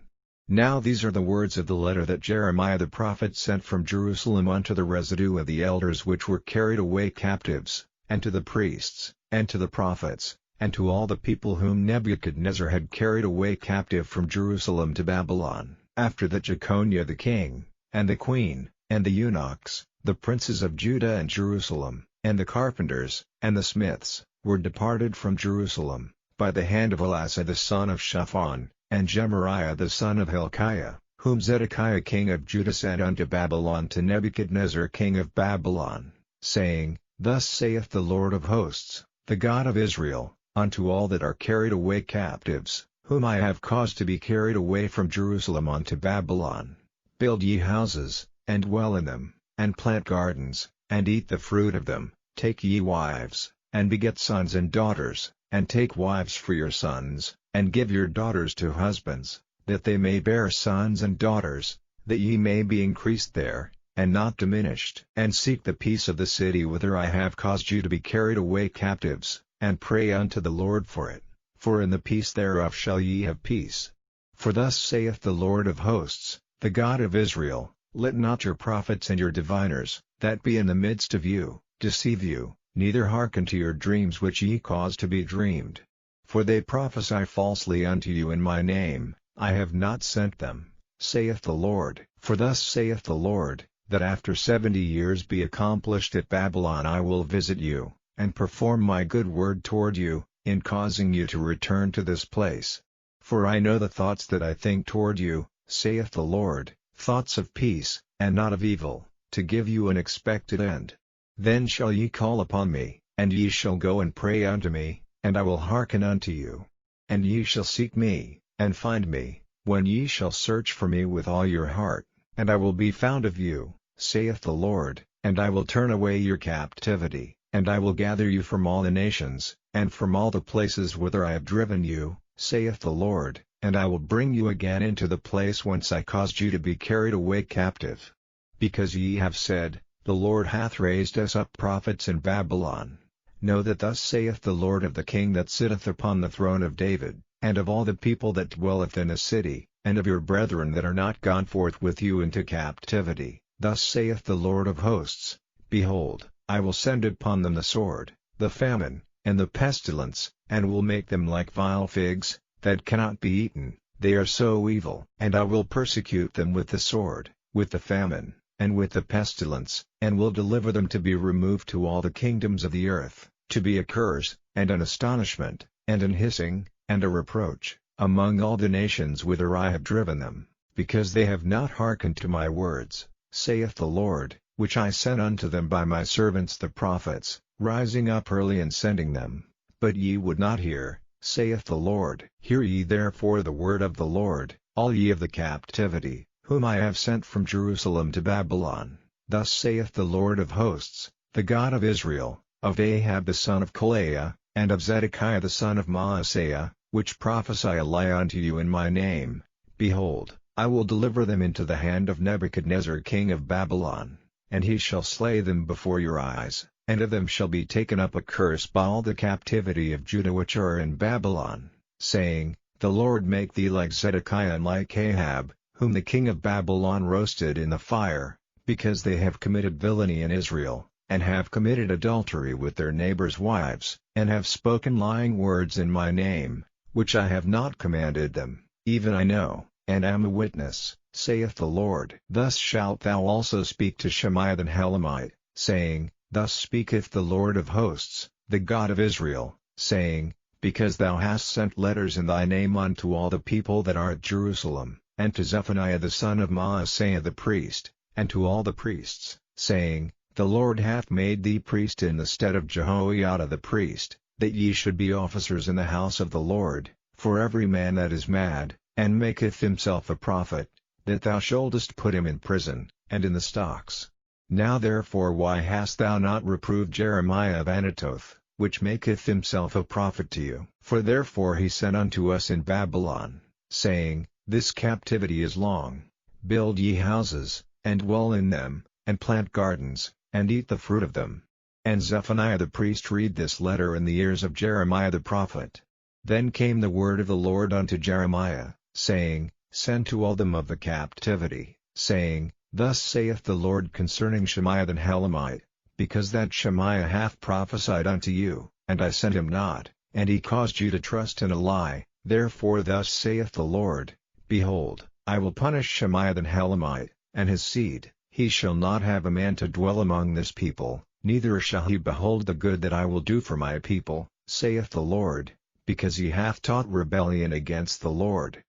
Now these are the words of the letter that Jeremiah the prophet sent from Jerusalem unto the residue of the elders which were carried away captives, and to the priests, and to the prophets, and to all the people whom Nebuchadnezzar had carried away captive from Jerusalem to Babylon, after that Jeconiah the king, and the queen, and the eunuchs, the princes of Judah and Jerusalem, and the carpenters, and the smiths, were departed from Jerusalem, by the hand of Elasah the son of Shaphan, and Gemariah the son of Hilkiah, whom Zedekiah king of Judah sent unto Babylon to Nebuchadnezzar king of Babylon, saying, Thus saith the Lord of hosts, the God of Israel, unto all that are carried away captives, whom I have caused to be carried away from Jerusalem unto Babylon, Build ye houses, and dwell in them, and plant gardens, and eat the fruit of them, take ye wives, and beget sons and daughters, and take wives for your sons, and give your daughters to husbands, that they may bear sons and daughters, that ye may be increased there, and not diminished. And seek the peace of the city whither I have caused you to be carried away captives, and pray unto the Lord for it, for in the peace thereof shall ye have peace. For thus saith the Lord of hosts, the God of Israel, Let not your prophets and your diviners, that be in the midst of you, deceive you, neither hearken to your dreams which ye cause to be dreamed. For they prophesy falsely unto you in my name, I have not sent them, saith the Lord. For thus saith the Lord, that after 70 years be accomplished at Babylon I will visit you, and perform my good word toward you, in causing you to return to this place. For I know the thoughts that I think toward you, saith the Lord, thoughts of peace, and not of evil, to give you an expected end. Then shall ye call upon me, and ye shall go and pray unto me, and I will hearken unto you. And ye shall seek me, and find me, when ye shall search for me with all your heart, and I will be found of you, saith the Lord, and I will turn away your captivity, and I will gather you from all the nations, and from all the places whither I have driven you, saith the Lord, and I will bring you again into the place whence I caused you to be carried away captive. Because ye have said, The Lord hath raised us up prophets in Babylon. Know that thus saith the Lord of the king that sitteth upon the throne of David, and of all the people that dwelleth in the city, and of your brethren that are not gone forth with you into captivity, Thus saith the Lord of hosts, Behold, I will send upon them the sword, the famine, and the pestilence, and will make them like vile figs, that cannot be eaten, they are so evil. And I will persecute them with the sword, with the famine, and with the pestilence, and will deliver them to be removed to all the kingdoms of the earth, to be a curse, and an astonishment, and an hissing, and a reproach, among all the nations whither I have driven them, because they have not hearkened to my words, saith the Lord, which I sent unto them by my servants the prophets, rising up early and sending them. But ye would not hear, saith the Lord. Hear ye therefore the word of the Lord, all ye of the captivity, whom I have sent from Jerusalem to Babylon. Thus saith the Lord of hosts, the God of Israel, of Ahab the son of Kolaiah, and of Zedekiah the son of Maaseiah, which prophesy a lie unto you in my name. Behold, I will deliver them into the hand of Nebuchadnezzar king of Babylon, and he shall slay them before your eyes, and of them shall be taken up a curse by all the captivity of Judah which are in Babylon, saying, The Lord make thee like Zedekiah and like Ahab, whom the king of Babylon roasted in the fire, because they have committed villainy in Israel, and have committed adultery with their neighbors' wives, and have spoken lying words in my name, which I have not commanded them, even I know, and am a witness, saith the Lord. Thus shalt thou also speak to Shemaiah the Helamite, saying, Thus speaketh the Lord of hosts, the God of Israel, saying, Because thou hast sent letters in thy name unto all the people that are at Jerusalem, and to Zephaniah the son of Maaseiah the priest, and to all the priests, saying, The Lord hath made thee priest in the stead of Jehoiada the priest, that ye should be officers in the house of the Lord, for every man that is mad, and maketh himself a prophet, that thou shouldest put him in prison, and in the stocks. Now therefore why hast thou not reproved Jeremiah of Anatoth, which maketh himself a prophet to you? For therefore he sent unto us in Babylon, saying, This captivity is long. Build ye houses, and dwell in them, and plant gardens, and eat the fruit of them. And Zephaniah the priest read this letter in the ears of Jeremiah the prophet. Then came the word of the Lord unto Jeremiah, saying, Send to all them of the captivity, saying, Thus saith the Lord concerning Shemaiah the Helamite, because that Shemaiah hath prophesied unto you, and I sent him not, and he caused you to trust in a lie, therefore thus saith the Lord, Behold, I will punish Shemaiah the Helamite, and his seed, he shall not have a man to dwell among this people, neither shall he behold the good that I will do for my people, saith the Lord, because he hath taught rebellion against the Lord.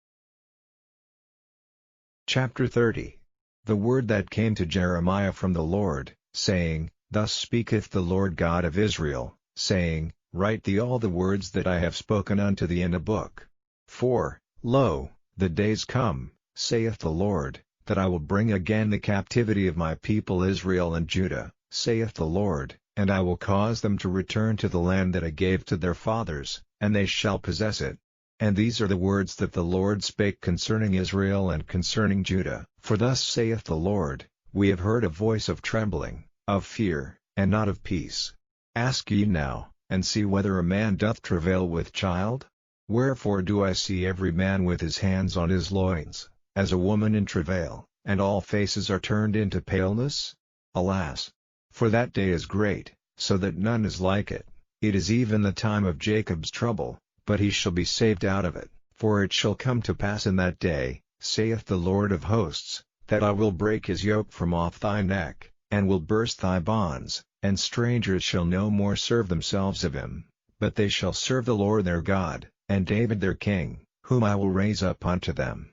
Chapter 30. The word that came to Jeremiah from the Lord, saying, Thus speaketh the Lord God of Israel, saying, Write thee all the words that I have spoken unto thee in a book. For, lo, the days come, saith the Lord, that I will bring again the captivity of my people Israel and Judah, saith the Lord, and I will cause them to return to the land that I gave to their fathers, and they shall possess it. And these are the words that the Lord spake concerning Israel and concerning Judah. For thus saith the Lord, We have heard a voice of trembling, of fear, and not of peace. Ask ye now, and see whether a man doth travail with child? Wherefore do I see every man with his hands on his loins, as a woman in travail, and all faces are turned into paleness? Alas! For that day is great, so that none is like it. It is even the time of Jacob's trouble, but he shall be saved out of it. For it shall come to pass in that day, saith the Lord of hosts, that I will break his yoke from off thy neck, and will burst thy bonds, and strangers shall no more serve themselves of him, but they shall serve the Lord their God, and David their king, whom I will raise up unto them.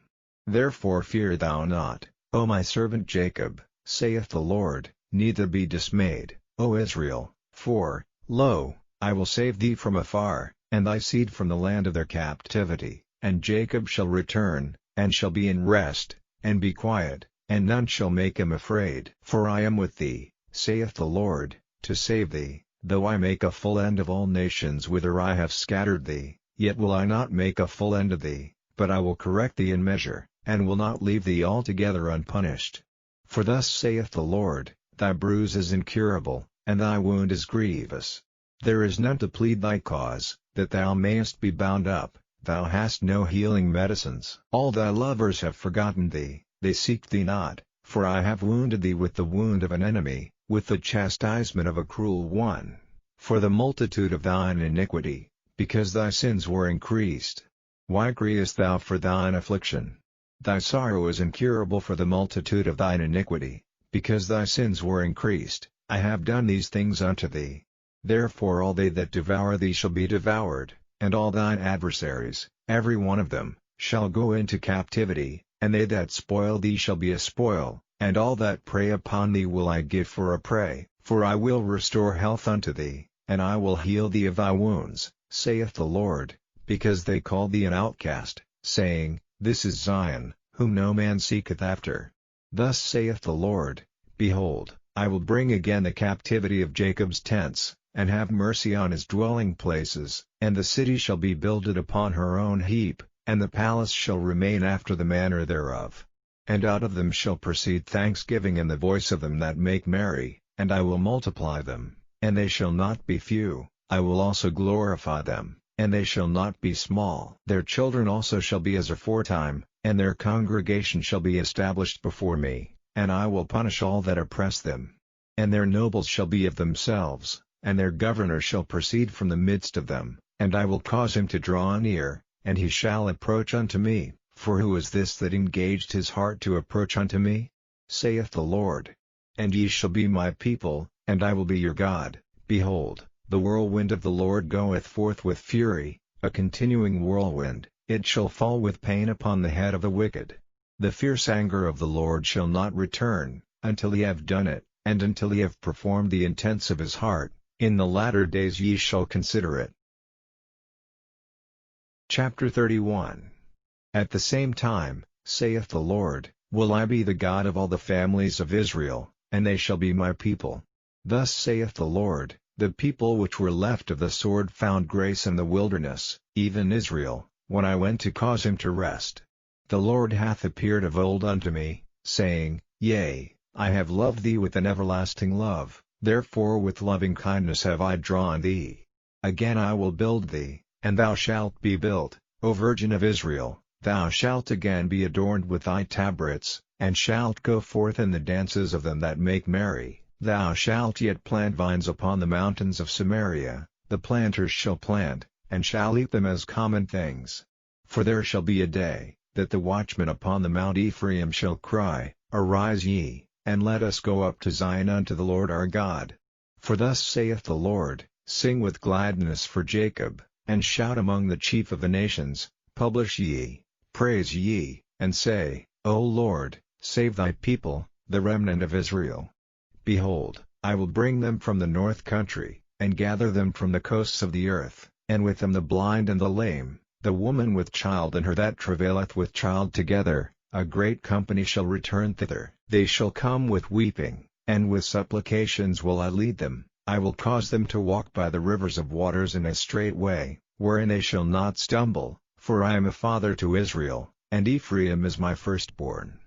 Therefore fear thou not, O my servant Jacob, saith the Lord, neither be dismayed, O Israel, for, lo, I will save thee from afar, and thy seed from the land of their captivity, and Jacob shall return, and shall be in rest, and be quiet, and none shall make him afraid. For I am with thee, saith the Lord, to save thee, though I make a full end of all nations whither I have scattered thee, yet will I not make a full end of thee, but I will correct thee in measure, and will not leave thee altogether unpunished. For thus saith the Lord, Thy bruise is incurable, and thy wound is grievous. There is none to plead thy cause, that thou mayest be bound up, thou hast no healing medicines. All thy lovers have forgotten thee, they seek thee not, for I have wounded thee with the wound of an enemy, with the chastisement of a cruel one. For the multitude of thine iniquity, because thy sins were increased. Why grievest thou for thine affliction? Thy sorrow is incurable for the multitude of thine iniquity, because thy sins were increased. I have done these things unto thee. Therefore all they that devour thee shall be devoured, and all thine adversaries, every one of them, shall go into captivity, and they that spoil thee shall be a spoil, and all that prey upon thee will I give for a prey. For I will restore health unto thee, and I will heal thee of thy wounds, saith the Lord, because they call thee an outcast, saying, This is Zion, whom no man seeketh after. Thus saith the Lord, Behold, I will bring again the captivity of Jacob's tents, and have mercy on his dwelling places, and the city shall be builded upon her own heap, and the palace shall remain after the manner thereof. And out of them shall proceed thanksgiving and the voice of them that make merry, and I will multiply them, and they shall not be few, I will also glorify them, and they shall not be small. Their children also shall be as aforetime, and their congregation shall be established before me, and I will punish all that oppress them. And their nobles shall be of themselves, and their governor shall proceed from the midst of them, and I will cause him to draw near, and he shall approach unto me. For who is this that engaged his heart to approach unto me? Saith the Lord. And ye shall be my people, and I will be your God. Behold, the whirlwind of the Lord goeth forth with fury, a continuing whirlwind, it shall fall with pain upon the head of the wicked. The fierce anger of the Lord shall not return, until he have done it, and until he have performed the intents of his heart. In the latter days ye shall consider it. Chapter 31. At the same time, saith the Lord, will I be the God of all the families of Israel, and they shall be my people. Thus saith the Lord, the people which were left of the sword found grace in the wilderness, even Israel, when I went to cause him to rest. The Lord hath appeared of old unto me, saying, Yea, I have loved thee with an everlasting love, therefore with loving kindness have I drawn thee. Again I will build thee, and thou shalt be built, O Virgin of Israel, thou shalt again be adorned with thy tabrets, and shalt go forth in the dances of them that make merry. Thou shalt yet plant vines upon the mountains of Samaria, the planters shall plant, and shall eat them as common things. For there shall be a day, that the watchmen upon the Mount Ephraim shall cry, Arise ye, and let us go up to Zion unto the Lord our God. For thus saith the Lord, Sing with gladness for Jacob, and shout among the chief of the nations, Publish ye, praise ye, and say, O Lord, save thy people, the remnant of Israel. Behold, I will bring them from the north country, and gather them from the coasts of the earth, and with them the blind and the lame, the woman with child and her that travaileth with child together, a great company shall return thither. They shall come with weeping, and with supplications will I lead them. I will cause them to walk by the rivers of waters in a straight way, wherein they shall not stumble, for I am a father to Israel, and Ephraim is my firstborn.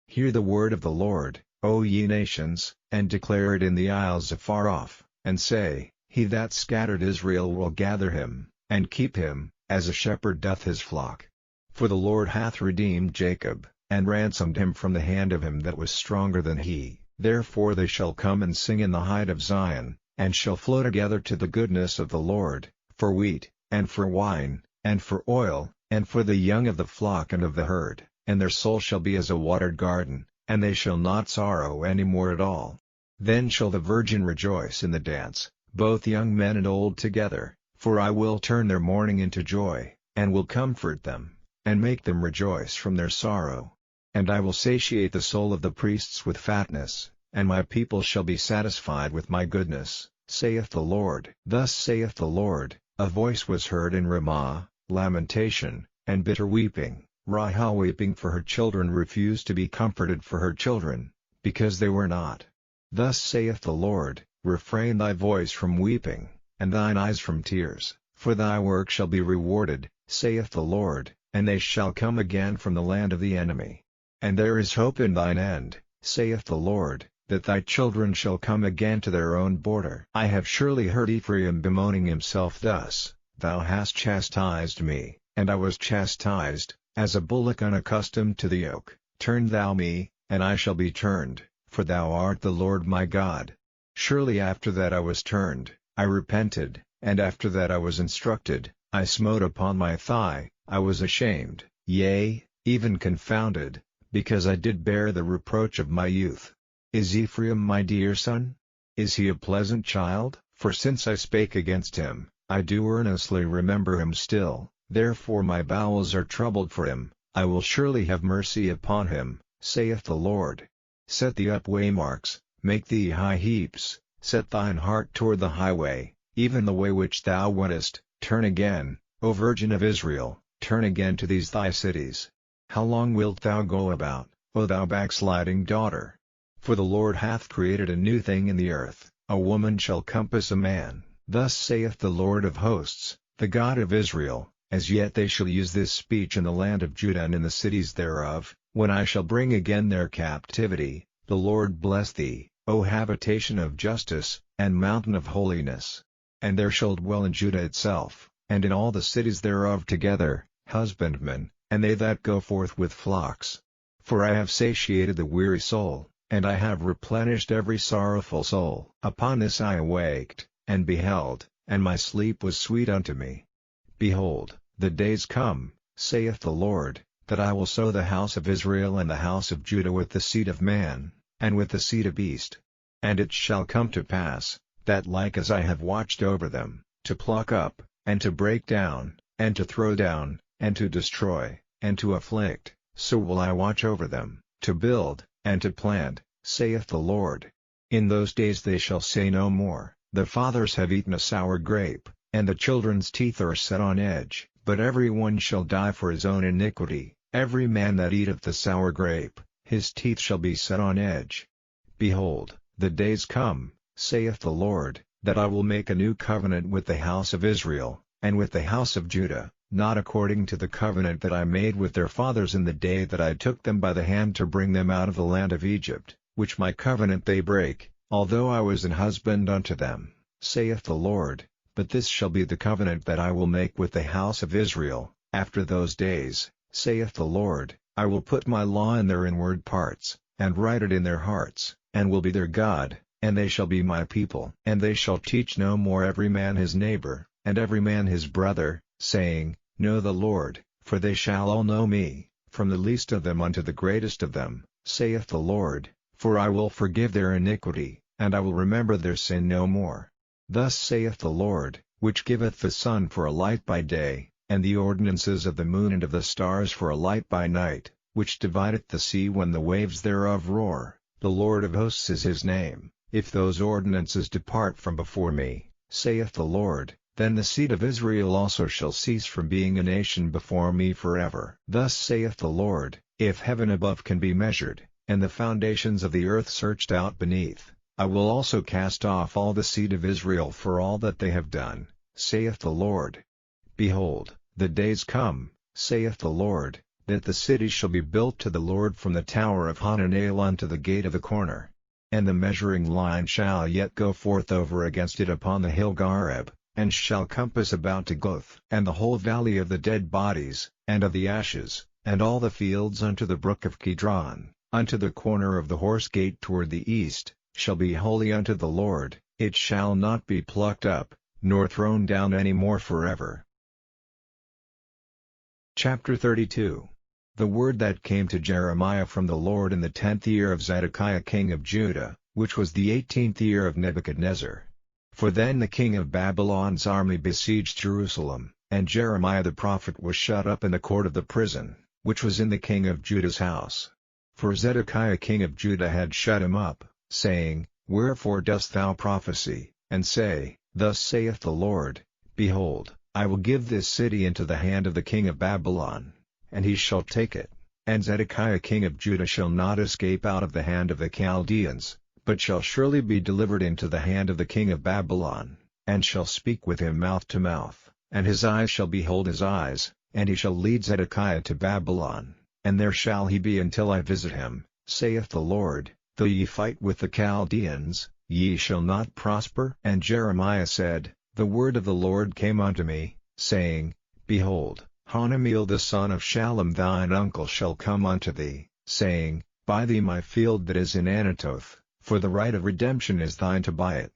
Hear the word of the Lord, O ye nations, and declare it in the isles afar off, and say, He that scattered Israel will gather him, and keep him, as a shepherd doth his flock. For the Lord hath redeemed Jacob, and ransomed him from the hand of him that was stronger than he. Therefore they shall come and sing in the height of Zion, and shall flow together to the goodness of the Lord, for wheat, and for wine, and for oil, and for the young of the flock and of the herd, and their soul shall be as a watered garden, and they shall not sorrow any more at all. Then shall the virgin rejoice in the dance, both young men and old together, for I will turn their mourning into joy, and will comfort them, and make them rejoice from their sorrow. And I will satiate the soul of the priests with fatness, and my people shall be satisfied with my goodness, saith the Lord. Thus saith the Lord, a voice was heard in Ramah, lamentation, and bitter weeping. Rahel weeping for her children refused to be comforted for her children, because they were not. Thus saith the Lord, Refrain thy voice from weeping, and thine eyes from tears, for thy work shall be rewarded, saith the Lord, and they shall come again from the land of the enemy. And there is hope in thine end, saith the Lord, that thy children shall come again to their own border. I have surely heard Ephraim bemoaning himself thus, Thou hast chastised me, and I was chastised, as a bullock unaccustomed to the yoke. Turn thou me, and I shall be turned, for thou art the Lord my God. Surely after that I was turned, I repented, and after that I was instructed, I smote upon my thigh, I was ashamed, yea, even confounded, because I did bear the reproach of my youth. Is Ephraim my dear son? Is he a pleasant child? For since I spake against him, I do earnestly remember him still, therefore my bowels are troubled for him. I will surely have mercy upon him, saith the Lord. Set thee up waymarks, make thee high heaps, set thine heart toward the highway, even the way which thou wentest. Turn again, O Virgin of Israel, turn again to these thy cities. How long wilt thou go about, O thou backsliding daughter? For the Lord hath created a new thing in the earth, a woman shall compass a man. Thus saith the Lord of hosts, the God of Israel, as yet they shall use this speech in the land of Judah and in the cities thereof, when I shall bring again their captivity. The Lord bless thee, O habitation of justice, and mountain of holiness. And there shall dwell in Judah itself, and in all the cities thereof together, husbandmen, and they that go forth with flocks. For I have satiated the weary soul, and I have replenished every sorrowful soul. Upon this I awaked, and beheld, and my sleep was sweet unto me. Behold, the days come, saith the Lord, that I will sow the house of Israel and the house of Judah with the seed of man, and with the seed of beast. And it shall come to pass, that like as I have watched over them, to pluck up, and to break down, and to throw down, and to destroy, and to afflict, so will I watch over them, to build, and to plant, saith the Lord. In those days they shall say no more, The fathers have eaten a sour grape, and the children's teeth are set on edge. But every one shall die for his own iniquity, every man that eateth the sour grape, his teeth shall be set on edge. Behold, the days come, saith the Lord, that I will make a new covenant with the house of Israel, and with the house of Judah, not according to the covenant that I made with their fathers in the day that I took them by the hand to bring them out of the land of Egypt, which my covenant they break, although I was an husband unto them, saith the Lord. But this shall be the covenant that I will make with the house of Israel, after those days, saith the Lord, I will put my law in their inward parts, and write it in their hearts, and will be their God, and they shall be my people. And they shall teach no more every man his neighbor, and every man his brother, saying, Know the Lord, for they shall all know me, from the least of them unto the greatest of them, saith the Lord, for I will forgive their iniquity, and I will remember their sin no more. Thus saith the Lord, which giveth the sun for a light by day, and the ordinances of the moon and of the stars for a light by night, which divideth the sea when the waves thereof roar. The Lord of hosts is his name. If those ordinances depart from before me, saith the Lord, then the seed of Israel also shall cease from being a nation before me forever. Thus saith the Lord, if heaven above can be measured, and the foundations of the earth searched out beneath, I will also cast off all the seed of Israel for all that they have done, saith the Lord. Behold, the days come, saith the Lord, that the city shall be built to the Lord from the tower of Hananel unto the gate of the corner. And the measuring line shall yet go forth over against it upon the hill Gareb, and shall compass about to Goth. And the whole valley of the dead bodies, and of the ashes, and all the fields unto the brook of Kidron, unto the corner of the horse gate toward the east, shall be holy unto the Lord, it shall not be plucked up, nor thrown down any more forever. Chapter 32. The word that came to Jeremiah from the Lord in the 10th year of Zedekiah king of Judah, which was the 18th year of Nebuchadnezzar. For then the king of Babylon's army besieged Jerusalem, and Jeremiah the prophet was shut up in the court of the prison, which was in the king of Judah's house. For Zedekiah king of Judah had shut him up, saying, Wherefore dost thou prophesy, and say, Thus saith the Lord, Behold, I will give this city into the hand of the king of Babylon, and he shall take it, and Zedekiah king of Judah shall not escape out of the hand of the Chaldeans, but shall surely be delivered into the hand of the king of Babylon, and shall speak with him mouth to mouth, and his eyes shall behold his eyes, and he shall lead Zedekiah to Babylon, and there shall he be until I visit him, saith the Lord. Though ye fight with the Chaldeans, ye shall not prosper. And Jeremiah said, The word of the Lord came unto me, saying, Behold, Hanameel the son of Shallum thine uncle shall come unto thee, saying, Buy thee my field that is in Anatoth, for the right of redemption is thine to buy it.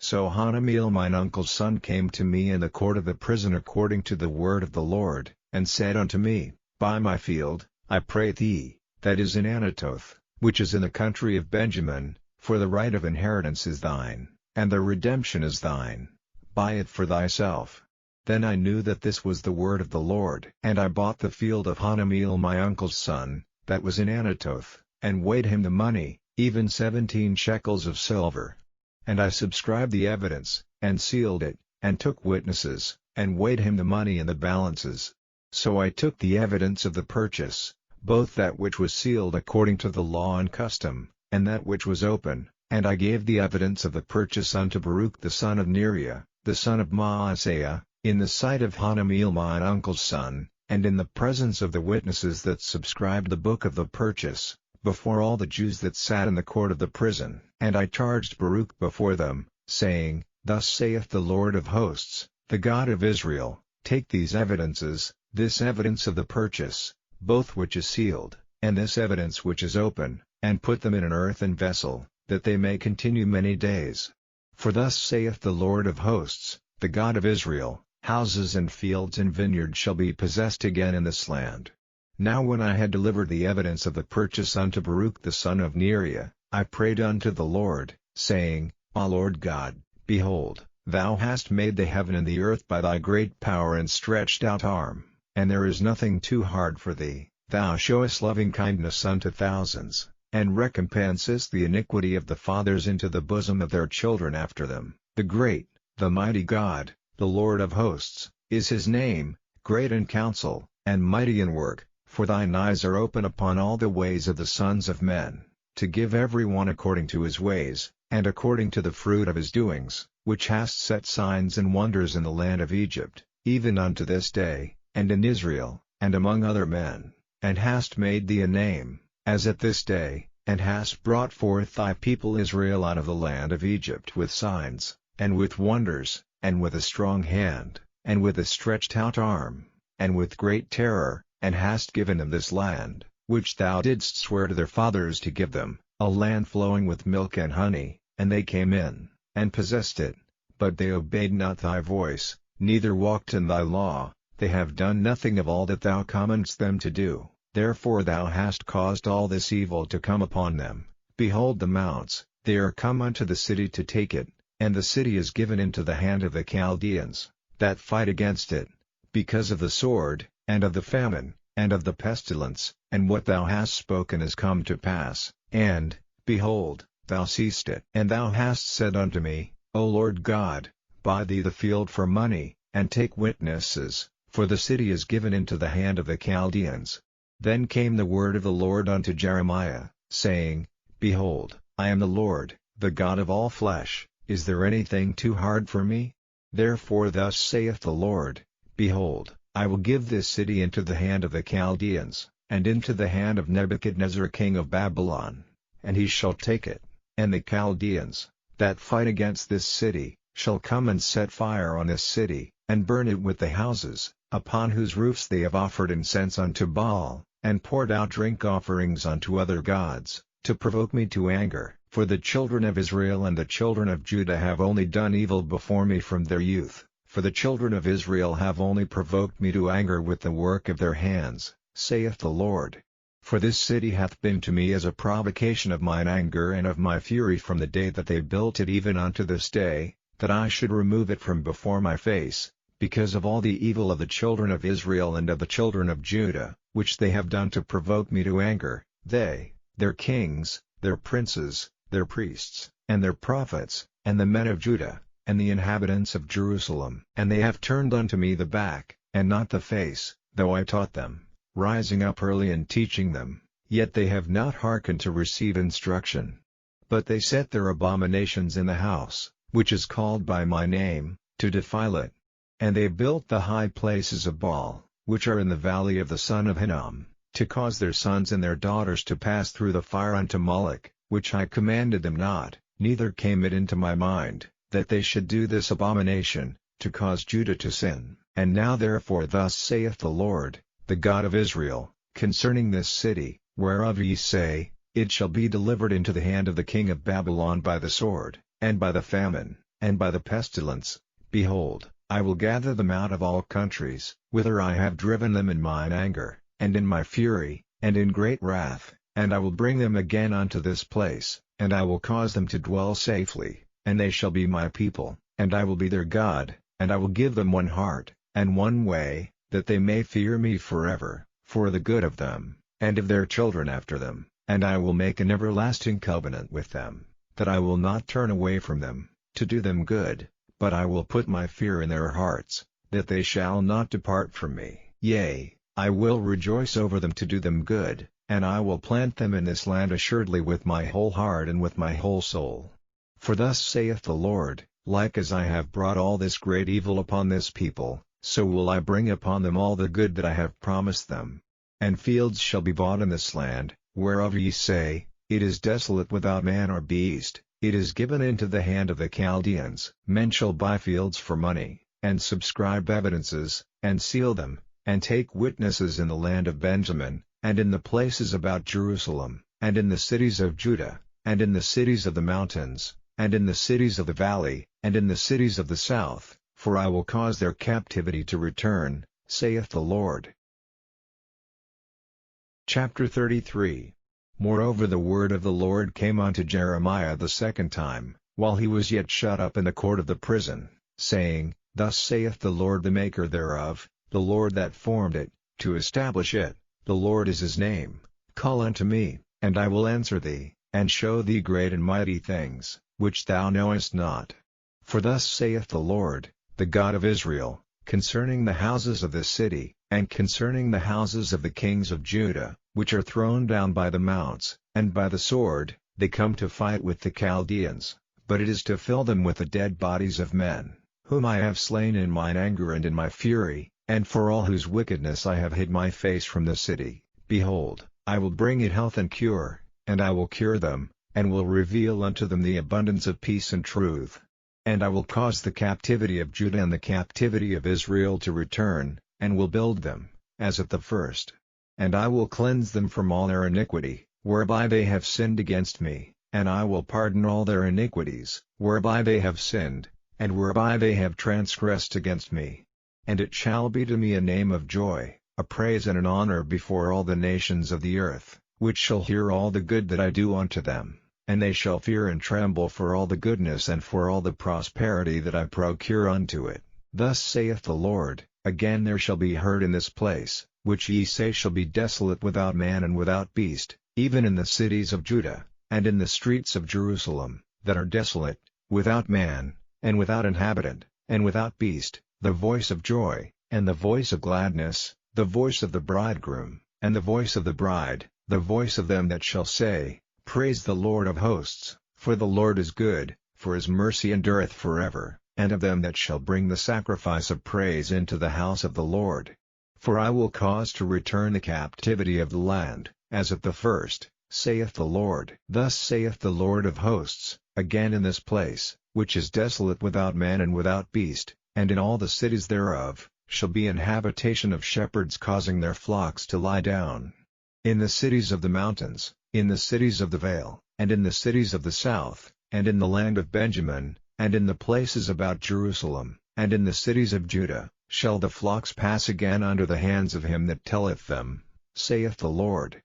So Hanameel mine uncle's son came to me in the court of the prison according to the word of the Lord, and said unto me, Buy my field, I pray thee, that is in Anatoth, which is in the country of Benjamin, for the right of inheritance is thine, and the redemption is thine. Buy it for thyself. Then I knew that this was the word of the Lord. And I bought the field of Hanameel my uncle's son, that was in Anatoth, and weighed him the money, even 17 shekels of silver. And I subscribed the evidence, and sealed it, and took witnesses, and weighed him the money in the balances. So I took the evidence of the purchase, both that which was sealed according to the law and custom, and that which was open, and I gave the evidence of the purchase unto Baruch the son of Neriah, the son of Maaseiah, in the sight of Hanameel mine uncle's son, and in the presence of the witnesses that subscribed the book of the purchase, before all the Jews that sat in the court of the prison. And I charged Baruch before them, saying, Thus saith the Lord of hosts, the God of Israel, take these evidences, this evidence of the purchase, both which is sealed, and this evidence which is open, and put them in an earthen vessel, that they may continue many days. For thus saith the Lord of hosts, the God of Israel, houses and fields and vineyards shall be possessed again in this land. Now when I had delivered the evidence of the purchase unto Baruch the son of Neriah, I prayed unto the Lord, saying, O Lord God, behold, thou hast made the heaven and the earth by thy great power and stretched out arm, and there is nothing too hard for thee. Thou showest loving kindness unto thousands, and recompensest the iniquity of the fathers into the bosom of their children after them. The great, the mighty God, the Lord of hosts, is his name, great in counsel, and mighty in work, for thine eyes are open upon all the ways of the sons of men, to give every one according to his ways, and according to the fruit of his doings, which hast set signs and wonders in the land of Egypt, even unto this day, and in Israel, and among other men, and hast made thee a name, as at this day, and hast brought forth thy people Israel out of the land of Egypt with signs, and with wonders, and with a strong hand, and with a stretched out arm, and with great terror, and hast given them this land, which thou didst swear to their fathers to give them, a land flowing with milk and honey, and they came in, and possessed it. But they obeyed not thy voice, neither walked in thy law, they have done nothing of all that thou commandest them to do, therefore thou hast caused all this evil to come upon them. Behold the mounts, they are come unto the city to take it, and the city is given into the hand of the Chaldeans, that fight against it, because of the sword, and of the famine, and of the pestilence, and what thou hast spoken has come to pass, and, behold, thou seest it. And thou hast said unto me, O Lord God, buy thee the field for money, and take witnesses, for the city is given into the hand of the Chaldeans. Then came the word of the Lord unto Jeremiah, saying, Behold, I am the Lord, the God of all flesh, is there anything too hard for me? Therefore thus saith the Lord, Behold, I will give this city into the hand of the Chaldeans, and into the hand of Nebuchadnezzar king of Babylon, and he shall take it, and the Chaldeans, that fight against this city, shall come and set fire on this city, and burn it with the houses, upon whose roofs they have offered incense unto Baal, and poured out drink offerings unto other gods, to provoke me to anger. For the children of Israel and the children of Judah have only done evil before me from their youth, for the children of Israel have only provoked me to anger with the work of their hands, saith the Lord. For this city hath been to me as a provocation of mine anger and of my fury from the day that they built it even unto this day, that I should remove it from before my face, because of all the evil of the children of Israel and of the children of Judah, which they have done to provoke me to anger, they, their kings, their princes, their priests, and their prophets, and the men of Judah, and the inhabitants of Jerusalem. And they have turned unto me the back, and not the face, though I taught them, rising up early and teaching them, yet they have not hearkened to receive instruction. But they set their abominations in the house, which is called by my name, to defile it. And they built the high places of Baal, which are in the valley of the son of Hinnom, to cause their sons and their daughters to pass through the fire unto Moloch, which I commanded them not, neither came it into my mind, that they should do this abomination, to cause Judah to sin. And now therefore thus saith the Lord, the God of Israel, concerning this city, whereof ye say, It shall be delivered into the hand of the king of Babylon by the sword, and by the famine, and by the pestilence, behold, I will gather them out of all countries, whither I have driven them in mine anger, and in my fury, and in great wrath, and I will bring them again unto this place, and I will cause them to dwell safely, and they shall be my people, and I will be their God, and I will give them one heart, and one way, that they may fear me forever, for the good of them, and of their children after them, and I will make an everlasting covenant with them, that I will not turn away from them, to do them good, but I will put my fear in their hearts, that they shall not depart from me. Yea, I will rejoice over them to do them good, and I will plant them in this land assuredly with my whole heart and with my whole soul. For thus saith the Lord, like as I have brought all this great evil upon this people, so will I bring upon them all the good that I have promised them. And fields shall be bought in this land, whereof ye say, It is desolate without man or beast, it is given into the hand of the Chaldeans. Men shall buy fields for money, and subscribe evidences, and seal them, and take witnesses in the land of Benjamin, and in the places about Jerusalem, and in the cities of Judah, and in the cities of the mountains, and in the cities of the valley, and in the cities of the south, for I will cause their captivity to return, saith the Lord. Chapter 33. Moreover the word of the Lord came unto Jeremiah the second time, while he was yet shut up in the court of the prison, saying, Thus saith the Lord the Maker thereof, the Lord that formed it, to establish it, the Lord is his name. Call unto me, and I will answer thee, and show thee great and mighty things, which thou knowest not. For thus saith the Lord, the God of Israel, concerning the houses of this city, and concerning the houses of the kings of Judah, which are thrown down by the mounts, and by the sword, they come to fight with the Chaldeans, but it is to fill them with the dead bodies of men, whom I have slain in mine anger and in my fury, and for all whose wickedness I have hid my face from the city. Behold, I will bring it health and cure, and I will cure them, and will reveal unto them the abundance of peace and truth. And I will cause the captivity of Judah and the captivity of Israel to return, and will build them, as at the first. And I will cleanse them from all their iniquity, whereby they have sinned against me, and I will pardon all their iniquities, whereby they have sinned, and whereby they have transgressed against me. And it shall be to me a name of joy, a praise and an honor before all the nations of the earth, which shall hear all the good that I do unto them, and they shall fear and tremble for all the goodness and for all the prosperity that I procure unto it. Thus saith the Lord, again there shall be heard in this place, which ye say shall be desolate without man and without beast, even in the cities of Judah, and in the streets of Jerusalem, that are desolate, without man, and without inhabitant, and without beast, the voice of joy, and the voice of gladness, the voice of the bridegroom, and the voice of the bride, the voice of them that shall say, Praise the Lord of hosts, for the Lord is good, for his mercy endureth forever, and of them that shall bring the sacrifice of praise into the house of the Lord. For I will cause to return the captivity of the land, as at the first, saith the Lord. Thus saith the Lord of hosts, again in this place, which is desolate without man and without beast, and in all the cities thereof, shall be an habitation of shepherds causing their flocks to lie down. In the cities of the mountains, in the cities of the vale, and in the cities of the south, and in the land of Benjamin, and in the places about Jerusalem, and in the cities of Judah, shall the flocks pass again under the hands of him that telleth them, saith the Lord.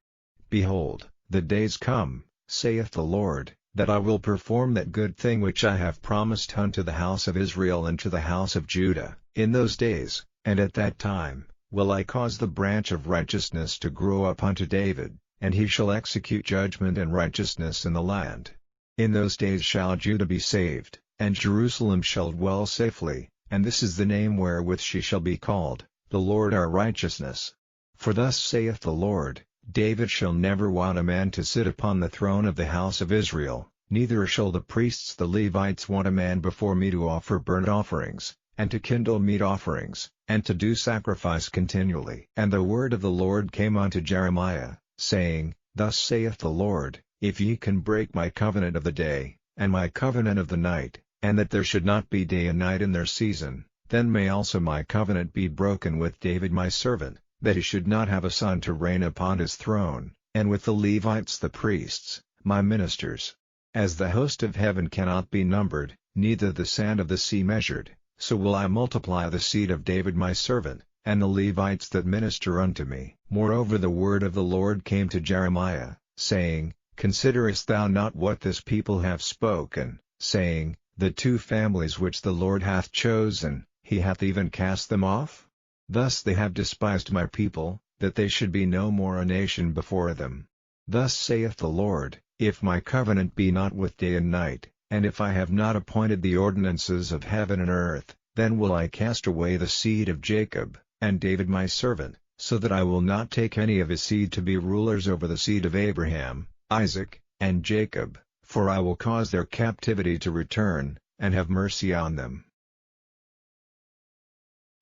Behold, the days come, saith the Lord, that I will perform that good thing which I have promised unto the house of Israel and to the house of Judah. In those days, and at that time, will I cause the branch of righteousness to grow up unto David, and he shall execute judgment and righteousness in the land. In those days shall Judah be saved, and Jerusalem shall dwell safely, and this is the name wherewith she shall be called, the Lord our righteousness. For thus saith the Lord, David shall never want a man to sit upon the throne of the house of Israel, neither shall the priests the Levites want a man before me to offer burnt offerings, and to kindle meat offerings, and to do sacrifice continually. And the word of the Lord came unto Jeremiah, saying, Thus saith the Lord, if ye can break my covenant of the day, and my covenant of the night, and that there should not be day and night in their season, then may also my covenant be broken with David my servant, that he should not have a son to reign upon his throne, and with the Levites the priests, my ministers. As the host of heaven cannot be numbered, neither the sand of the sea measured, so will I multiply the seed of David my servant, and the Levites that minister unto me. Moreover the word of the Lord came to Jeremiah, saying, Considerest thou not what this people have spoken, saying, The two families which the Lord hath chosen, he hath even cast them off? Thus they have despised my people, that they should be no more a nation before them. Thus saith the Lord, if my covenant be not with day and night, and if I have not appointed the ordinances of heaven and earth, then will I cast away the seed of Jacob, and David my servant, so that I will not take any of his seed to be rulers over the seed of Abraham, Isaac, and Jacob, for I will cause their captivity to return, and have mercy on them.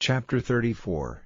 Chapter 34.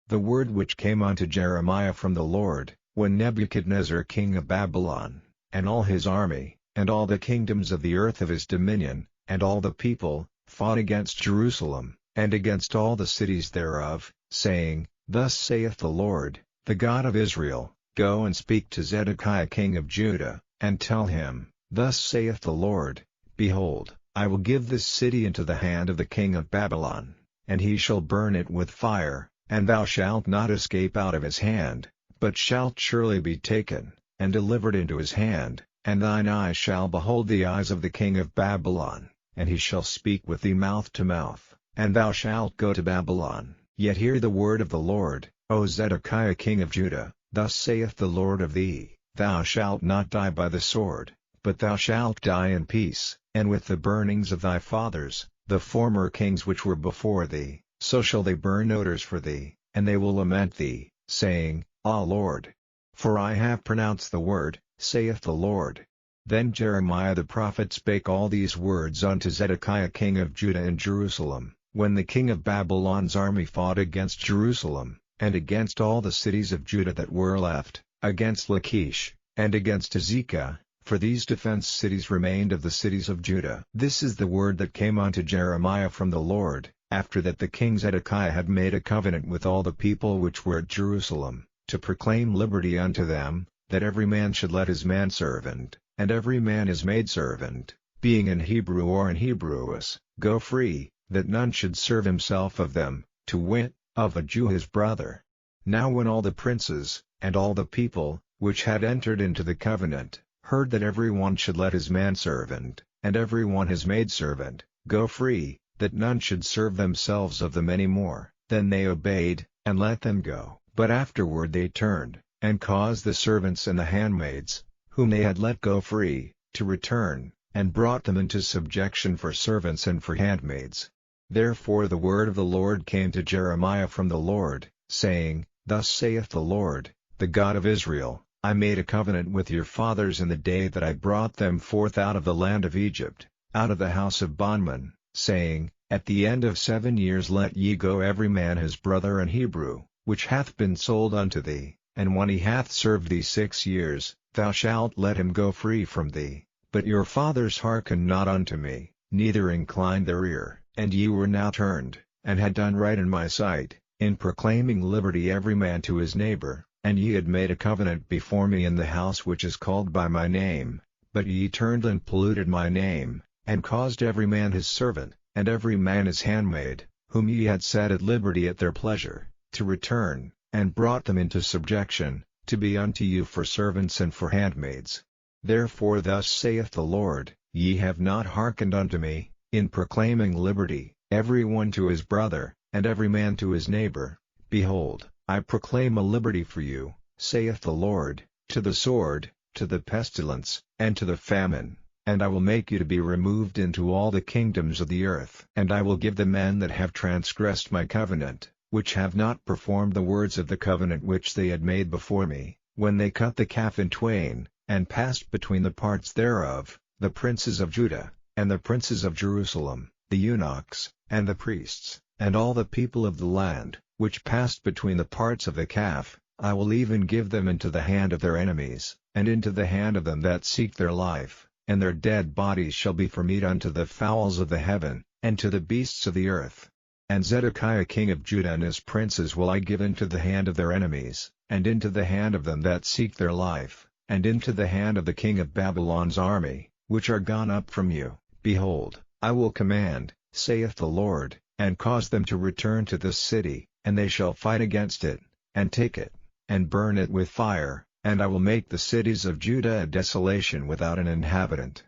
The word which came unto Jeremiah from the Lord, when Nebuchadnezzar king of Babylon, and all his army, and all the kingdoms of the earth of his dominion, and all the people, fought against Jerusalem, and against all the cities thereof, saying, Thus saith the Lord, the God of Israel, Go and speak to Zedekiah king of Judah, and tell him, Thus saith the Lord, Behold, I will give this city into the hand of the king of Babylon, and he shall burn it with fire, and thou shalt not escape out of his hand, but shalt surely be taken, and delivered into his hand, and thine eyes shall behold the eyes of the king of Babylon, and he shall speak with thee mouth to mouth, and thou shalt go to Babylon. Yet hear the word of the Lord, O Zedekiah king of Judah, Thus saith the Lord of thee, Thou shalt not die by the sword, but thou shalt die in peace, and with the burnings of thy fathers, the former kings which were before thee, so shall they burn odors for thee, and they will lament thee, saying, Ah Lord! For I have pronounced the word, saith the Lord. Then Jeremiah the prophet spake all these words unto Zedekiah king of Judah in Jerusalem, when the king of Babylon's army fought against Jerusalem, and against all the cities of Judah that were left, against Lachish, and against Azekah, for these defense cities remained of the cities of Judah. This is the word that came unto Jeremiah from the Lord, after that the king Zedekiah had made a covenant with all the people which were at Jerusalem, to proclaim liberty unto them, that every man should let his manservant, and every man his maidservant, being an Hebrew or an Hebrewess, go free, that none should serve himself of them, to wit, of a Jew his brother. Now when all the princes, and all the people, which had entered into the covenant, heard that every one should let his manservant, and every one his maidservant, go free, that none should serve themselves of them any more, then they obeyed, and let them go. But afterward they turned, and caused the servants and the handmaids, whom they had let go free, to return, and brought them into subjection for servants and for handmaids. Therefore the word of the Lord came to Jeremiah from the Lord, saying, Thus saith the Lord, the God of Israel, I made a covenant with your fathers in the day that I brought them forth out of the land of Egypt, out of the house of bondmen, saying, At the end of 7 years let ye go every man his brother an Hebrew, which hath been sold unto thee, and when he hath served thee 6 years, thou shalt let him go free from thee. But your fathers hearkened not unto me, neither inclined their ear, and ye were now turned, and had done right in my sight, in proclaiming liberty every man to his neighbor, and ye had made a covenant before me in the house which is called by my name, but ye turned and polluted my name, and caused every man his servant, and every man his handmaid, whom ye had set at liberty at their pleasure, to return, and brought them into subjection, to be unto you for servants and for handmaids. Therefore thus saith the Lord, Ye have not hearkened unto me, in proclaiming liberty, every one to his brother, and every man to his neighbor. Behold, I proclaim a liberty for you, saith the Lord, to the sword, to the pestilence, and to the famine, and I will make you to be removed into all the kingdoms of the earth. And I will give the men that have transgressed my covenant, which have not performed the words of the covenant which they had made before me, when they cut the calf in twain, and passed between the parts thereof, the princes of Judah, and the princes of Jerusalem, the eunuchs, and the priests, and all the people of the land, which passed between the parts of the calf, I will even give them into the hand of their enemies, and into the hand of them that seek their life, and their dead bodies shall be for meat unto the fowls of the heaven, and to the beasts of the earth. And Zedekiah king of Judah and his princes will I give into the hand of their enemies, and into the hand of them that seek their life, and into the hand of the king of Babylon's army, which are gone up from you. Behold, I will command, saith the Lord, and cause them to return to this city, and they shall fight against it, and take it, and burn it with fire, and I will make the cities of Judah a desolation without an inhabitant.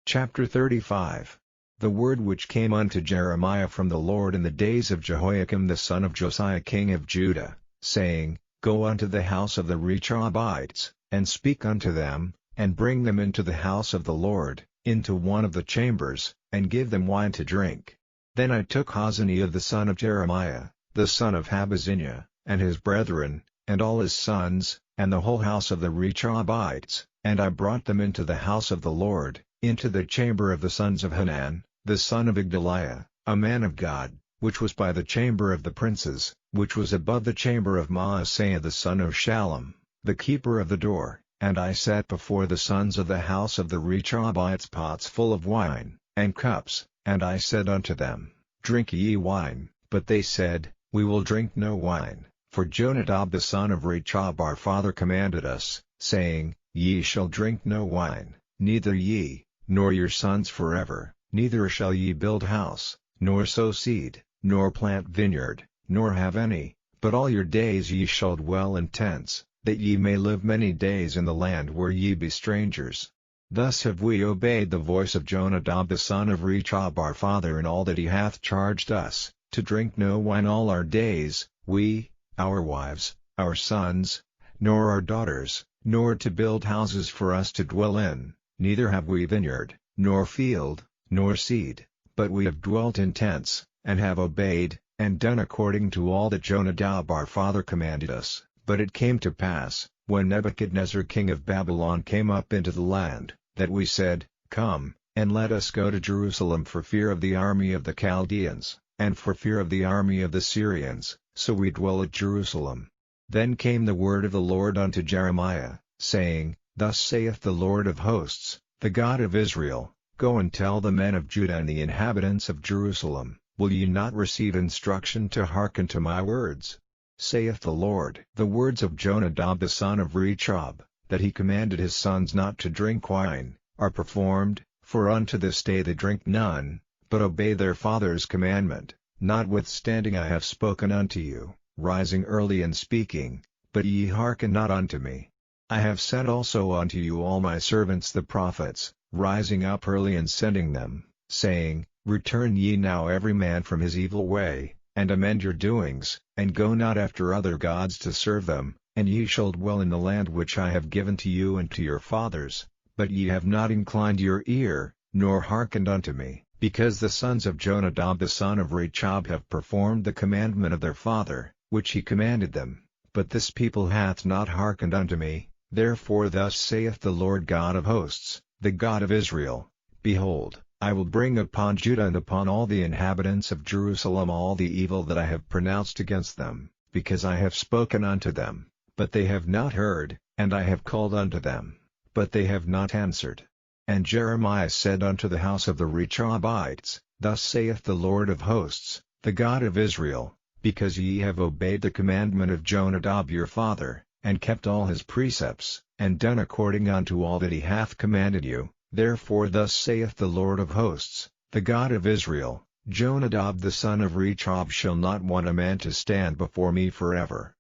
Chapter 35. The word which came unto Jeremiah from the Lord in the days of Jehoiakim the son of Josiah king of Judah, saying, Go unto the house of the Rechabites, and speak unto them, and bring them into the house of the Lord, into one of the chambers, and give them wine to drink. Then I took Hazaniah the son of Jeremiah, the son of Habazziniah, and his brethren, and all his sons, and the whole house of the Rechabites, and I brought them into the house of the Lord, into the chamber of the sons of Hanan, the son of Igdaliah, a man of God, which was by the chamber of the princes, which was above the chamber of Maaseiah the son of Shallum, the keeper of the door. And I set before the sons of the house of the Rechabites pots full of wine, and cups, and I said unto them, Drink ye wine. But they said, We will drink no wine, for Jonadab the son of Rechab our father commanded us, saying, Ye shall drink no wine, neither ye, nor your sons forever, neither shall ye build house, nor sow seed, nor plant vineyard, nor have any, but all your days ye shall dwell in tents, that ye may live many days in the land where ye be strangers. Thus have we obeyed the voice of Jonadab the son of Rechab our father in all that he hath charged us, to drink no wine all our days, we, our wives, our sons, nor our daughters, nor to build houses for us to dwell in, neither have we vineyard, nor field, nor seed, but we have dwelt in tents, and have obeyed, and done according to all that Jonadab our father commanded us. But it came to pass, when Nebuchadnezzar king of Babylon came up into the land, that we said, Come, and let us go to Jerusalem for fear of the army of the Chaldeans, and for fear of the army of the Syrians, so we dwell at Jerusalem. Then came the word of the Lord unto Jeremiah, saying, Thus saith the Lord of hosts, the God of Israel, Go and tell the men of Judah and the inhabitants of Jerusalem, Will ye not receive instruction to hearken to my words? Saith the Lord. The words of Jonadab the son of Rechab, that he commanded his sons not to drink wine, are performed, for unto this day they drink none, but obey their father's commandment. Notwithstanding I have spoken unto you, rising early and speaking, but ye hearken not unto me. I have sent also unto you all my servants the prophets, rising up early and sending them, saying, Return ye now every man from his evil way, and amend your doings, and go not after other gods to serve them, and ye shall dwell in the land which I have given to you and to your fathers. But ye have not inclined your ear, nor hearkened unto me, because the sons of Jonadab the son of Rechab have performed the commandment of their father, which he commanded them, but this people hath not hearkened unto me. Therefore thus saith the Lord God of hosts, the God of Israel, Behold, I will bring upon Judah and upon all the inhabitants of Jerusalem all the evil that I have pronounced against them, because I have spoken unto them, but they have not heard, and I have called unto them, but they have not answered. And Jeremiah said unto the house of the Rechabites, Thus saith the Lord of hosts, the God of Israel, Because ye have obeyed the commandment of Jonadab your father, and kept all his precepts, and done according unto all that he hath commanded you, therefore thus saith the Lord of hosts, the God of Israel, Jonadab the son of Rechab shall not want a man to stand before me forever.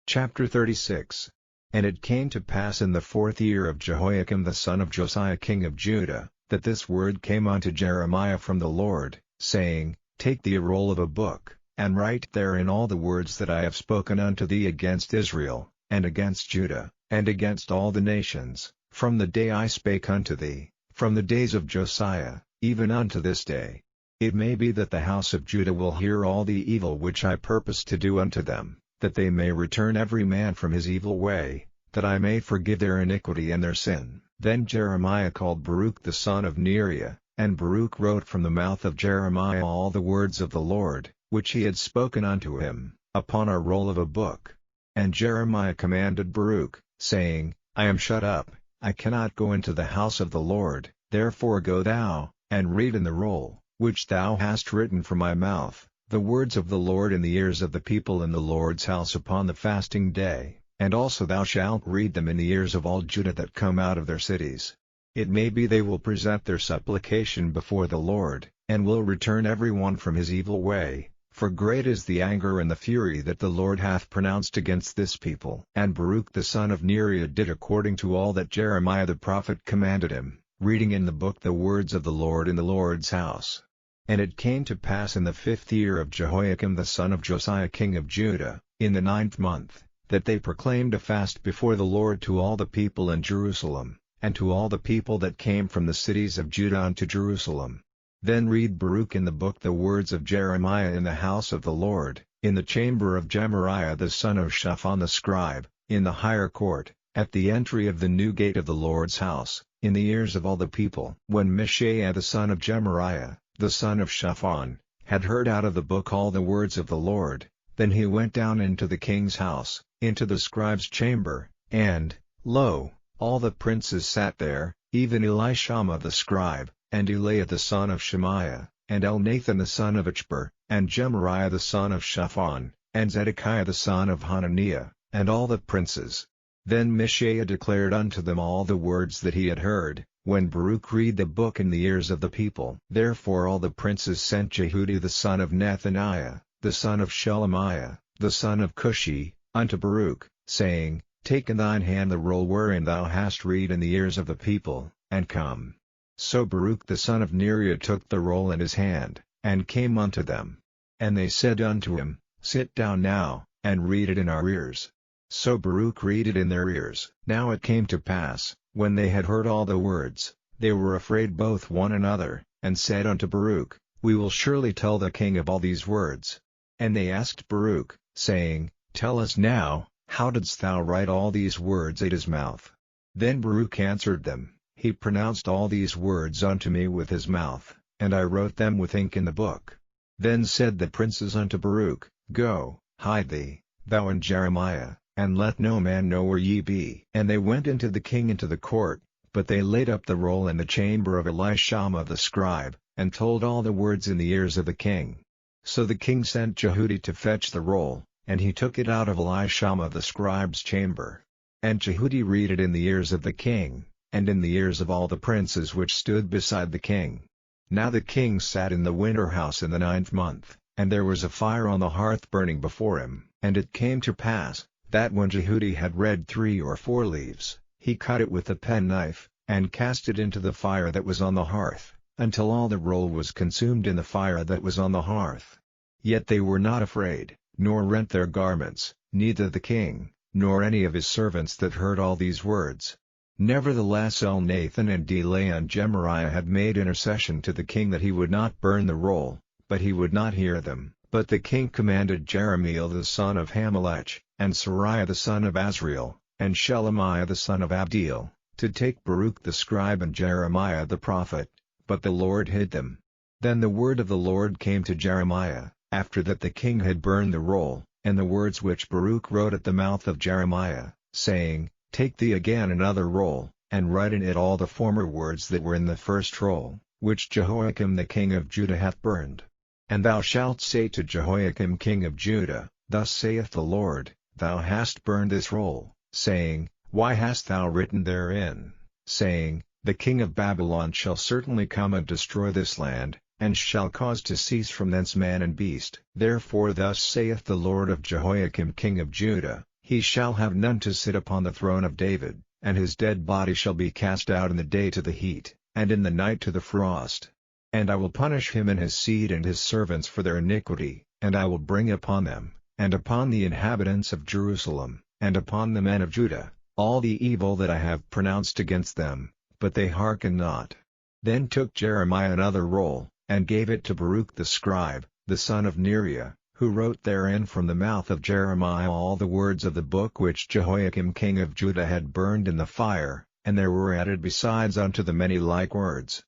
Chapter 36. And it came to pass in the 4th year of Jehoiakim the son of Josiah king of Judah, that this word came unto Jeremiah from the Lord, saying, Take thee a roll of a book, and write therein all the words that I have spoken unto thee against Israel, and against Judah, and against all the nations, from the day I spake unto thee, from the days of Josiah, even unto this day. It may be that the house of Judah will hear all the evil which I purpose to do unto them, that they may return every man from his evil way, that I may forgive their iniquity and their sin. Then Jeremiah called Baruch the son of Neriah, and Baruch wrote from the mouth of Jeremiah all the words of the Lord, which he had spoken unto him, upon a roll of a book. And Jeremiah commanded Baruch, saying, I am shut up, I cannot go into the house of the Lord, therefore go thou, and read in the roll, which thou hast written from my mouth, the words of the Lord in the ears of the people in the Lord's house upon the fasting day, and also thou shalt read them in the ears of all Judah that come out of their cities. It may be they will present their supplication before the Lord, and will return every one from his evil way, for great is the anger and the fury that the Lord hath pronounced against this people. And Baruch the son of Neriah did according to all that Jeremiah the prophet commanded him, reading in the book the words of the Lord in the Lord's house. And it came to pass in the 5th year of Jehoiakim the son of Josiah king of Judah, in the 9th month, that they proclaimed a fast before the Lord to all the people in Jerusalem, and to all the people that came from the cities of Judah unto Jerusalem. Then read Baruch in the book the words of Jeremiah in the house of the Lord, in the chamber of Gemariah the son of Shaphan the scribe, in the higher court, at the entry of the new gate of the Lord's house, in the ears of all the people. When Mishael the son of Gemariah, the son of Shaphan, had heard out of the book all the words of the Lord, then he went down into the king's house, into the scribe's chamber, and, lo, all the princes sat there, even Elishama the scribe, and Eliah the son of Shemaiah, and Elnathan the son of Achbor, and Gemariah the son of Shaphan, and Zedekiah the son of Hananiah, and all the princes. Then Mishael declared unto them all the words that he had heard, when Baruch read the book in the ears of the people. Therefore all the princes sent Jehudi the son of Nethaniah, the son of Shelemiah, the son of Cushi, unto Baruch, saying, Take in thine hand the roll wherein thou hast read in the ears of the people, and come. So Baruch the son of Neriah took the roll in his hand, and came unto them. And they said unto him, Sit down now, and read it in our ears. So Baruch read it in their ears. Now it came to pass, when they had heard all the words, they were afraid both one another, and said unto Baruch, We will surely tell the king of all these words. And they asked Baruch, saying, Tell us now, how didst thou write all these words at his mouth? Then Baruch answered them, He pronounced all these words unto me with his mouth, and I wrote them with ink in the book. Then said the princes unto Baruch, Go, Hide thee, thou and Jeremiah, and let no man know where ye be. And they went into the king into the court, but they laid up the roll in the chamber of Elishama the scribe, and told all the words in the ears of the king. So the king sent Jehudi to fetch the roll, and he took it out of Elishama the scribe's chamber. And Jehudi read it in the ears of the king, and in the ears of all the princes which stood beside the king. Now the king sat in the winter house in the 9th month, and there was a fire on the hearth burning before him. And it came to pass, that when Jehudi had read 3 or 4 leaves, he cut it with a penknife, and cast it into the fire that was on the hearth, until all the roll was consumed in the fire that was on the hearth. Yet they were not afraid, nor rent their garments, neither the king, nor any of his servants that heard all these words. Nevertheless Elnathan and Delaiah and Gemariah had made intercession to the king that he would not burn the roll, but he would not hear them. But the king commanded Jerahmeel the son of Hamelech, and Seraiah the son of Azriel, and Shelemiah the son of Abdeel, to take Baruch the scribe and Jeremiah the prophet, but the Lord hid them. Then the word of the Lord came to Jeremiah, after that the king had burned the roll, and the words which Baruch wrote at the mouth of Jeremiah, saying, Take thee again another roll, and write in it all the former words that were in the first roll, which Jehoiakim the king of Judah hath burned. And thou shalt say to Jehoiakim king of Judah, Thus saith the Lord, Thou hast burned this roll, saying, Why hast thou written therein, saying, The king of Babylon shall certainly come and destroy this land, and shall cause to cease from thence man and beast. Therefore thus saith the Lord of Jehoiakim king of Judah, He shall have none to sit upon the throne of David, and his dead body shall be cast out in the day to the heat, and in the night to the frost. And I will punish him and his seed and his servants for their iniquity, and I will bring upon them, and upon the inhabitants of Jerusalem, and upon the men of Judah, all the evil that I have pronounced against them, but they hearken not. Then took Jeremiah another roll, and gave it to Baruch the scribe, the son of Neriah, who wrote therein from the mouth of Jeremiah all the words of the book which Jehoiakim king of Judah had burned in the fire, and there were added besides unto the many like words.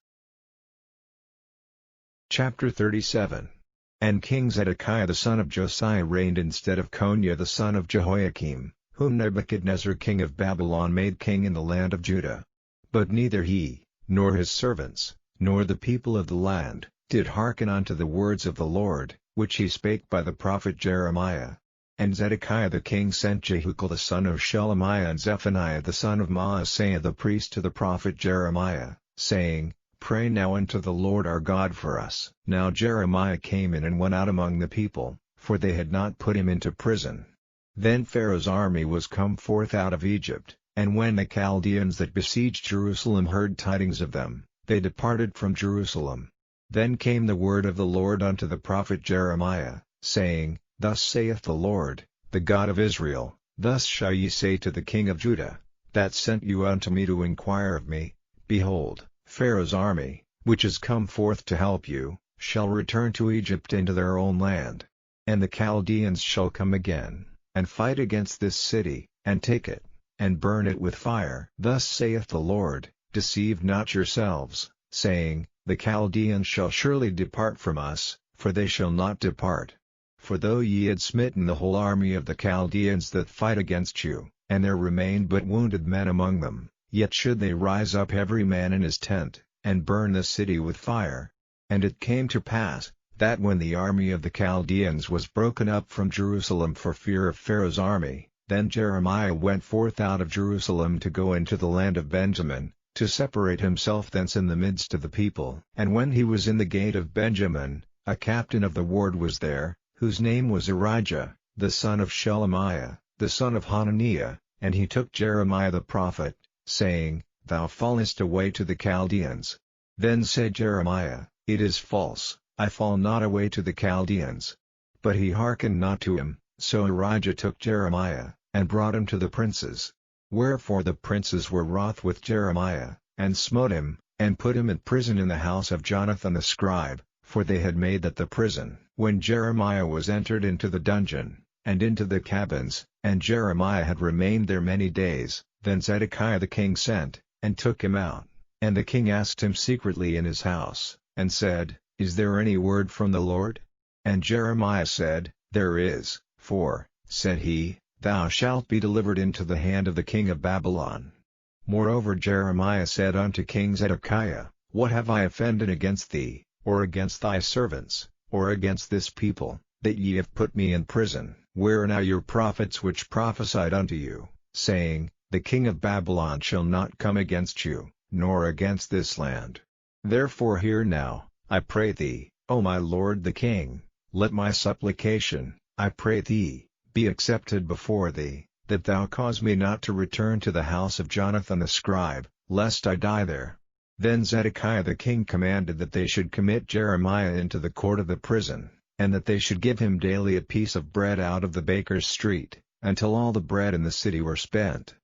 Chapter 37. And King Zedekiah the son of Josiah reigned instead of Coniah the son of Jehoiakim, whom Nebuchadnezzar king of Babylon made king in the land of Judah. But neither he, nor his servants, nor the people of the land, did hearken unto the words of the Lord, which he spake by the prophet Jeremiah. And Zedekiah the king sent Jehucal the son of Shelemiah and Zephaniah the son of Maaseiah the priest to the prophet Jeremiah, saying, Pray now unto the Lord our God for us. Now Jeremiah came in and went out among the people, for they had not put him into prison. Then Pharaoh's army was come forth out of Egypt, and when the Chaldeans that besieged Jerusalem heard tidings of them, they departed from Jerusalem. Then came the word of the Lord unto the prophet Jeremiah, saying, Thus saith the Lord, the God of Israel, Thus shall ye say to the king of Judah, that sent you unto me to inquire of me, Behold, Pharaoh's army, which is come forth to help you, shall return to Egypt into their own land. And the Chaldeans shall come again, and fight against this city, and take it, and burn it with fire. Thus saith the Lord, Deceive not yourselves, saying, The Chaldeans shall surely depart from us, for they shall not depart. For though ye had smitten the whole army of the Chaldeans that fight against you, and there remained but wounded men among them, yet should they rise up every man in his tent, and burn the city with fire. And it came to pass, that when the army of the Chaldeans was broken up from Jerusalem for fear of Pharaoh's army, then Jeremiah went forth out of Jerusalem to go into the land of Benjamin, to separate himself thence in the midst of the people. And when he was in the gate of Benjamin, a captain of the ward was there, whose name was Erijah, the son of Shelemiah, the son of Hananiah, and he took Jeremiah the prophet, saying, Thou fallest away to the Chaldeans. Then said Jeremiah, It is false, I fall not away to the Chaldeans. But he hearkened not to him, so Erijah took Jeremiah, and brought him to the princes. Wherefore the princes were wroth with Jeremiah, and smote him, and put him in prison in the house of Jonathan the scribe, for they had made that the prison. When Jeremiah was entered into the dungeon, and into the cabins, and Jeremiah had remained there many days, then Zedekiah the king sent, and took him out. And the king asked him secretly in his house, and said, Is there any word from the Lord? And Jeremiah said, There is. For, said he, thou shalt be delivered into the hand of the king of Babylon. Moreover Jeremiah said unto King Zedekiah, What have I offended against thee, or against thy servants, or against this people, that ye have put me in prison? Where are now your prophets which prophesied unto you, saying, The king of Babylon shall not come against you, nor against this land? Therefore hear now, I pray thee, O my lord the king, let my supplication, I pray thee, be accepted before thee, that thou cause me not to return to the house of Jonathan the scribe, lest I die there. Then Zedekiah the king commanded that they should commit Jeremiah into the court of the prison, and that they should give him daily a piece of bread out of the baker's street, until all the bread in the city were spent.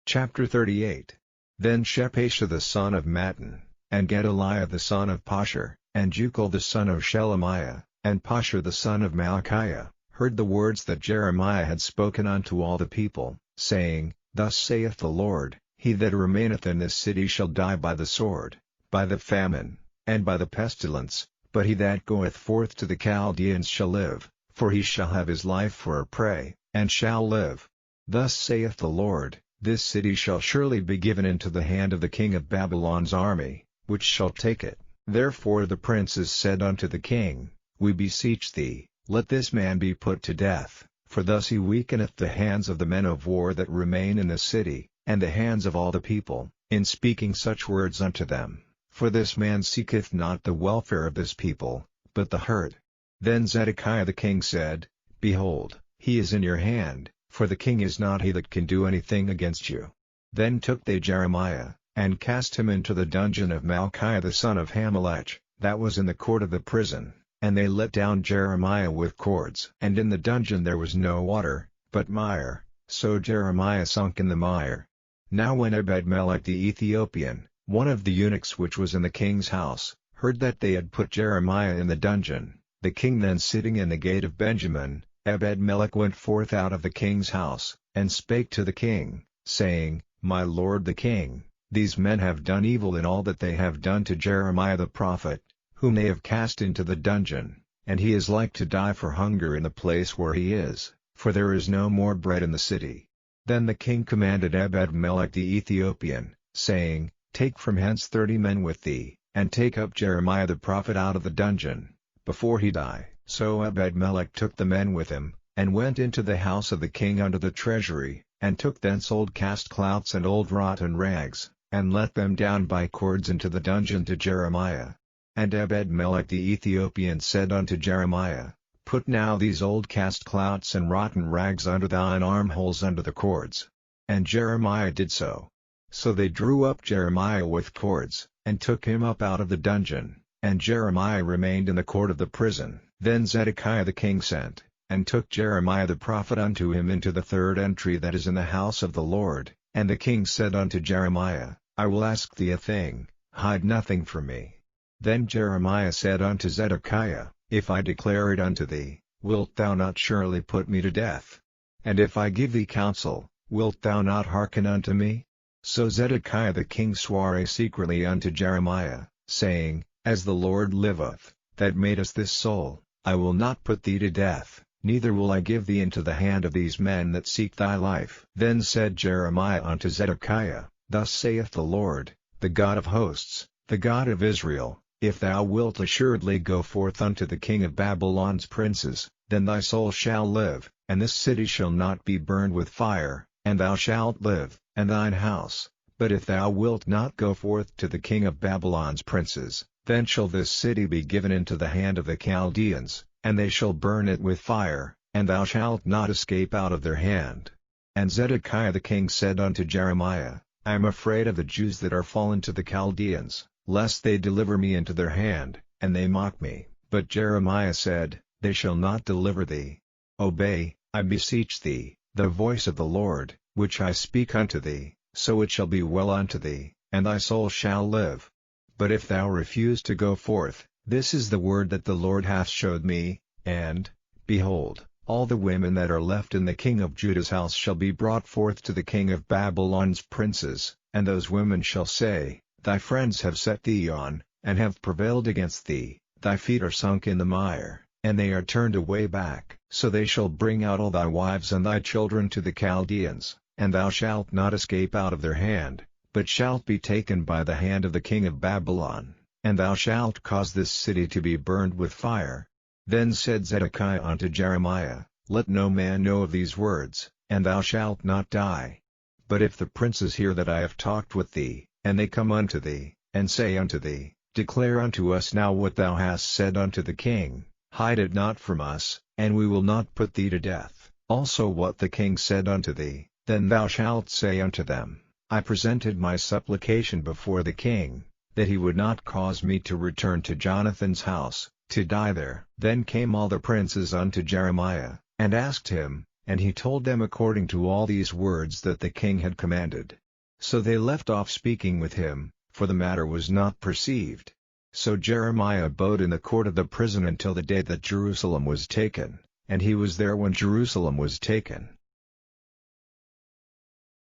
Chapter 38. Then Shepasha the son of Mattan, and Gedaliah the son of Pashur, and Jucal the son of Shelemiah, and Pashur the son of Malchiah, heard the words that Jeremiah had spoken unto all the people, saying, Thus saith the Lord, He that remaineth in this city shall die by the sword, by the famine, and by the pestilence, but he that goeth forth to the Chaldeans shall live, for he shall have his life for a prey, and shall live. Thus saith the Lord, This city shall surely be given into the hand of the king of Babylon's army, which shall take it. Therefore the princes said unto the king, We beseech thee, let this man be put to death, for thus he weakeneth the hands of the men of war that remain in the city, and the hands of all the people, in speaking such words unto them, for this man seeketh not the welfare of this people, but the hurt. Then Zedekiah the king said, Behold, he is in your hand, for the king is not he that can do anything against you. Then took they Jeremiah, and cast him into the dungeon of Malchiah the son of Hamelech, that was in the court of the prison, and they let down Jeremiah with cords. And in the dungeon there was no water, but mire, so Jeremiah sunk in the mire. Now when Ebed-melech the Ethiopian, one of the eunuchs which was in the king's house, heard that they had put Jeremiah in the dungeon, the king then sitting in the gate of Benjamin, Ebed-melech went forth out of the king's house, and spake to the king, saying, My lord the king, these men have done evil in all that they have done to Jeremiah the prophet, whom they have cast into the dungeon, and he is like to die for hunger in the place where he is, for there is no more bread in the city. Then the king commanded Ebed-melech the Ethiopian, saying, Take from hence 30 men with thee, and take up Jeremiah the prophet out of the dungeon, before he die. So Ebed-melech took the men with him, and went into the house of the king unto the treasury, and took thence old cast clouts and old rotten rags, and let them down by cords into the dungeon to Jeremiah. And Ebed-melech the Ethiopian said unto Jeremiah, Put now these old cast clouts and rotten rags under thine armholes under the cords. And Jeremiah did so. So they drew up Jeremiah with cords, and took him up out of the dungeon, and Jeremiah remained in the court of the prison. Then Zedekiah the king sent, and took Jeremiah the prophet unto him into the third entry that is in the house of the Lord. And the king said unto Jeremiah, I will ask thee a thing, hide nothing from me. Then Jeremiah said unto Zedekiah, If I declare it unto thee, wilt thou not surely put me to death? And if I give thee counsel, wilt thou not hearken unto me? So Zedekiah the king sware secretly unto Jeremiah, saying, As the Lord liveth, that made us this soul, I will not put thee to death, neither will I give thee into the hand of these men that seek thy life. Then said Jeremiah unto Zedekiah, Thus saith the Lord, the God of hosts, the God of Israel, If thou wilt assuredly go forth unto the king of Babylon's princes, then thy soul shall live, and this city shall not be burned with fire, and thou shalt live, and thine house. But if thou wilt not go forth to the king of Babylon's princes, then shall this city be given into the hand of the Chaldeans, and they shall burn it with fire, and thou shalt not escape out of their hand. And Zedekiah the king said unto Jeremiah, I am afraid of the Jews that are fallen to the Chaldeans, lest they deliver me into their hand, and they mock me. But Jeremiah said, They shall not deliver thee. Obey, I beseech thee, the voice of the Lord, which I speak unto thee, so it shall be well unto thee, and thy soul shall live. But if thou refuse to go forth, this is the word that the Lord hath showed me, and, behold, all the women that are left in the king of Judah's house shall be brought forth to the king of Babylon's princes, and those women shall say, Thy friends have set thee on, and have prevailed against thee, thy feet are sunk in the mire, and they are turned away back. So they shall bring out all thy wives and thy children to the Chaldeans, and thou shalt not escape out of their hand, but shalt be taken by the hand of the king of Babylon, and thou shalt cause this city to be burned with fire. Then said Zedekiah unto Jeremiah, Let no man know of these words, and thou shalt not die. But if the princes hear that I have talked with thee, and they come unto thee, and say unto thee, Declare unto us now what thou hast said unto the king, hide it not from us, and we will not put thee to death. Also what the king said unto thee, then thou shalt say unto them, I presented my supplication before the king, that he would not cause me to return to Jonathan's house, to die there. Then came all the princes unto Jeremiah, and asked him, and he told them according to all these words that the king had commanded. So they left off speaking with him, for the matter was not perceived. So Jeremiah abode in the court of the prison until the day that Jerusalem was taken, and he was there when Jerusalem was taken.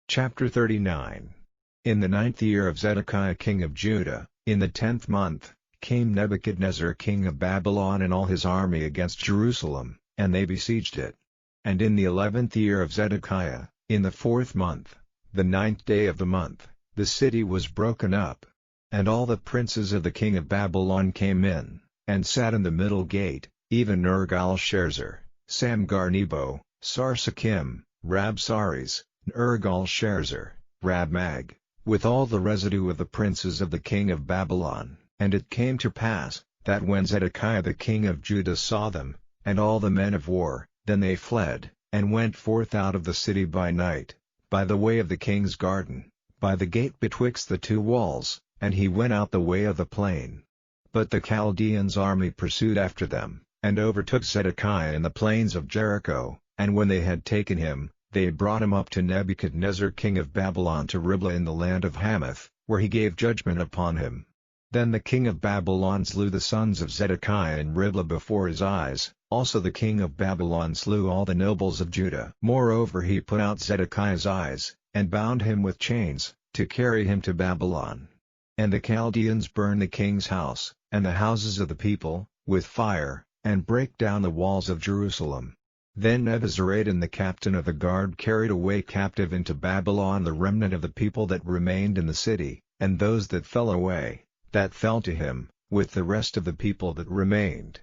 Chapter 39. In the 9th year of Zedekiah king of Judah, in the 10th month, came Nebuchadnezzar king of Babylon and all his army against Jerusalem, and they besieged it. And in the 11th year of Zedekiah, in the 4th month, the 9th day of the month, the city was broken up. And all the princes of the king of Babylon came in, and sat in the middle gate, even Nergal-Sharezer, Samgar-Nebo, Sarsakim, Rabsaris, Nergal-Sharezer, Rabmag, with all the residue of the princes of the king of Babylon. And it came to pass, that when Zedekiah the king of Judah saw them, and all the men of war, then they fled, and went forth out of the city by night, by the way of the king's garden, by the gate betwixt the two walls, and he went out the way of the plain. But the Chaldeans' army pursued after them, and overtook Zedekiah in the plains of Jericho, and when they had taken him, they brought him up to Nebuchadnezzar king of Babylon to Riblah in the land of Hamath, where he gave judgment upon him. Then the king of Babylon slew the sons of Zedekiah in Riblah before his eyes, also the king of Babylon slew all the nobles of Judah. Moreover he put out Zedekiah's eyes, and bound him with chains, to carry him to Babylon. And the Chaldeans burn the king's house, and the houses of the people, with fire, and break down the walls of Jerusalem. Then Nebuzaradan the captain of the guard carried away captive into Babylon the remnant of the people that remained in the city, and those that fell away, that fell to him, with the rest of the people that remained.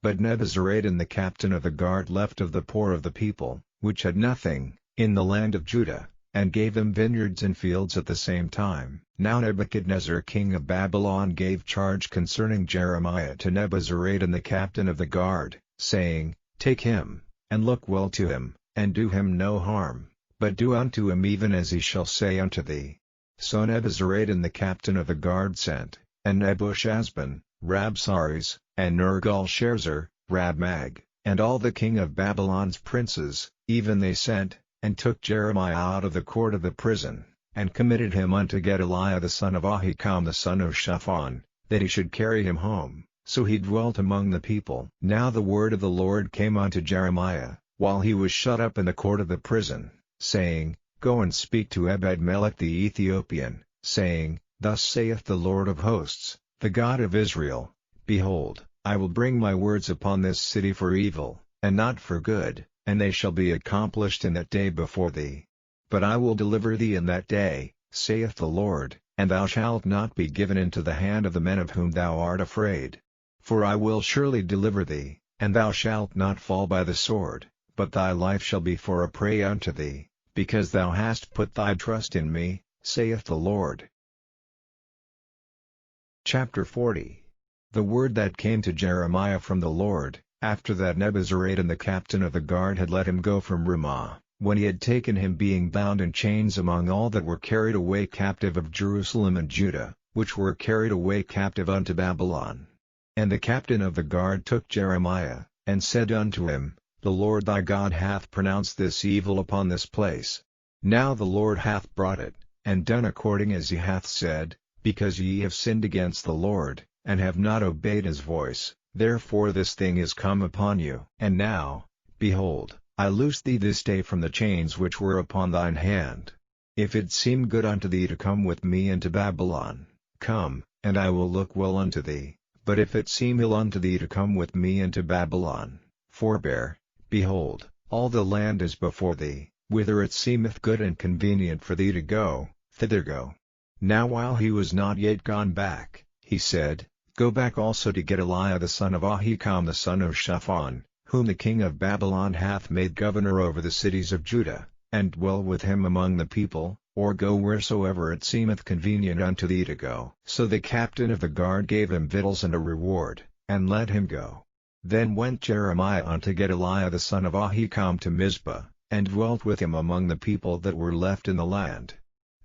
But Nebuzaradan the captain of the guard left of the poor of the people, which had nothing, in the land of Judah, and gave them vineyards and fields at the same time. Now Nebuchadnezzar king of Babylon gave charge concerning Jeremiah to Nebuzaradan the captain of the guard, saying, Take him, and look well to him, and do him no harm, but do unto him even as he shall say unto thee. So Nebuzaradan the captain of the guard sent, and Nebuchadnezzar, Rabsaris, and Nergal-Sharezer, Rabmag, and all the king of Babylon's princes, even they sent, and took Jeremiah out of the court of the prison, and committed him unto Gedaliah the son of Ahikam the son of Shaphan, that he should carry him home. So he dwelt among the people. Now the word of the Lord came unto Jeremiah, while he was shut up in the court of the prison, saying, Go and speak to Ebed-melech the Ethiopian, saying, Thus saith the Lord of hosts, the God of Israel, Behold, I will bring my words upon this city for evil, and not for good, and they shall be accomplished in that day before thee. But I will deliver thee in that day, saith the Lord, and thou shalt not be given into the hand of the men of whom thou art afraid. For I will surely deliver thee, and thou shalt not fall by the sword, but thy life shall be for a prey unto thee, because thou hast put thy trust in me, saith the Lord. Chapter 40. The word that came to Jeremiah from the Lord, after that Nebuzaradan the captain of the guard had let him go from Ramah, when he had taken him being bound in chains among all that were carried away captive of Jerusalem and Judah, which were carried away captive unto Babylon. And the captain of the guard took Jeremiah, and said unto him, The Lord thy God hath pronounced this evil upon this place. Now the Lord hath brought it, and done according as he hath said, because ye have sinned against the Lord, and have not obeyed his voice, therefore this thing is come upon you. And now, behold, I loose thee this day from the chains which were upon thine hand. If it seem good unto thee to come with me into Babylon, come, and I will look well unto thee. But if it seem ill unto thee to come with me into Babylon, forbear, behold, all the land is before thee, whither it seemeth good and convenient for thee to go, thither go. Now while he was not yet gone back, he said, Go back also to Gedaliah the son of Ahikam the son of Shaphan, whom the king of Babylon hath made governor over the cities of Judah, and dwell with him among the people, or go wheresoever it seemeth convenient unto thee to go. So the captain of the guard gave him victuals and a reward, and let him go. Then went Jeremiah unto Gedaliah the son of Ahikam to Mizpah, and dwelt with him among the people that were left in the land.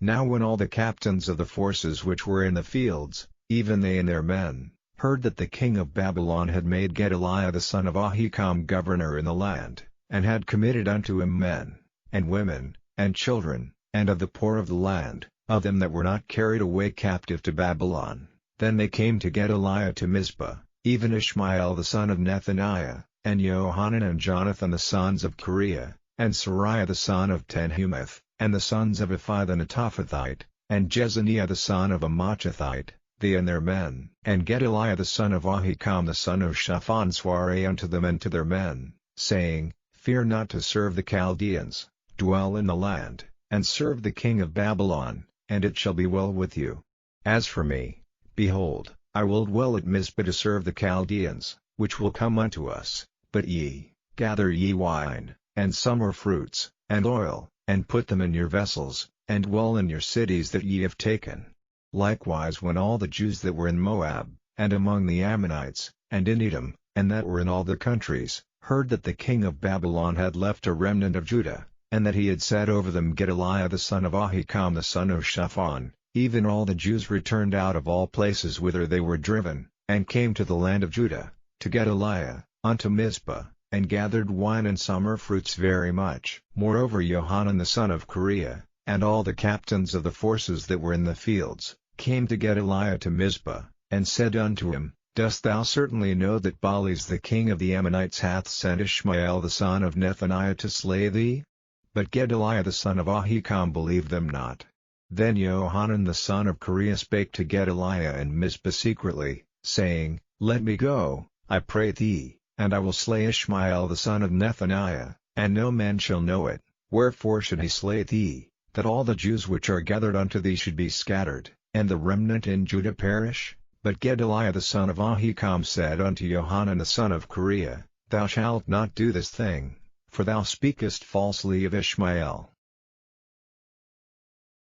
Now when all the captains of the forces which were in the fields, even they and their men, heard that the king of Babylon had made Gedaliah the son of Ahikam governor in the land, and had committed unto him men, and women, and children, and of the poor of the land, of them that were not carried away captive to Babylon, then they came to Gedaliah to Mizpah, even Ishmael the son of Nethaniah, and Johanan and Jonathan the sons of Kareah, and Sariah the son of Tanhumeth, and the sons of Ephi the Netophathite, and Jezaniah the son of a Maachathite, they and their men. And Gedaliah the son of Ahikam the son of Shaphan sware unto them and to their men, saying, Fear not to serve the Chaldeans, dwell in the land, and serve the king of Babylon, and it shall be well with you. As for me, behold, I will dwell at Mizpah to serve the Chaldeans, which will come unto us, but ye, gather ye wine, and summer fruits, and oil, and put them in your vessels, and dwell in your cities that ye have taken. Likewise when all the Jews that were in Moab, and among the Ammonites, and in Edom, and that were in all the countries, heard that the king of Babylon had left a remnant of Judah, and that he had set over them Gedaliah the son of Ahikam the son of Shaphan, even all the Jews returned out of all places whither they were driven, and came to the land of Judah, to Gedaliah, unto Mizpah, and gathered wine and summer fruits very much. Moreover Johanan the son of Kareah, and all the captains of the forces that were in the fields, came to Gedaliah to Mizpah, and said unto him, Dost thou certainly know that Baalis the king of the Ammonites hath sent Ishmael the son of Nethaniah to slay thee? But Gedaliah the son of Ahikam believed them not. Then Johanan the son of Kareah spake to Gedaliah in Mizpah secretly, saying, Let me go, I pray thee, and I will slay Ishmael the son of Nethaniah, and no man shall know it. Wherefore should he slay thee, that all the Jews which are gathered unto thee should be scattered, and the remnant in Judah perish? But Gedaliah the son of Ahikam said unto Johanan the son of Kareah, Thou shalt not do this thing, for thou speakest falsely of Ishmael.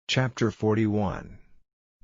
Chapter 41.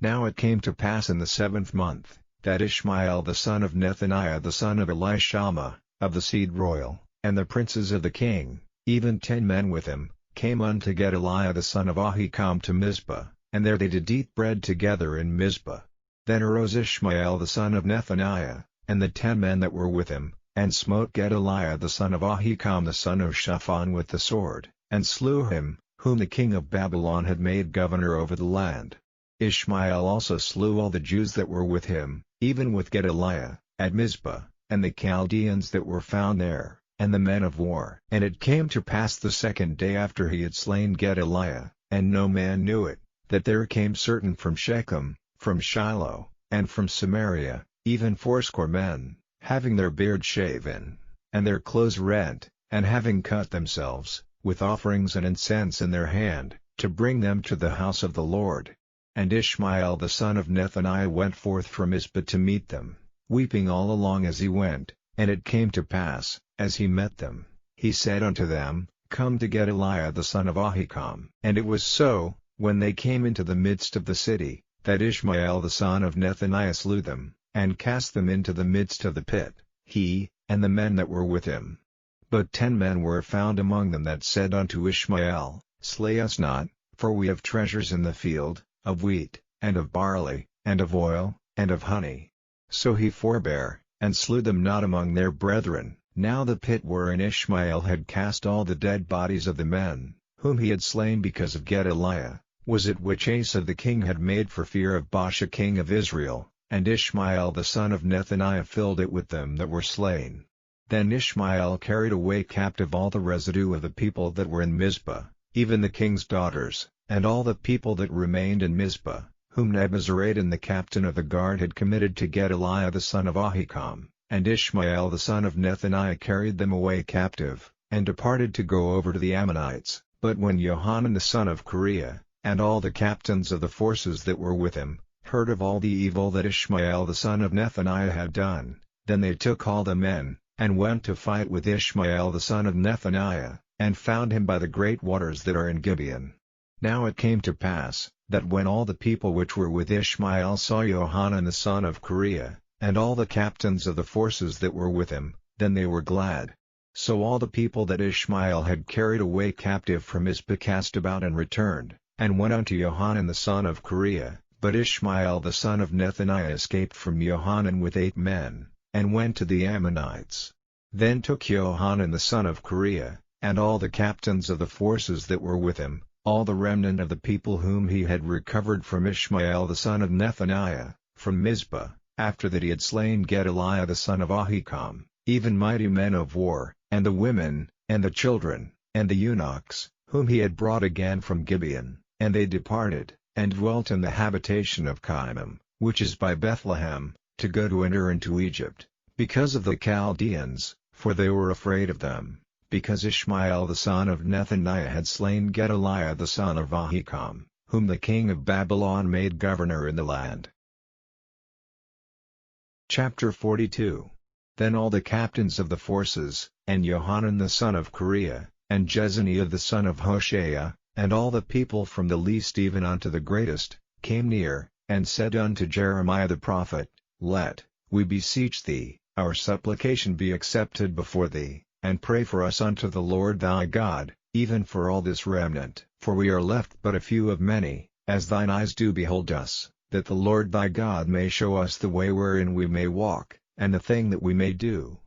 Now it came to pass in the 7th month, that Ishmael the son of Nethaniah the son of Elishama, of the seed royal, and the princes of the king, even 10 men with him, came unto Gedaliah the son of Ahikam to Mizpah, and there they did eat bread together in Mizpah. Then arose Ishmael the son of Nethaniah, and the 10 men that were with him, and smote Gedaliah the son of Ahikam the son of Shaphan with the sword, and slew him, whom the king of Babylon had made governor over the land. Ishmael also slew all the Jews that were with him, even with Gedaliah, at Mizpah, and the Chaldeans that were found there, and the men of war. And it came to pass the 2nd day after he had slain Gedaliah, and no man knew it, that there came certain from Shechem, from Shiloh, and from Samaria, even 80 men, having their beards shaven, and their clothes rent, and having cut themselves, with offerings and incense in their hand, to bring them to the house of the Lord. And Ishmael the son of Nethaniah went forth from Mizpah to meet them, weeping all along as he went. And it came to pass, as he met them, he said unto them, Come to Gedaliah the son of Ahikam. And it was so, when they came into the midst of the city, that Ishmael the son of Nethaniah slew them, and cast them into the midst of the pit, he, and the men that were with him. But 10 men were found among them that said unto Ishmael, Slay us not, for we have treasures in the field, of wheat, and of barley, and of oil, and of honey. So he forbare, and slew them not among their brethren. Now the pit wherein Ishmael had cast all the dead bodies of the men, whom he had slain because of Gedaliah, was it which Asa the king had made for fear of Baasha king of Israel, and Ishmael the son of Nethaniah filled it with them that were slain. Then Ishmael carried away captive all the residue of the people that were in Mizpah, even the king's daughters, and all the people that remained in Mizpah, whom Nebuzaradan the captain of the guard had committed to Gedaliah the son of Ahikam, and Ishmael the son of Nethaniah carried them away captive, and departed to go over to the Ammonites. But when Johanan the son of Kareah, and all the captains of the forces that were with him, heard of all the evil that Ishmael the son of Nethaniah had done, then they took all the men, and went to fight with Ishmael the son of Nethaniah, and found him by the great waters that are in Gibeon. Now it came to pass, that when all the people which were with Ishmael saw Johanan the son of Kareah, and all the captains of the forces that were with him, then they were glad. So all the people that Ishmael had carried away captive from Mizpah cast about and returned, and went unto Johanan the son of Kareah. But Ishmael the son of Nethaniah escaped from Johanan with 8 men, and went to the Ammonites. Then took Johanan the son of Kareah, and all the captains of the forces that were with him, all the remnant of the people whom he had recovered from Ishmael the son of Nethaniah, from Mizpah, after that he had slain Gedaliah the son of Ahikam, even mighty men of war, and the women, and the children, and the eunuchs, whom he had brought again from Gibeon, and they departed, and dwelt in the habitation of Chimam, which is by Bethlehem, to go to enter into Egypt, because of the Chaldeans, for they were afraid of them, because Ishmael the son of Nethaniah had slain Gedaliah the son of Ahikam, whom the king of Babylon made governor in the land. Chapter 42. Then all the captains of the forces, and Johanan the son of Kareah, and Jezaniah the son of Hoshea, and all the people from the least even unto the greatest, came near, and said unto Jeremiah the prophet, Let, we beseech thee, our supplication be accepted before thee, and pray for us unto the Lord thy God, even for all this remnant. For we are left but a few of many, as thine eyes do behold us, that the Lord thy God may show us the way wherein we may walk, and the thing that we may do.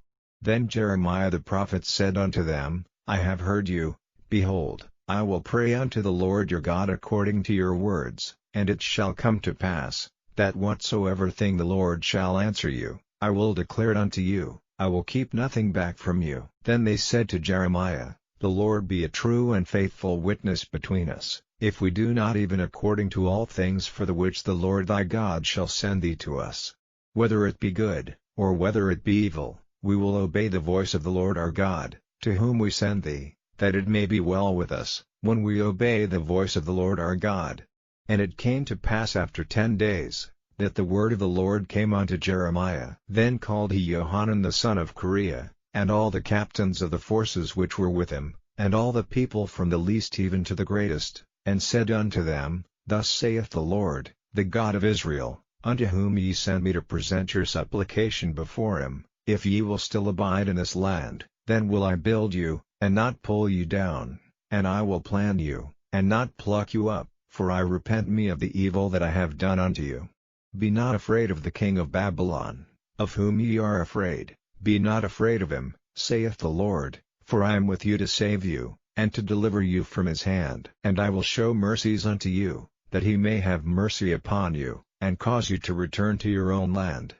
Then Jeremiah the prophet said unto them, I have heard you. Behold, I will pray unto the Lord your God according to your words, and it shall come to pass, that whatsoever thing the Lord shall answer you, I will declare it unto you, I will keep nothing back from you. Then they said to Jeremiah, The Lord be a true and faithful witness between us, if we do not even according to all things for the which the Lord thy God shall send thee to us. Whether it be good, or whether it be evil, we will obey the voice of the Lord our God, to whom we send thee, that it may be well with us, when we obey the voice of the Lord our God. And it came to pass after 10 days, that the word of the Lord came unto Jeremiah. Then called he Johanan the son of Kareah, and all the captains of the forces which were with him, and all the people from the least even to the greatest, and said unto them, Thus saith the Lord, the God of Israel, unto whom ye send me to present your supplication before him, if ye will still abide in this land, then will I build you, and not pull you down, and I will plant you, and not pluck you up, for I repent me of the evil that I have done unto you. Be not afraid of the king of Babylon, of whom ye are afraid, be not afraid of him, saith the Lord, for I am with you to save you, and to deliver you from his hand. And I will show mercies unto you, that he may have mercy upon you, and cause you to return to your own land.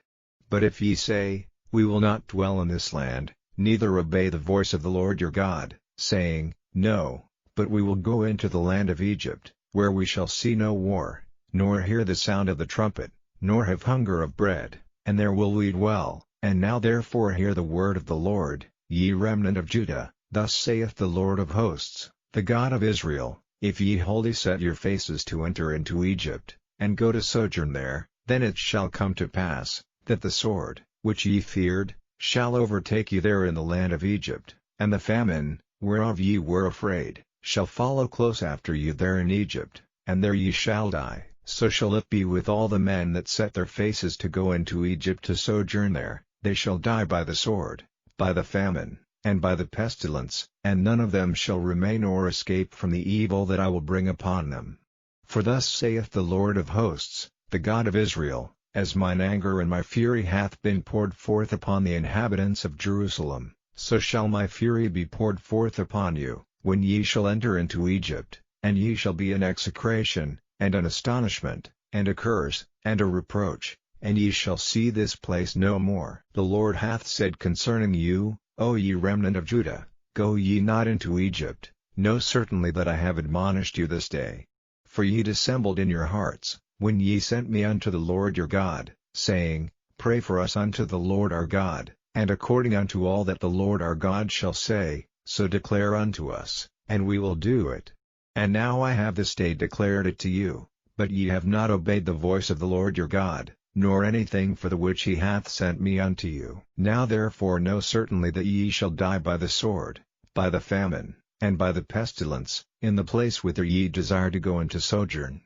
But if ye say, We will not dwell in this land, neither obey the voice of the Lord your God, saying, No, but we will go into the land of Egypt, where we shall see no war, nor hear the sound of the trumpet, nor have hunger of bread, and there will we dwell. And now therefore hear the word of the Lord, ye remnant of Judah, thus saith the Lord of hosts, the God of Israel, if ye wholly set your faces to enter into Egypt, and go to sojourn there, then it shall come to pass, that the sword, which ye feared, shall overtake you there in the land of Egypt, and the famine, whereof ye were afraid, shall follow close after you there in Egypt, and there ye shall die. So shall it be with all the men that set their faces to go into Egypt to sojourn there, they shall die by the sword, by the famine, and by the pestilence, and none of them shall remain or escape from the evil that I will bring upon them. For thus saith the Lord of hosts, the God of Israel, as mine anger and my fury hath been poured forth upon the inhabitants of Jerusalem, so shall my fury be poured forth upon you, when ye shall enter into Egypt, and ye shall be an execration, and an astonishment, and a curse, and a reproach, and ye shall see this place no more. The Lord hath said concerning you, O ye remnant of Judah, go ye not into Egypt. Know certainly that I have admonished you this day. For ye dissembled in your hearts, when ye sent me unto the Lord your God, saying, Pray for us unto the Lord our God, and according unto all that the Lord our God shall say, so declare unto us, and we will do it. And now I have this day declared it to you, but ye have not obeyed the voice of the Lord your God, nor anything for the which he hath sent me unto you. Now therefore know certainly that ye shall die by the sword, by the famine, and by the pestilence, in the place whither ye desire to go into sojourn.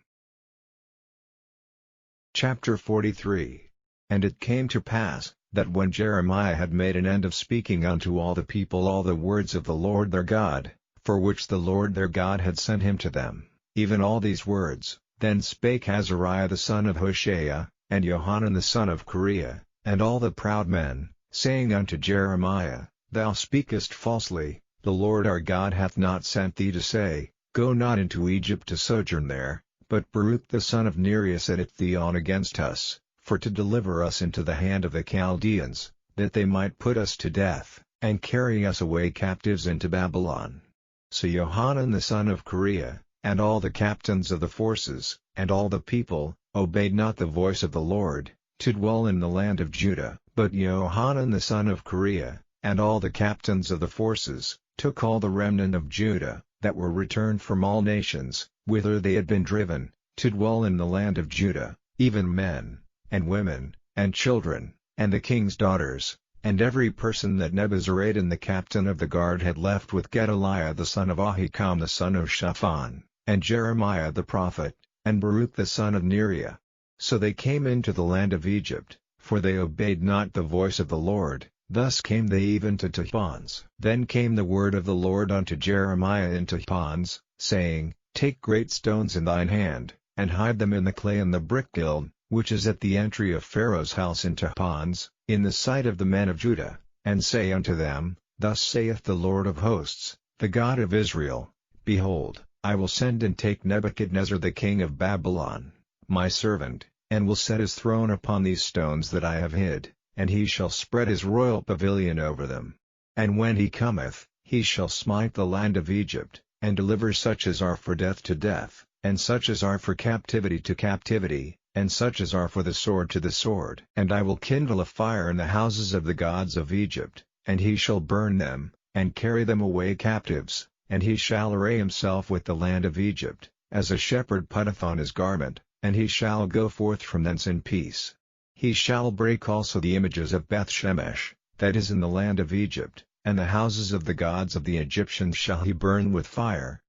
Chapter 43. And it came to pass, that when Jeremiah had made an end of speaking unto all the people all the words of the Lord their God, for which the Lord their God had sent him to them, even all these words, then spake Azariah the son of Hoshea, and Johanan the son of Kareah, and all the proud men, saying unto Jeremiah, Thou speakest falsely, the Lord our God hath not sent thee to say, Go not into Egypt to sojourn there, but Baruch the son of Neriah sent thee on against us, for to deliver us into the hand of the Chaldeans, that they might put us to death, and carry us away captives into Babylon. So Johanan the son of Kareah, and all the captains of the forces, and all the people, obeyed not the voice of the Lord, to dwell in the land of Judah. But Johanan the son of Kareah, and all the captains of the forces, took all the remnant of Judah, that were returned from all nations, whither they had been driven, to dwell in the land of Judah, even men, and women, and children, and the king's daughters, and every person that Nebuzaradan the captain of the guard had left with Gedaliah the son of Ahikam the son of Shaphan, and Jeremiah the prophet, and Baruch the son of Neriah. So they came into the land of Egypt, for they obeyed not the voice of the Lord. Thus came they even to Tahpanhes. Then came the word of the Lord unto Jeremiah in Tahpanhes, saying, Take great stones in thine hand, and hide them in the clay in the brick kiln, which is at the entry of Pharaoh's house in Tahpanhes, in the sight of the men of Judah, and say unto them, Thus saith the Lord of hosts, the God of Israel, Behold, I will send and take Nebuchadnezzar the king of Babylon, my servant, and will set his throne upon these stones that I have hid, and he shall spread his royal pavilion over them. And when he cometh, he shall smite the land of Egypt, and deliver such as are for death to death, and such as are for captivity to captivity, and such as are for the sword to the sword. And I will kindle a fire in the houses of the gods of Egypt, and he shall burn them, and carry them away captives, and he shall array himself with the land of Egypt, as a shepherd putteth on his garment, and he shall go forth from thence in peace. He shall break also the images of Beth-shemesh, that is in the land of Egypt, and the houses of the gods of the Egyptians shall he burn with fire.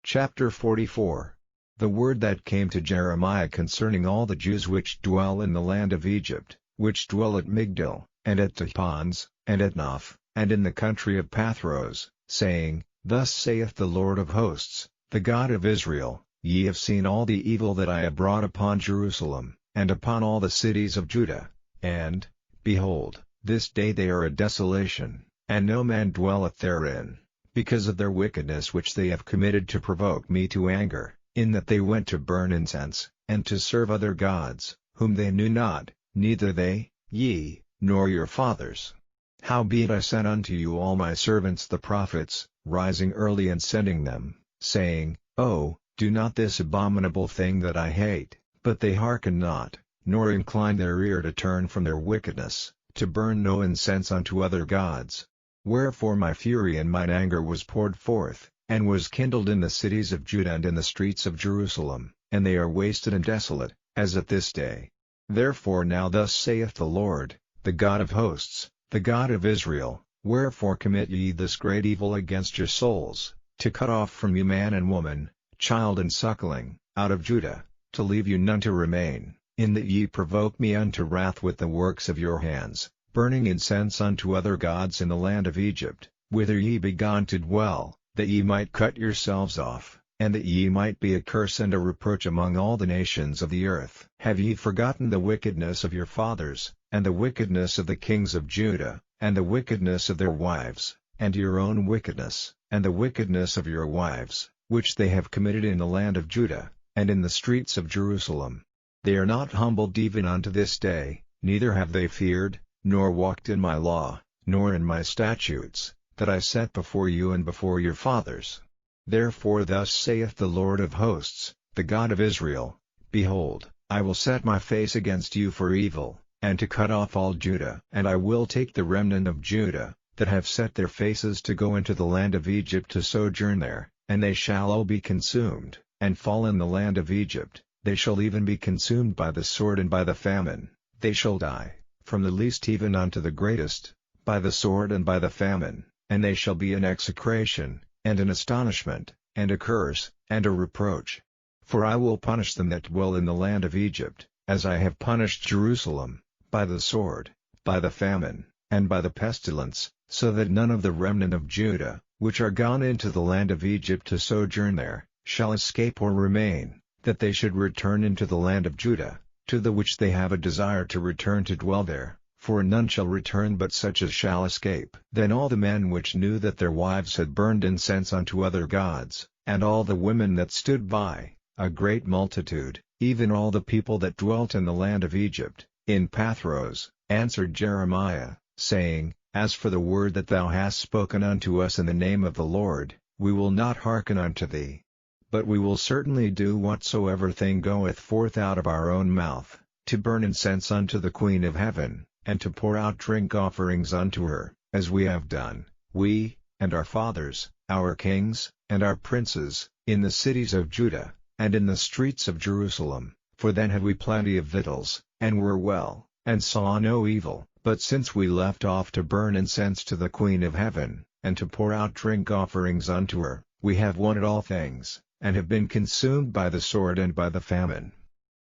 Chapter 44. The word that came to Jeremiah concerning all the Jews which dwell in the land of Egypt, which dwell at Migdol, and at Tahpanhes, and at Noph, and in the country of Pathros, saying, Thus saith the Lord of hosts, the God of Israel, Ye have seen all the evil that I have brought upon Jerusalem, and upon all the cities of Judah, and, behold, this day they are a desolation, and no man dwelleth therein, because of their wickedness which they have committed to provoke me to anger, in that they went to burn incense, and to serve other gods, whom they knew not, neither they, ye, nor your fathers. Howbeit I sent unto you all my servants the prophets, rising early and sending them, saying, Oh, do not this abominable thing that I hate. But they hearken not, nor incline their ear to turn from their wickedness, to burn no incense unto other gods. Wherefore my fury and mine anger was poured forth, and was kindled in the cities of Judah and in the streets of Jerusalem, and they are wasted and desolate, as at this day. Therefore now thus saith the Lord, the God of hosts, the God of Israel, Wherefore commit ye this great evil against your souls, to cut off from you man and woman, child and suckling, out of Judah, to leave you none to remain, in that ye provoke me unto wrath with the works of your hands, burning incense unto other gods in the land of Egypt, whither ye be gone to dwell, that ye might cut yourselves off, and that ye might be a curse and a reproach among all the nations of the earth. Have ye forgotten the wickedness of your fathers, and the wickedness of the kings of Judah, and the wickedness of their wives, and your own wickedness, and the wickedness of your wives, which they have committed in the land of Judah, and in the streets of Jerusalem? They are not humbled even unto this day, neither have they feared, nor walked in my law, nor in my statutes, that I set before you and before your fathers. Therefore thus saith the Lord of hosts, the God of Israel, behold, I will set my face against you for evil, and to cut off all Judah. And I will take the remnant of Judah, that have set their faces to go into the land of Egypt to sojourn there, and they shall all be consumed, and fall in the land of Egypt. They shall even be consumed by the sword and by the famine, they shall die, from the least even unto the greatest, by the sword and by the famine, and they shall be an execration, and an astonishment, and a curse, and a reproach. For I will punish them that dwell in the land of Egypt, as I have punished Jerusalem, by the sword, by the famine, and by the pestilence, so that none of the remnant of Judah, which are gone into the land of Egypt to sojourn there, shall escape or remain, that they should return into the land of Judah, to the which they have a desire to return to dwell there, for none shall return but such as shall escape. Then all the men which knew that their wives had burned incense unto other gods, and all the women that stood by, a great multitude, even all the people that dwelt in the land of Egypt, in Pathros, answered Jeremiah, saying, As for the word that thou hast spoken unto us in the name of the Lord, we will not hearken unto thee. But we will certainly do whatsoever thing goeth forth out of our own mouth, to burn incense unto the Queen of heaven, and to pour out drink offerings unto her, as we have done, we, and our fathers, our kings, and our princes, in the cities of Judah, and in the streets of Jerusalem, for then had we plenty of victuals, and were well, and saw no evil. But since we left off to burn incense to the Queen of heaven, and to pour out drink offerings unto her, we have wanted all things, and have been consumed by the sword and by the famine.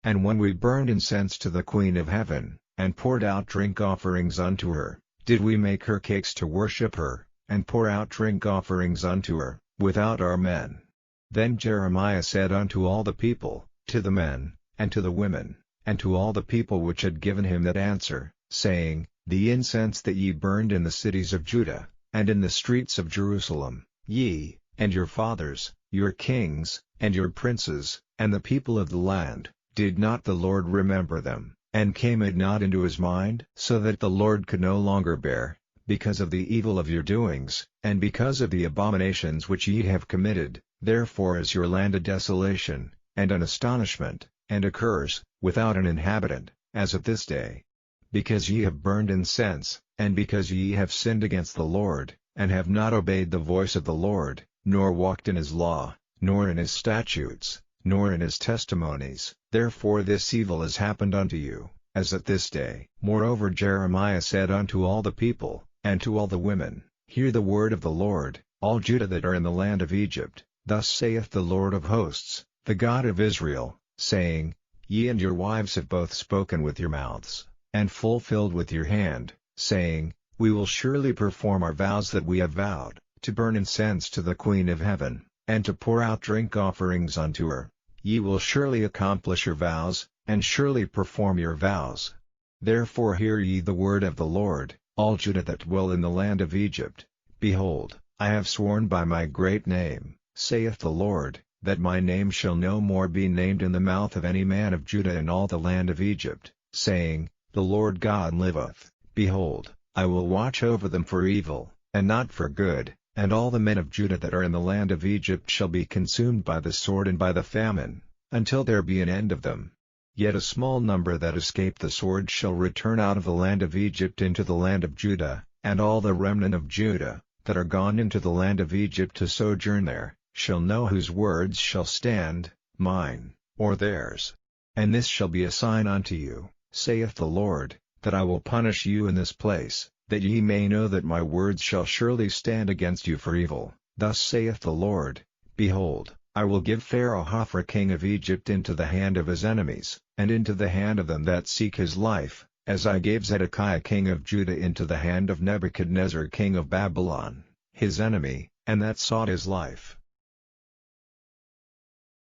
And when we burned incense to the Queen of heaven, and poured out drink offerings unto her, did we make her cakes to worship her, and pour out drink offerings unto her, without our men? Then Jeremiah said unto all the people, to the men, and to the women, and to all the people which had given him that answer, saying, The incense that ye burned in the cities of Judah, and in the streets of Jerusalem, ye, and your fathers, your kings, and your princes, and the people of the land, did not the Lord remember them, and came it not into his mind? So that the Lord could no longer bear, because of the evil of your doings, and because of the abominations which ye have committed, therefore is your land a desolation, and an astonishment, and a curse, without an inhabitant, as at this day. Because ye have burned incense, and because ye have sinned against the Lord, and have not obeyed the voice of the Lord, nor walked in his law, nor in his statutes, nor in his testimonies, therefore this evil has happened unto you, as at this day. Moreover Jeremiah said unto all the people, and to all the women, Hear the word of the Lord, all Judah that are in the land of Egypt. Thus saith the Lord of hosts, the God of Israel, saying, Ye and your wives have both spoken with your mouths, and fulfilled with your hand, saying, We will surely perform our vows that we have vowed, to burn incense to the Queen of heaven, and to pour out drink offerings unto her. Ye will surely accomplish your vows, and surely perform your vows. Therefore hear ye the word of the Lord, all Judah that dwell in the land of Egypt. Behold, I have sworn by my great name, saith the Lord, that my name shall no more be named in the mouth of any man of Judah in all the land of Egypt, saying, The Lord God liveth. Behold, I will watch over them for evil, and not for good, and all the men of Judah that are in the land of Egypt shall be consumed by the sword and by the famine, until there be an end of them. Yet a small number that escape the sword shall return out of the land of Egypt into the land of Judah, and all the remnant of Judah, that are gone into the land of Egypt to sojourn there, shall know whose words shall stand, mine, or theirs. And this shall be a sign unto you, saith the Lord, that I will punish you in this place, that ye may know that my words shall surely stand against you for evil. Thus saith the Lord, Behold, I will give Pharaoh Hophra king of Egypt into the hand of his enemies, and into the hand of them that seek his life, as I gave Zedekiah king of Judah into the hand of Nebuchadnezzar king of Babylon, his enemy, and that sought his life.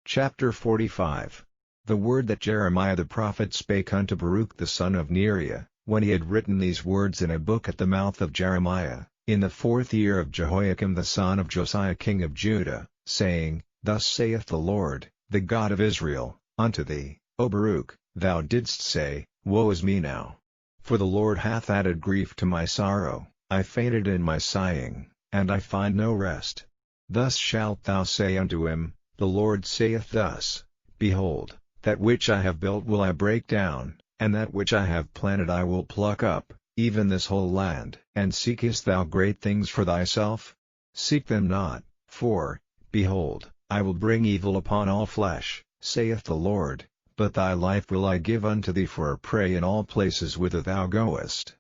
Chapter 45. The word that Jeremiah the prophet spake unto Baruch the son of Neriah, when he had written these words in a book at the mouth of Jeremiah, in the 4th year of Jehoiakim the son of Josiah king of Judah, saying, Thus saith the Lord, the God of Israel, unto thee, O Baruch, thou didst say, Woe is me now! For the Lord hath added grief to my sorrow, I fainted in my sighing, and I find no rest. Thus shalt thou say unto him, The Lord saith thus, behold, that which I have built will I break down, and that which I have planted I will pluck up, even this whole land. And seekest thou great things for thyself? Seek them not, for, behold, I will bring evil upon all flesh, saith the Lord, but thy life will I give unto thee for a prey in all places whither thou goest.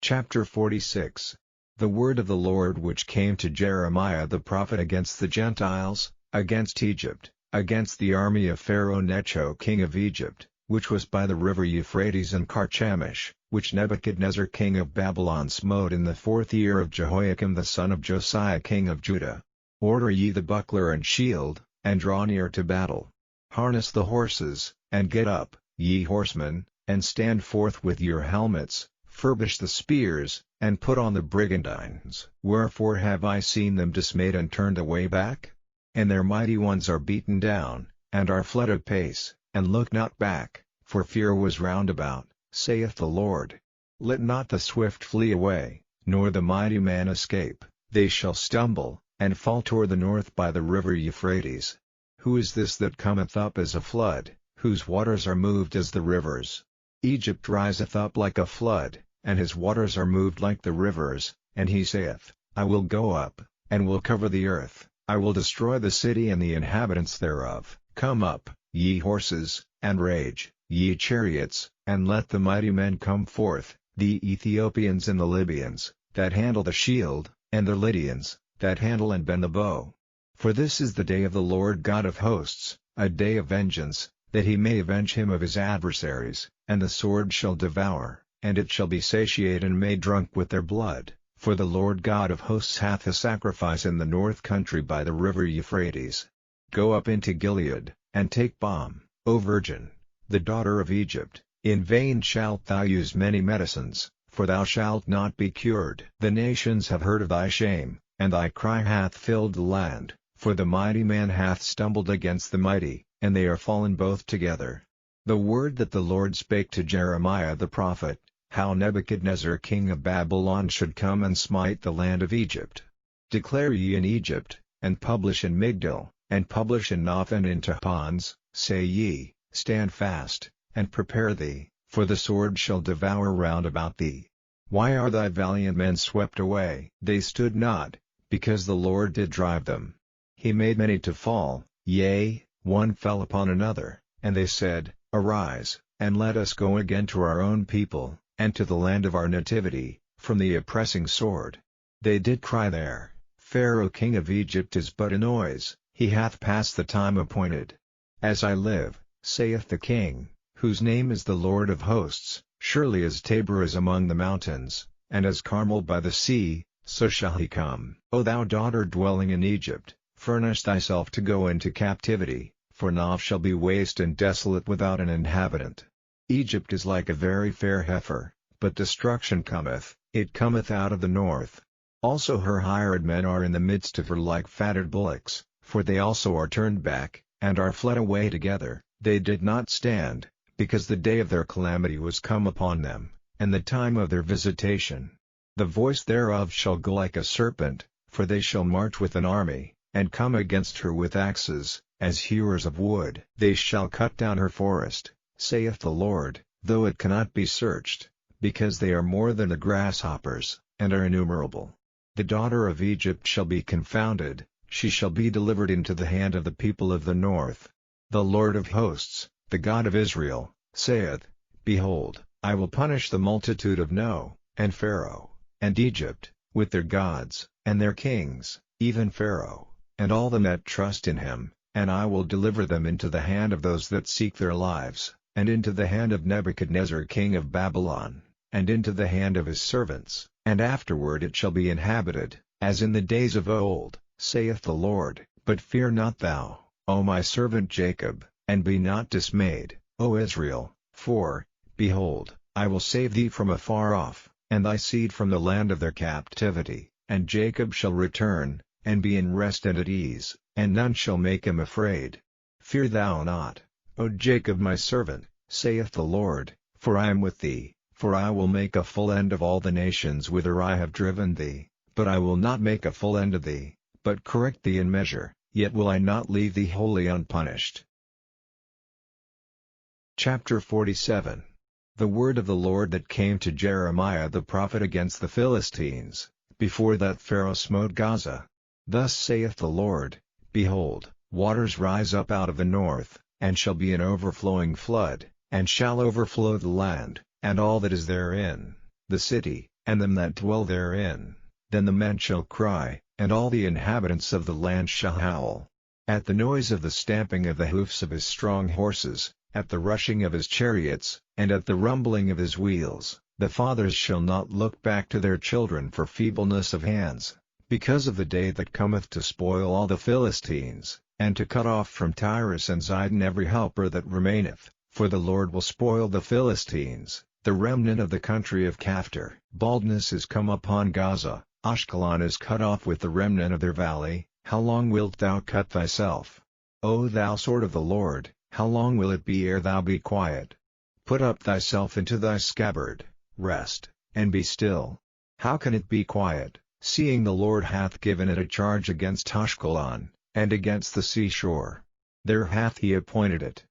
Chapter 46. The word of the Lord which came to Jeremiah the prophet against the Gentiles, against Egypt, against the army of Pharaoh Necho king of Egypt, which was by the river Euphrates and Carchemish, which Nebuchadnezzar king of Babylon smote in the 4th year of Jehoiakim the son of Josiah king of Judah. Order ye the buckler and shield, and draw near to battle. Harness the horses, and get up, ye horsemen, and stand forth with your helmets, furbish the spears, and put on the brigandines. Wherefore have I seen them dismayed and turned away back? And their mighty ones are beaten down, and are fled apace, and look not back, for fear was round about, saith the Lord. Let not the swift flee away, nor the mighty man escape, they shall stumble, and fall toward the north by the river Euphrates. Who is this that cometh up as a flood, whose waters are moved as the rivers? Egypt riseth up like a flood, and his waters are moved like the rivers, and he saith, I will go up, and will cover the earth, I will destroy the city and the inhabitants thereof. Come up, ye horses, and rage, ye chariots, and let the mighty men come forth, the Ethiopians and the Libyans, that handle the shield, and the Lydians, that handle and bend the bow. For this is the day of the Lord God of hosts, a day of vengeance, that he may avenge him of his adversaries, and the sword shall devour, and it shall be satiate and made drunk with their blood, for the Lord God of hosts hath a sacrifice in the north country by the river Euphrates. Go up into Gilead, and take balm, O virgin, the daughter of Egypt. In vain shalt thou use many medicines, for thou shalt not be cured. The nations have heard of thy shame, and thy cry hath filled the land, for the mighty man hath stumbled against the mighty, and they are fallen both together. The word that the Lord spake to Jeremiah the prophet, how Nebuchadnezzar king of Babylon should come and smite the land of Egypt. Declare ye in Egypt, and publish in Migdol, and publish in Noth and in Tahpanhes, say ye, stand fast, and prepare thee, for the sword shall devour round about thee. Why are thy valiant men swept away? They stood not, because the Lord did drive them. He made many to fall, yea, one fell upon another, and they said, Arise, and let us go again to our own people, and to the land of our nativity, from the oppressing sword. They did cry there, Pharaoh king of Egypt is but a noise, he hath passed the time appointed. As I live, saith the King, whose name is the Lord of hosts, surely as Tabor is among the mountains, and as Carmel by the sea, so shall he come. O thou daughter dwelling in Egypt, furnish thyself to go into captivity, for Noth shall be waste and desolate without an inhabitant. Egypt is like a very fair heifer, but destruction cometh, it cometh out of the north. Also her hired men are in the midst of her like fatted bullocks, for they also are turned back, and are fled away together. They did not stand, because the day of their calamity was come upon them, and the time of their visitation. The voice thereof shall go like a serpent, for they shall march with an army, and come against her with axes, as hewers of wood. They shall cut down her forest, saith the Lord, though it cannot be searched, because they are more than the grasshoppers, and are innumerable. The daughter of Egypt shall be confounded, she shall be delivered into the hand of the people of the north. The Lord of hosts, the God of Israel, saith, Behold, I will punish the multitude of No, and Pharaoh, and Egypt, with their gods, and their kings, even Pharaoh, and all them that trust in him, and I will deliver them into the hand of those that seek their lives, and into the hand of Nebuchadnezzar king of Babylon, and into the hand of his servants, and afterward it shall be inhabited, as in the days of old, saith the Lord. But fear not thou, O my servant Jacob, and be not dismayed, O Israel, for, behold, I will save thee from afar off, and thy seed from the land of their captivity, and Jacob shall return, and be in rest and at ease, and none shall make him afraid. Fear thou not, O Jacob my servant, saith the Lord, for I am with thee, for I will make a full end of all the nations whither I have driven thee, but I will not make a full end of thee, but correct thee in measure, yet will I not leave thee wholly unpunished. Chapter 47. The word of the Lord that came to Jeremiah the prophet against the Philistines, before that Pharaoh smote Gaza. Thus saith the Lord, Behold, waters rise up out of the north, and shall be an overflowing flood, and shall overflow the land, and all that is therein, the city, and them that dwell therein. Then the men shall cry, and all the inhabitants of the land shall howl. At the noise of the stamping of the hoofs of his strong horses, at the rushing of his chariots, and at the rumbling of his wheels, the fathers shall not look back to their children for feebleness of hands, because of the day that cometh to spoil all the Philistines, and to cut off from Tyrus and Zidon every helper that remaineth, for the Lord will spoil the Philistines, the remnant of the country of Caphtor. Baldness is come upon Gaza, Ashkelon is cut off with the remnant of their valley. How long wilt thou cut thyself? O thou sword of the Lord, how long will it be ere thou be quiet? Put up thyself into thy scabbard, rest, and be still. How can it be quiet, seeing the Lord hath given it a charge against Ashkelon, and against the seashore? There hath he appointed it.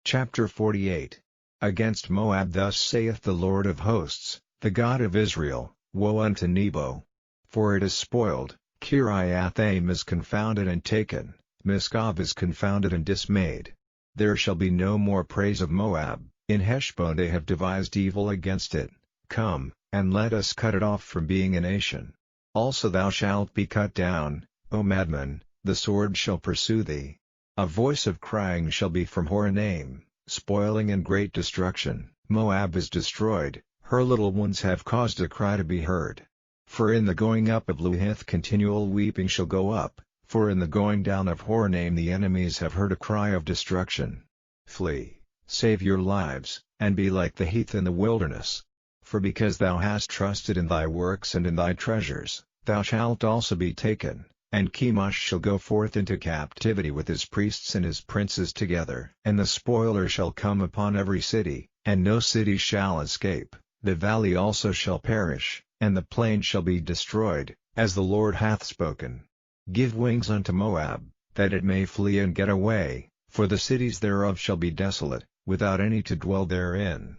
Chapter 48. Against Moab thus saith the Lord of hosts, the God of Israel, Woe unto Nebo! For it is spoiled, Kiriathaim is confounded and taken, Misgav is confounded and dismayed. There shall be no more praise of Moab. In Heshbon they have devised evil against it. Come, and let us cut it off from being a nation. Also thou shalt be cut down, O madman, the sword shall pursue thee. A voice of crying shall be from Horonaim, spoiling and great destruction. Moab is destroyed, her little ones have caused a cry to be heard. For in the going up of Luhith continual weeping shall go up, for in the going down of Horonaim the enemies have heard a cry of destruction. Flee, save your lives, and be like the heath in the wilderness. For because thou hast trusted in thy works and in thy treasures, thou shalt also be taken, and Chemosh shall go forth into captivity with his priests and his princes together. And the spoiler shall come upon every city, and no city shall escape, the valley also shall perish, and the plain shall be destroyed, as the Lord hath spoken. Give wings unto Moab, that it may flee and get away, for the cities thereof shall be desolate, without any to dwell therein.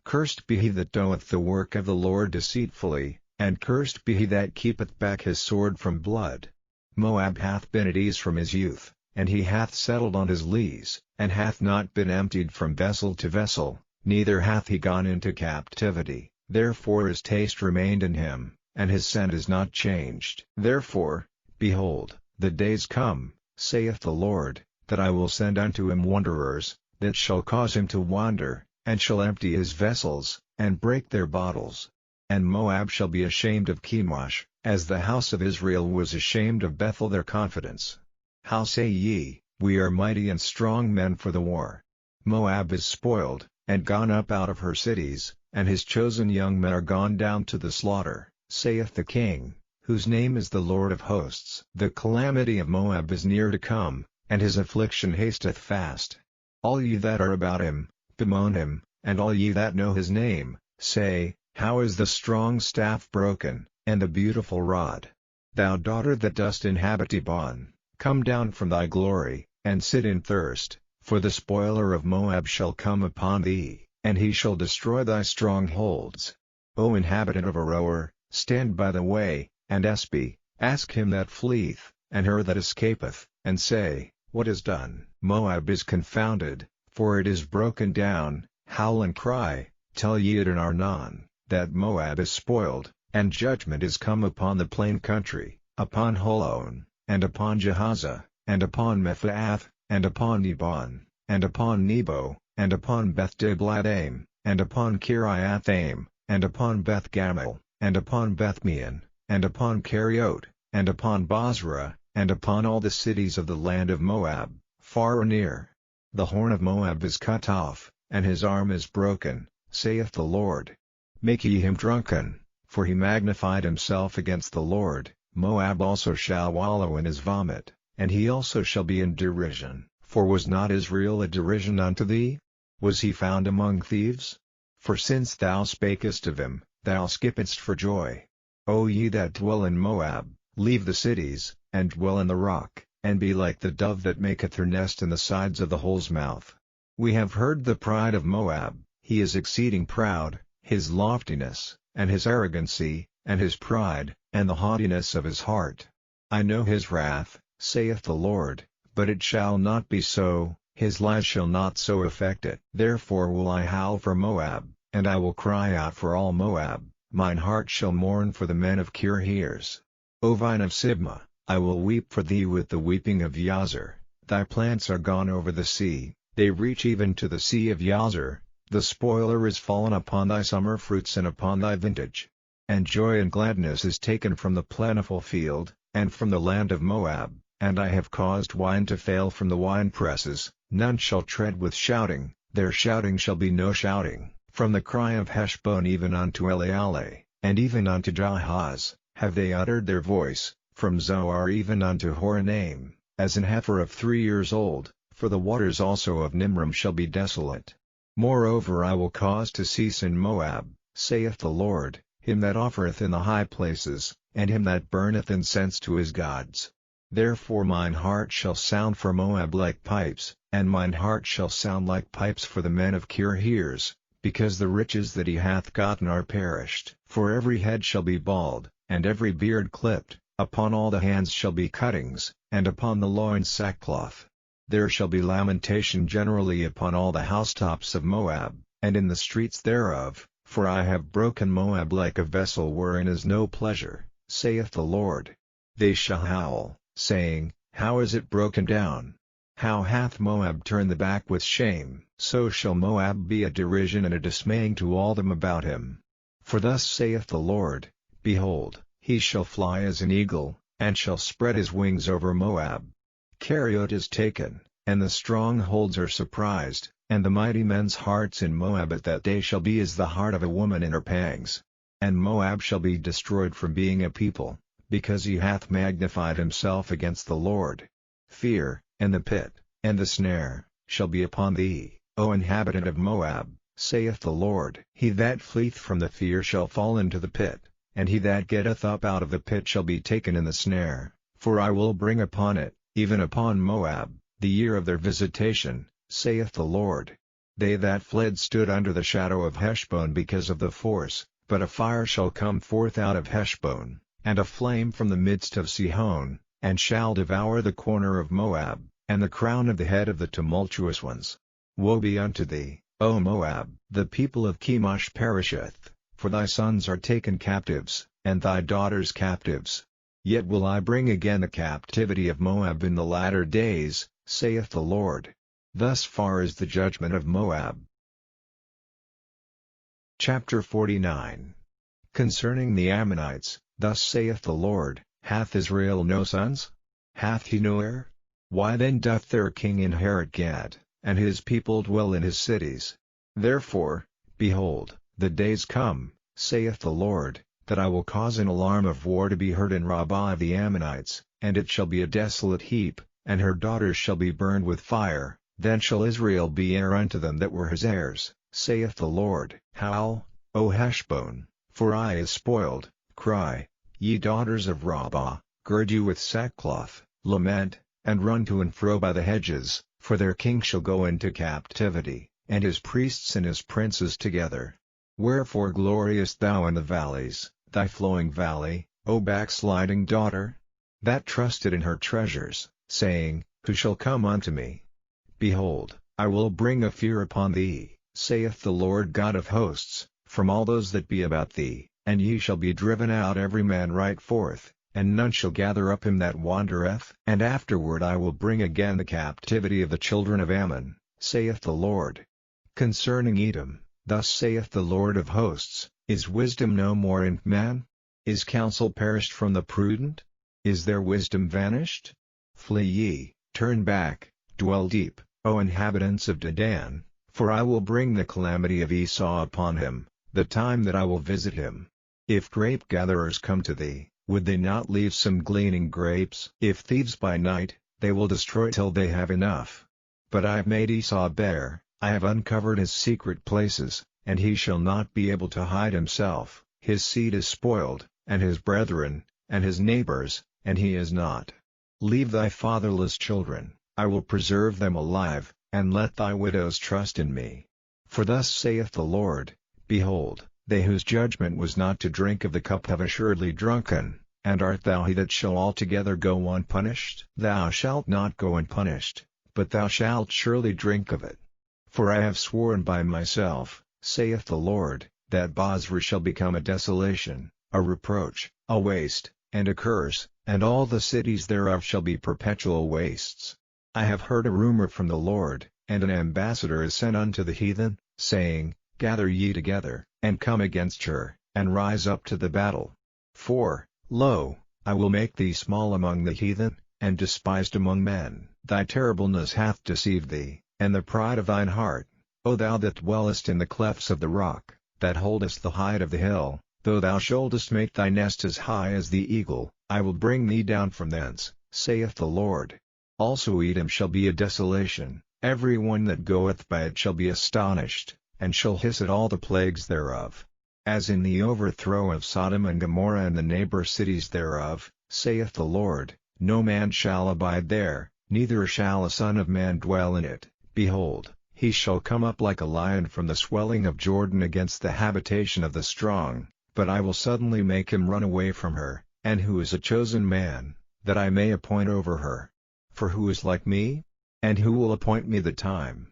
Cursed be he that doeth the work of the Lord deceitfully, and cursed be he that keepeth back his sword from blood. Moab hath been at ease from his youth, and he hath settled on his lees, and hath not been emptied from vessel to vessel, neither hath he gone into captivity, therefore his taste remained in him, and his scent is not changed. Therefore, behold, the days come, saith the Lord, that I will send unto him wanderers, that shall cause him to wander, and shall empty his vessels, and break their bottles. And Moab shall be ashamed of Chemosh, as the house of Israel was ashamed of Bethel their confidence. How say ye, We are mighty and strong men for the war? Moab is spoiled, and gone up out of her cities, and his chosen young men are gone down to the slaughter, saith the King, whose name is the Lord of hosts. The calamity of Moab is near to come, and his affliction hasteth fast. All ye that are about him, bemoan him, and all ye that know his name, say, How is the strong staff broken, and the beautiful rod? Thou daughter that dost inhabit Dibon, come down from thy glory, and sit in thirst, for the spoiler of Moab shall come upon thee, and he shall destroy thy strongholds. O inhabitant of Aroer, stand by the way, and Espy, ask him that fleeth, and her that escapeth, and say, What is done? Moab is confounded, for it is broken down. Howl and cry, tell ye it in Arnon, that Moab is spoiled, and judgment is come upon the plain country, upon Holon, and upon Jehaza, and upon Mephaath, and upon Dibon, and upon Nebo, and upon Beth-Diblathaim, and upon Kiriathaim, and upon Beth-Gamel, and upon Bethmeon, and upon Keriot, and upon Bozrah, and upon all the cities of the land of Moab, far or near. The horn of Moab is cut off, and his arm is broken, saith the Lord. Make ye him drunken, for he magnified himself against the Lord. Moab also shall wallow in his vomit, and he also shall be in derision. For was not Israel a derision unto thee? Was he found among thieves? For since thou spakest of him, thou skippedst for joy. O ye that dwell in Moab, leave the cities, and dwell in the rock, and be like the dove that maketh her nest in the sides of the hole's mouth. We have heard the pride of Moab, he is exceeding proud, his loftiness, and his arrogancy, and his pride, and the haughtiness of his heart. I know his wrath, saith the Lord, but it shall not be so, his lies shall not so affect it. Therefore will I howl for Moab, and I will cry out for all Moab, mine heart shall mourn for the men of Kir-Heres. O vine of Sibmah, I will weep for thee with the weeping of Yazer, thy plants are gone over the sea, they reach even to the sea of Yazer, the spoiler is fallen upon thy summer fruits and upon thy vintage. And joy and gladness is taken from the plentiful field, and from the land of Moab, and I have caused wine to fail from the winepresses, none shall tread with shouting, their shouting shall be no shouting. From the cry of Heshbon even unto Eleale, and even unto Jahaz, have they uttered their voice, from Zoar even unto Horonaim, as an heifer of 3 years old, for the waters also of Nimrim shall be desolate. Moreover I will cause to cease in Moab, saith the Lord, him that offereth in the high places, and him that burneth incense to his gods. Therefore mine heart shall sound for Moab like pipes, and mine heart shall sound like pipes for the men of Kir-Heres, because the riches that he hath gotten are perished. For every head shall be bald, and every beard clipped, upon all the hands shall be cuttings, and upon the loins sackcloth. There shall be lamentation generally upon all the housetops of Moab, and in the streets thereof, for I have broken Moab like a vessel wherein is no pleasure, saith the Lord. They shall howl, saying, How is it broken down? How hath Moab turned the back with shame? So shall Moab be a derision and a dismaying to all them about him. For thus saith the Lord, Behold, he shall fly as an eagle, and shall spread his wings over Moab. Keriot is taken, and the strongholds are surprised, and the mighty men's hearts in Moab at that day shall be as the heart of a woman in her pangs. And Moab shall be destroyed from being a people, because he hath magnified himself against the Lord. Fear, and the pit, and the snare, shall be upon thee, O inhabitant of Moab, saith the Lord. He that fleeth from the fear shall fall into the pit, and he that getteth up out of the pit shall be taken in the snare, for I will bring upon it, even upon Moab, the year of their visitation, saith the Lord. They that fled stood under the shadow of Heshbon because of the force, but a fire shall come forth out of Heshbon, and a flame from the midst of Sihon, and shall devour the corner of Moab, and the crown of the head of the tumultuous ones. Woe be unto thee, O Moab! The people of Chemosh perisheth, for thy sons are taken captives, and thy daughters captives. Yet will I bring again the captivity of Moab in the latter days, saith the Lord. Thus far is the judgment of Moab. Chapter 49. Concerning the Ammonites, thus saith the Lord, Hath Israel no sons? Hath he no heir? Why then doth their king inherit Gad, and his people dwell in his cities? Therefore, behold, the days come, saith the Lord, that I will cause an alarm of war to be heard in Rabbah of the Ammonites, and it shall be a desolate heap, and her daughters shall be burned with fire. Then shall Israel be heir unto them that were his heirs, saith the Lord. Howl, O Heshbon, for Ai is spoiled, cry, ye daughters of Rabbah, gird you with sackcloth, lament, and run to and fro by the hedges, for their king shall go into captivity, and his priests and his princes together. Wherefore gloriest thou in the valleys, thy flowing valley, O backsliding daughter? That trusted in her treasures, saying, Who shall come unto me? Behold, I will bring a fear upon thee, saith the Lord God of hosts, from all those that be about thee, and ye shall be driven out every man right forth, and none shall gather up him that wandereth. And afterward I will bring again the captivity of the children of Ammon, saith the Lord. Concerning Edom, thus saith the Lord of hosts, Is wisdom no more in man? Is counsel perished from the prudent? Is their wisdom vanished? Flee ye, turn back, dwell deep, O inhabitants of Dedan, for I will bring the calamity of Esau upon him, the time that I will visit him. If grape-gatherers come to thee, would they not leave some gleaning grapes? If thieves by night, they will destroy till they have enough. But I have made Esau bare, I have uncovered his secret places, and he shall not be able to hide himself. His seed is spoiled, and his brethren, and his neighbors, and he is not. Leave thy fatherless children, I will preserve them alive, and let thy widows trust in me. For thus saith the Lord, Behold, they whose judgment was not to drink of the cup have assuredly drunken, and art thou he that shall altogether go unpunished? Thou shalt not go unpunished, but thou shalt surely drink of it. For I have sworn by myself, saith the Lord, that Bozrah shall become a desolation, a reproach, a waste, and a curse, and all the cities thereof shall be perpetual wastes. I have heard a rumor from the Lord, and an ambassador is sent unto the heathen, saying, Gather ye together, and come against her, and rise up to the battle. For, lo, I will make thee small among the heathen, and despised among men. Thy terribleness hath deceived thee, and the pride of thine heart, O thou that dwellest in the clefts of the rock, that holdest the height of the hill, though thou shouldest make thy nest as high as the eagle, I will bring thee down from thence, saith the Lord. Also Edom shall be a desolation, every one that goeth by it shall be astonished, and shall hiss at all the plagues thereof. As in the overthrow of Sodom and Gomorrah and the neighbor cities thereof, saith the Lord, no man shall abide there, neither shall a son of man dwell in it. Behold, he shall come up like a lion from the swelling of Jordan against the habitation of the strong, but I will suddenly make him run away from her, and who is a chosen man, that I may appoint over her. For who is like me? And who will appoint me the time?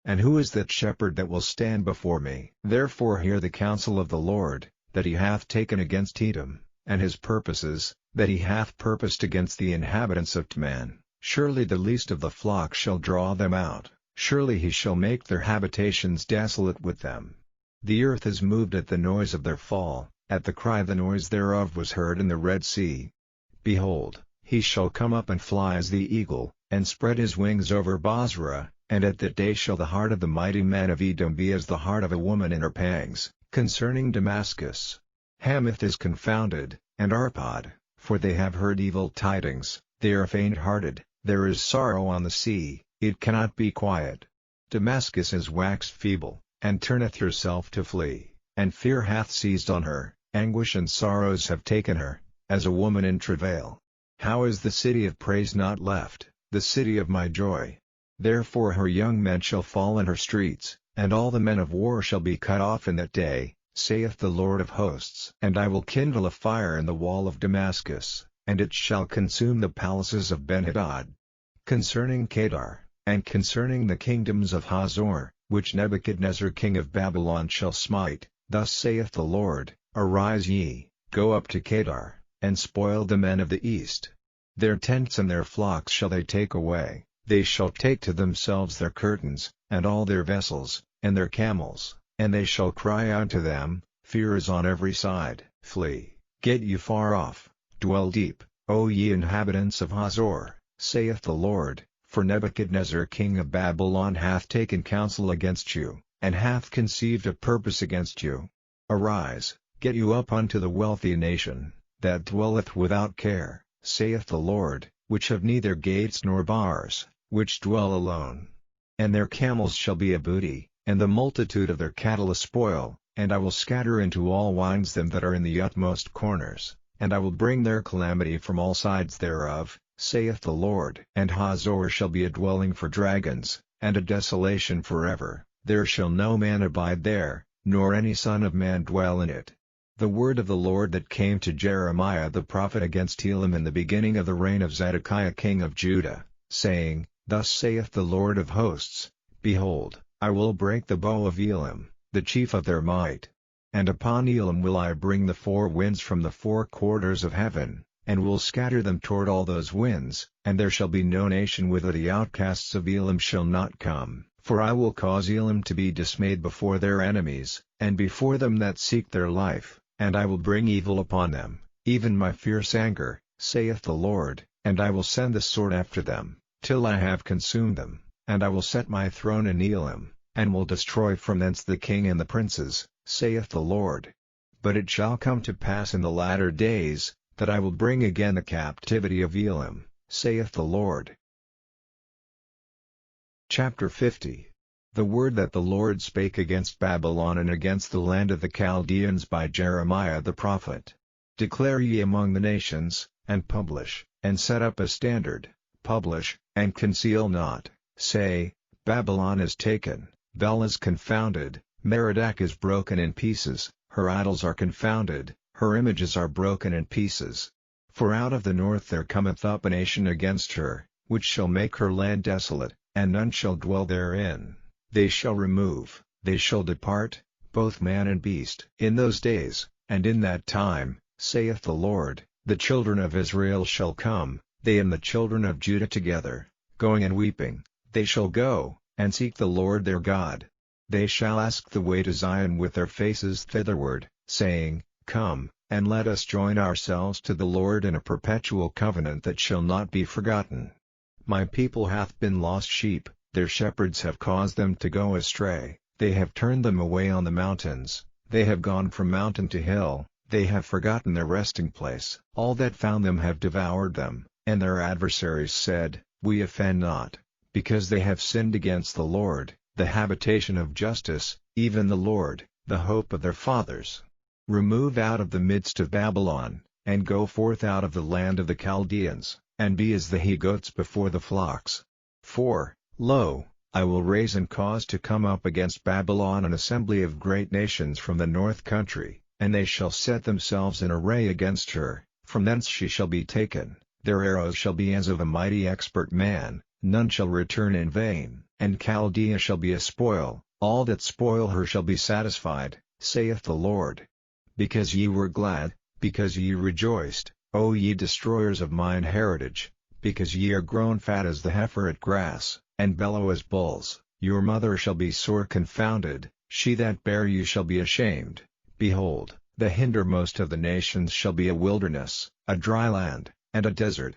And who is that shepherd that will stand before me? Therefore hear the counsel of the Lord, that he hath taken against Edom, and his purposes, that he hath purposed against the inhabitants of Teman. Surely the least of the flock shall draw them out, surely he shall make their habitations desolate with them. The earth is moved at the noise of their fall, at the cry the noise thereof was heard in the Red Sea. Behold, he shall come up and fly as the eagle, and spread his wings over Bozrah, and at that day shall the heart of the mighty man of Edom be as the heart of a woman in her pangs. Concerning Damascus, Hamath is confounded, and Arpad, for they have heard evil tidings, they are faint-hearted, there is sorrow on the sea, it cannot be quiet. Damascus is waxed feeble, and turneth herself to flee, and fear hath seized on her, anguish and sorrows have taken her, as a woman in travail. How is the city of praise not left, the city of my joy? Therefore her young men shall fall in her streets, and all the men of war shall be cut off in that day, saith the Lord of hosts. And I will kindle a fire in the wall of Damascus, and it shall consume the palaces of Benhadad. Concerning Kedar, and concerning the kingdoms of Hazor, which Nebuchadnezzar king of Babylon shall smite, thus saith the Lord, Arise ye, go up to Kedar, and spoil the men of the east. Their tents and their flocks shall they take away, they shall take to themselves their curtains, and all their vessels, and their camels, and they shall cry unto them, Fear is on every side. Flee, get you far off, dwell deep, O ye inhabitants of Hazor, saith the Lord, for Nebuchadnezzar king of Babylon hath taken counsel against you, and hath conceived a purpose against you. Arise, get you up unto the wealthy nation, that dwelleth without care, saith the Lord, which have neither gates nor bars, which dwell alone. And their camels shall be a booty, and the multitude of their cattle a spoil, and I will scatter into all wines them that are in the utmost corners, and I will bring their calamity from all sides thereof, saith the Lord. And Hazor shall be a dwelling for dragons, and a desolation forever, there shall no man abide there, nor any son of man dwell in it. The word of the Lord that came to Jeremiah the prophet against Elam in the beginning of the reign of Zedekiah king of Judah, saying, Thus saith the Lord of hosts, Behold, I will break the bow of Elam, the chief of their might. And upon Elam will I bring the four winds from the four quarters of heaven, and will scatter them toward all those winds, and there shall be no nation whither the outcasts of Elam shall not come. For I will cause Elam to be dismayed before their enemies, and before them that seek their life. And I will bring evil upon them, even my fierce anger, saith the Lord, and I will send the sword after them, till I have consumed them, and I will set my throne in Elam, and will destroy from thence the king and the princes, saith the Lord. But it shall come to pass in the latter days, that I will bring again the captivity of Elam, saith the Lord. Chapter 50. The word that the Lord spake against Babylon and against the land of the Chaldeans by Jeremiah the prophet. Declare ye among the nations, and publish, and set up a standard, publish, and conceal not, say, Babylon is taken, Bel is confounded, Merodach is broken in pieces, her idols are confounded, her images are broken in pieces. For out of the north there cometh up a nation against her, which shall make her land desolate, and none shall dwell therein. They shall remove, they shall depart, both man and beast. In those days, and in that time, saith the Lord, the children of Israel shall come, they and the children of Judah together, going and weeping, they shall go, and seek the Lord their God. They shall ask the way to Zion with their faces thitherward, saying, Come, and let us join ourselves to the Lord in a perpetual covenant that shall not be forgotten. My people hath been lost sheep, their shepherds have caused them to go astray, they have turned them away on the mountains, they have gone from mountain to hill, they have forgotten their resting place. All that found them have devoured them, and their adversaries said, We offend not, because they have sinned against the Lord, the habitation of justice, even the Lord, the hope of their fathers. Remove out of the midst of Babylon, and go forth out of the land of the Chaldeans, and be as the he-goats before the flocks. For, lo, I will raise and cause to come up against Babylon an assembly of great nations from the north country, and they shall set themselves in array against her, from thence she shall be taken, their arrows shall be as of a mighty expert man, none shall return in vain. And Chaldea shall be a spoil, all that spoil her shall be satisfied, saith the Lord. Because ye were glad, because ye rejoiced, O ye destroyers of mine heritage, because ye are grown fat as the heifer at grass, and bellow as bulls, your mother shall be sore confounded, she that bare you shall be ashamed. Behold, the hindermost of the nations shall be a wilderness, a dry land, and a desert.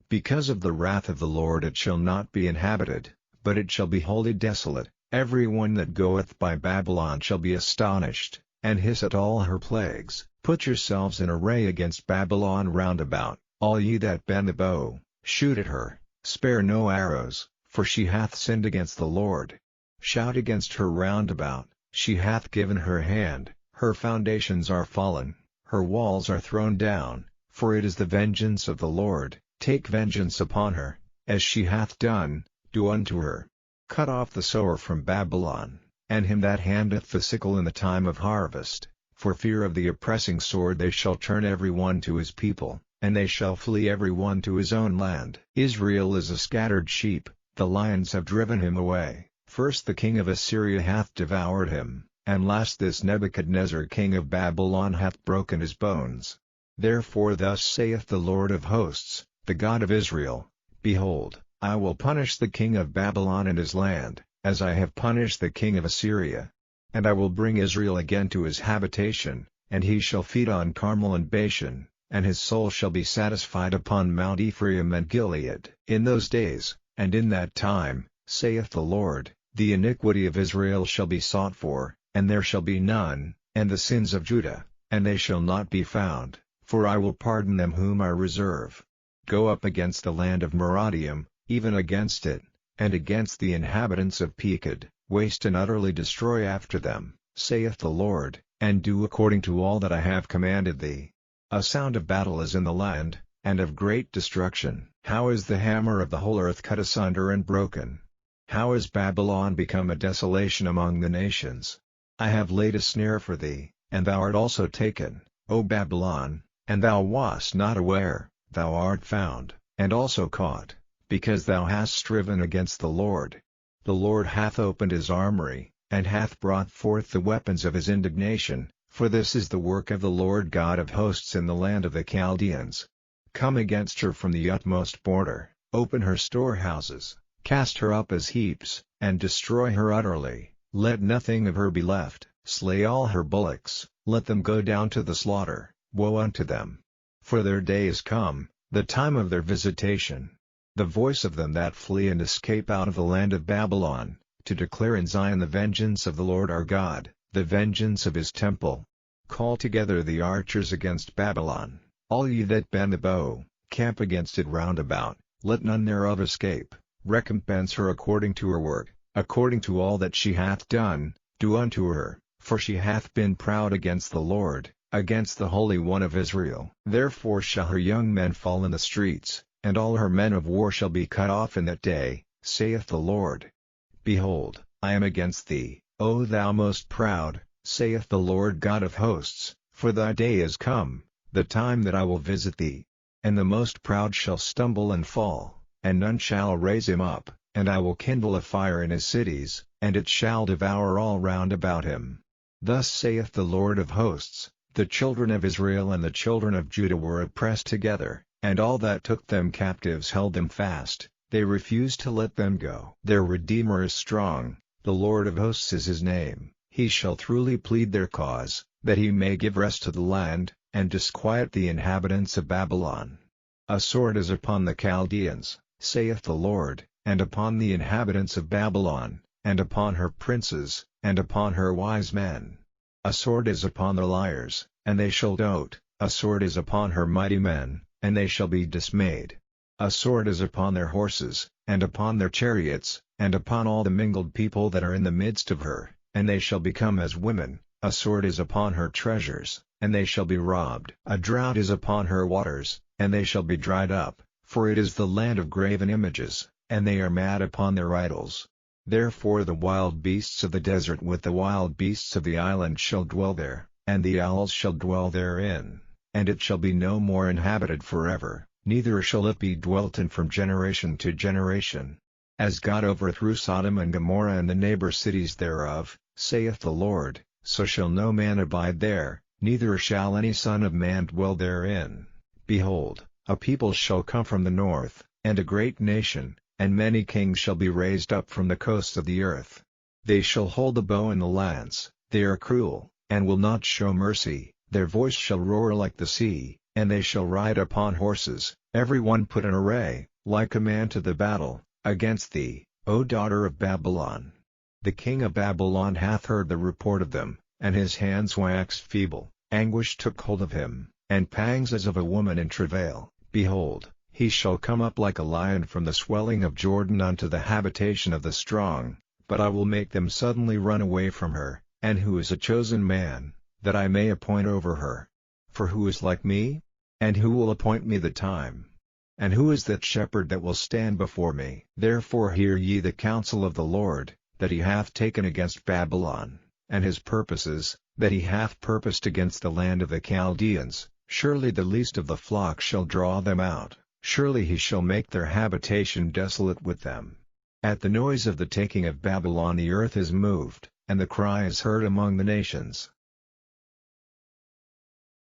Because of the wrath of the Lord it shall not be inhabited, but it shall be wholly desolate. Every one that goeth by Babylon shall be astonished, and hiss at all her plagues. Put yourselves in array against Babylon round about, all ye that bend the bow, shoot at her, spare no arrows, for she hath sinned against the Lord. Shout against her round about, she hath given her hand, her foundations are fallen, her walls are thrown down, for it is the vengeance of the Lord. Take vengeance upon her, as she hath done, do unto her. Cut off the sower from Babylon, and him that handeth the sickle in the time of harvest, for fear of the oppressing sword they shall turn every one to his people, and they shall flee every one to his own land. Israel is a scattered sheep, the lions have driven him away, first the king of Assyria hath devoured him, and last this Nebuchadnezzar king of Babylon hath broken his bones. Therefore thus saith the Lord of hosts, the God of Israel, Behold, I will punish the king of Babylon and his land, as I have punished the king of Assyria. And I will bring Israel again to his habitation, and he shall feed on Carmel and Bashan, and his soul shall be satisfied upon Mount Ephraim and Gilead. In those days, and in that time, saith the Lord, the iniquity of Israel shall be sought for, and there shall be none, and the sins of Judah, and they shall not be found, for I will pardon them whom I reserve. Go up against the land of Meradium, even against it, and against the inhabitants of Pekod, waste and utterly destroy after them, saith the Lord, and do according to all that I have commanded thee. A sound of battle is in the land, and of great destruction. How is the hammer of the whole earth cut asunder and broken? How is Babylon become a desolation among the nations? I have laid a snare for thee, and thou art also taken, O Babylon, and thou wast not aware, thou art found, and also caught, because thou hast striven against the Lord. The Lord hath opened his armory, and hath brought forth the weapons of his indignation, for this is the work of the Lord God of hosts in the land of the Chaldeans. Come against her from the utmost border, open her storehouses, cast her up as heaps, and destroy her utterly, let nothing of her be left, slay all her bullocks, let them go down to the slaughter, woe unto them. For their day is come, the time of their visitation. The voice of them that flee and escape out of the land of Babylon, to declare in Zion the vengeance of the Lord our God, the vengeance of his temple. Call together the archers against Babylon, all ye that bend the bow, camp against it round about, let none thereof escape. Recompense her according to her work, according to all that she hath done, do unto her, for she hath been proud against the Lord, against the Holy One of Israel. Therefore shall her young men fall in the streets, and all her men of war shall be cut off in that day, saith the Lord. Behold, I am against thee, O thou most proud, saith the Lord God of hosts, for thy day is come, the time that I will visit thee. And the most proud shall stumble and fall, and none shall raise him up, and I will kindle a fire in his cities, and it shall devour all round about him. Thus saith the Lord of hosts, the children of Israel and the children of Judah were oppressed together, and all that took them captives held them fast, they refused to let them go. Their Redeemer is strong, the Lord of hosts is his name, he shall truly plead their cause, that he may give rest to the land, and disquiet the inhabitants of Babylon. A sword is upon the Chaldeans, saith the Lord, and upon the inhabitants of Babylon, and upon her princes, and upon her wise men. A sword is upon the liars, and they shall dote, a sword is upon her mighty men, and they shall be dismayed. A sword is upon their horses, and upon their chariots, and upon all the mingled people that are in the midst of her, and they shall become as women. A sword is upon her treasures, and they shall be robbed. A drought is upon her waters, and they shall be dried up, for it is the land of graven images, and they are mad upon their idols. Therefore the wild beasts of the desert with the wild beasts of the island shall dwell there, and the owls shall dwell therein, and it shall be no more inhabited forever, neither shall it be dwelt in from generation to generation. As God overthrew Sodom and Gomorrah and the neighbor cities thereof, saith the Lord, so shall no man abide there, neither shall any son of man dwell therein. Behold, a people shall come from the north, and a great nation, and many kings shall be raised up from the coasts of the earth. They shall hold the bow and the lance, they are cruel, and will not show mercy, their voice shall roar like the sea, and they shall ride upon horses, every one put in array, like a man to the battle, against thee, O daughter of Babylon. The king of Babylon hath heard the report of them, and his hands waxed feeble, anguish took hold of him, and pangs as of a woman in travail. Behold, he shall come up like a lion from the swelling of Jordan unto the habitation of the strong, but I will make them suddenly run away from her, and who is a chosen man, that I may appoint over her? For who is like me? And who will appoint me the time? And who is that shepherd that will stand before me? Therefore hear ye the counsel of the Lord, that he hath taken against Babylon, and his purposes, that he hath purposed against the land of the Chaldeans. Surely the least of the flock shall draw them out, surely he shall make their habitation desolate with them. At the noise of the taking of Babylon the earth is moved, and the cry is heard among the nations.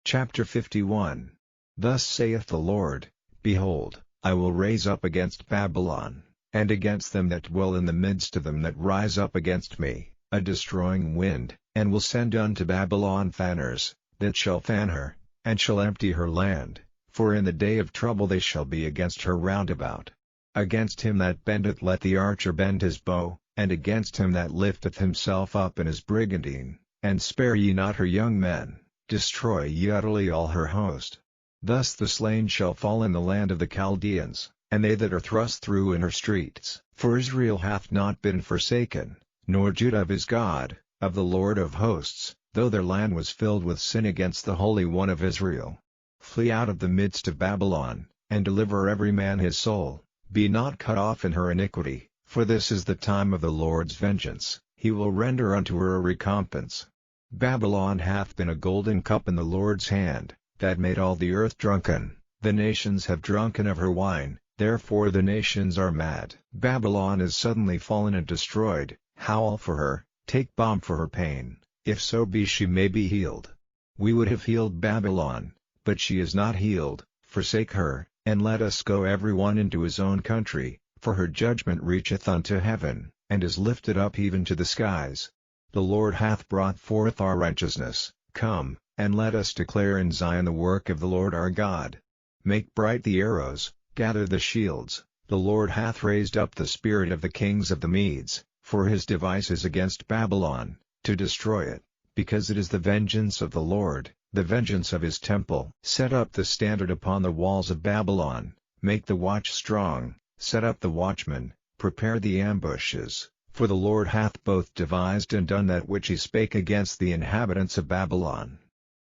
Chapter 51. Thus saith the Lord, Behold, I will raise up against Babylon, and against them that dwell in the midst of them that rise up against me, a destroying wind, and will send unto Babylon fanners, that shall fan her, and shall empty her land, for in the day of trouble they shall be against her round about. Against him that bendeth let the archer bend his bow, and against him that lifteth himself up in his brigandine, and spare ye not her young men, destroy ye utterly all her host. Thus the slain shall fall in the land of the Chaldeans, and they that are thrust through in her streets. For Israel hath not been forsaken, nor Judah of his God, of the Lord of hosts, though their land was filled with sin against the Holy One of Israel. Flee out of the midst of Babylon, and deliver every man his soul, be not cut off in her iniquity, for this is the time of the Lord's vengeance, he will render unto her a recompense. Babylon hath been a golden cup in the Lord's hand, that made all the earth drunken, the nations have drunken of her wine, therefore the nations are mad. Babylon is suddenly fallen and destroyed, howl for her, take balm for her pain, if so be she may be healed. We would have healed Babylon, but she is not healed, forsake her, and let us go every one into his own country, for her judgment reacheth unto heaven, and is lifted up even to the skies. The Lord hath brought forth our righteousness, come, and let us declare in Zion the work of the Lord our God. Make bright the arrows, gather the shields, the Lord hath raised up the spirit of the kings of the Medes, for his device is against Babylon, to destroy it, because it is the vengeance of the Lord, the vengeance of his temple. Set up the standard upon the walls of Babylon, make the watch strong, set up the watchmen, prepare the ambushes, for the Lord hath both devised and done that which he spake against the inhabitants of Babylon.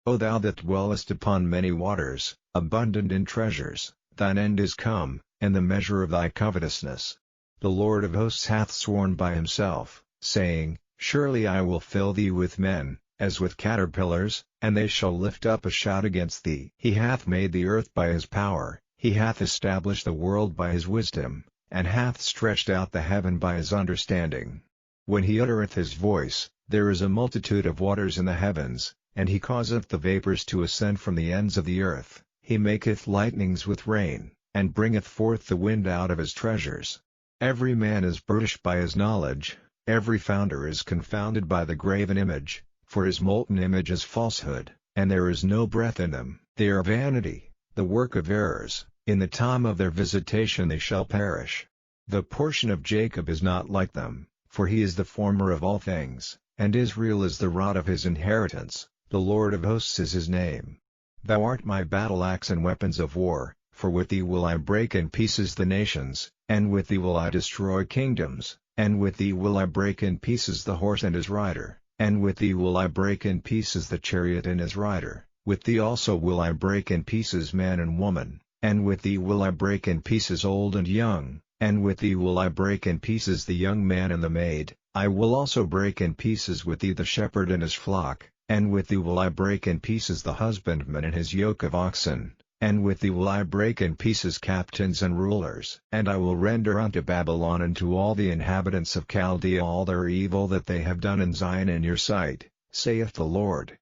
O thou that dwellest upon many waters, abundant in treasures, thine end is come, and the measure of thy covetousness. The Lord of hosts hath sworn by himself, saying, Surely I will fill thee with men, as with caterpillars, and they shall lift up a shout against thee. He hath made the earth by his power, he hath established the world by his wisdom, and hath stretched out the heaven by his understanding. When he uttereth his voice, there is a multitude of waters in the heavens, and he causeth the vapors to ascend from the ends of the earth. He maketh lightnings with rain, and bringeth forth the wind out of his treasures. Every man is brutish by his knowledge, every founder is confounded by the graven image, for his molten image is falsehood, and there is no breath in them. They are vanity, the work of errors, in the time of their visitation they shall perish. The portion of Jacob is not like them, for he is the former of all things, and Israel is the rod of his inheritance, the Lord of hosts is his name. Thou art my battle axe and weapons of war, for with thee will I break in pieces the nations, and with thee will I destroy kingdoms, and with thee will I break in pieces the horse and his rider, and with thee will I break in pieces the chariot and his rider, with thee also will I break in pieces man and woman, and with thee will I break in pieces old and young, and with thee will I break in pieces the young man and the maid. I will also break in pieces with thee the shepherd and his flock, and with thee will I break in pieces the husbandman and his yoke of oxen, and with thee will I break in pieces captains and rulers. And I will render unto Babylon and to all the inhabitants of Chaldea all their evil that they have done in Zion in your sight, saith the Lord.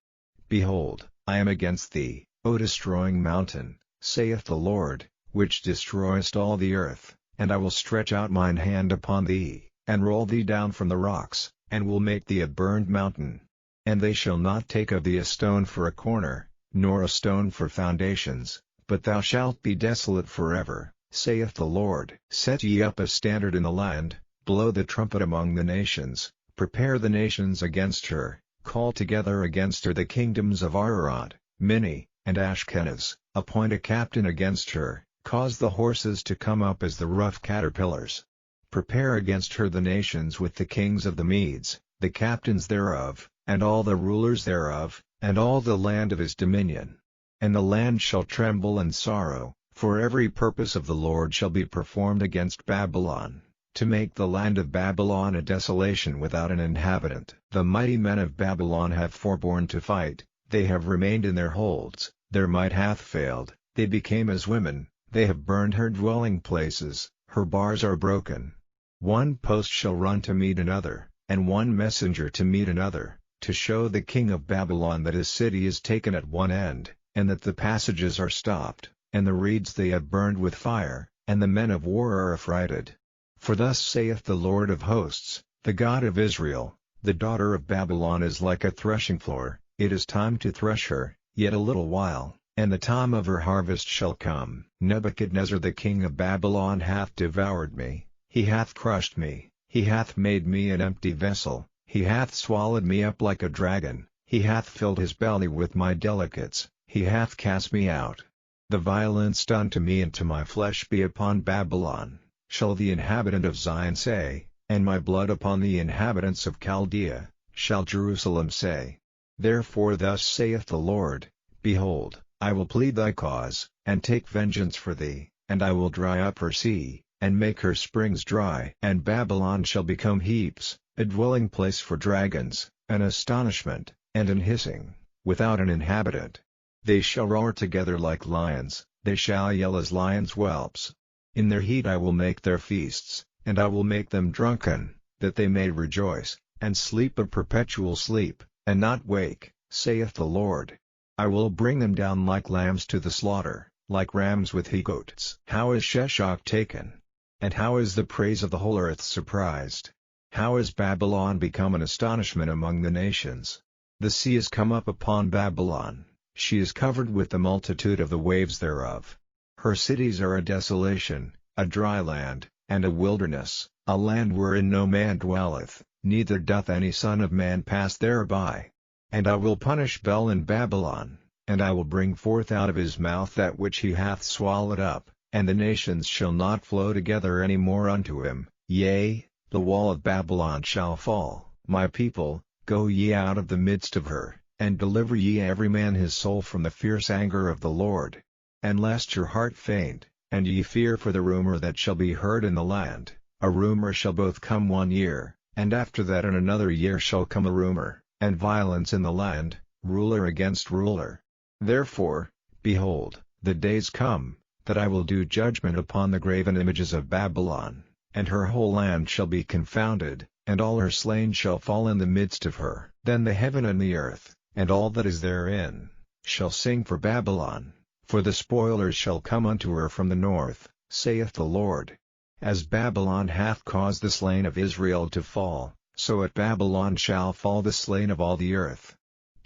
Behold, I am against thee, O destroying mountain, saith the Lord, which destroyest all the earth, and I will stretch out mine hand upon thee, and roll thee down from the rocks, and will make thee a burned mountain. And they shall not take of thee a stone for a corner, nor a stone for foundations, but thou shalt be desolate forever, saith the Lord. Set ye up a standard in the land, blow the trumpet among the nations, prepare the nations against her, call together against her the kingdoms of Ararat, Minni, and Ashkenaz, appoint a captain against her, cause the horses to come up as the rough caterpillars. Prepare against her the nations with the kings of the Medes, the captains thereof, and all the rulers thereof, and all the land of his dominion. And the land shall tremble and sorrow, for every purpose of the Lord shall be performed against Babylon, to make the land of Babylon a desolation without an inhabitant. The mighty men of Babylon have forborne to fight, they have remained in their holds, their might hath failed, they became as women, they have burned her dwelling places, her bars are broken. One post shall run to meet another, and one messenger to meet another, to show the king of Babylon that his city is taken at one end, and that the passages are stopped, and the reeds they have burned with fire, and the men of war are affrighted. For thus saith the Lord of hosts, the God of Israel, the daughter of Babylon is like a threshing floor, it is time to thresh her, yet a little while, and the time of her harvest shall come. Nebuchadnezzar the king of Babylon hath devoured me, he hath crushed me, he hath made me an empty vessel, he hath swallowed me up like a dragon, he hath filled his belly with my delicates, he hath cast me out. The violence done to me and to my flesh be upon Babylon, shall the inhabitant of Zion say, and my blood upon the inhabitants of Chaldea, shall Jerusalem say. Therefore thus saith the Lord, Behold, I will plead thy cause, and take vengeance for thee, and I will dry up her sea, and make her springs dry. And Babylon shall become heaps, a dwelling place for dragons, an astonishment, and an hissing, without an inhabitant. They shall roar together like lions, they shall yell as lions' whelps. In their heat I will make their feasts, and I will make them drunken, that they may rejoice, and sleep a perpetual sleep, and not wake, saith the Lord. I will bring them down like lambs to the slaughter, like rams with he-goats. How is Sheshach taken? And how is the praise of the whole earth surprised? How is Babylon become an astonishment among the nations? The sea is come up upon Babylon, she is covered with the multitude of the waves thereof. Her cities are a desolation, a dry land, and a wilderness, a land wherein no man dwelleth, neither doth any son of man pass thereby. And I will punish Bel in Babylon, and I will bring forth out of his mouth that which he hath swallowed up, and the nations shall not flow together any more unto him. Yea, the wall of Babylon shall fall. My people, go ye out of the midst of her, and deliver ye every man his soul from the fierce anger of the Lord. And lest your heart faint, and ye fear for the rumor that shall be heard in the land. A rumor shall both come 1 year, and after that in another year shall come a rumor, and violence in the land, ruler against ruler. Therefore, behold, the days come, that I will do judgment upon the graven images of Babylon, and her whole land shall be confounded, and all her slain shall fall in the midst of her. Then the heaven and the earth, and all that is therein, shall sing for Babylon, for the spoilers shall come unto her from the north, saith the Lord. As Babylon hath caused the slain of Israel to fall, so at Babylon shall fall the slain of all the earth.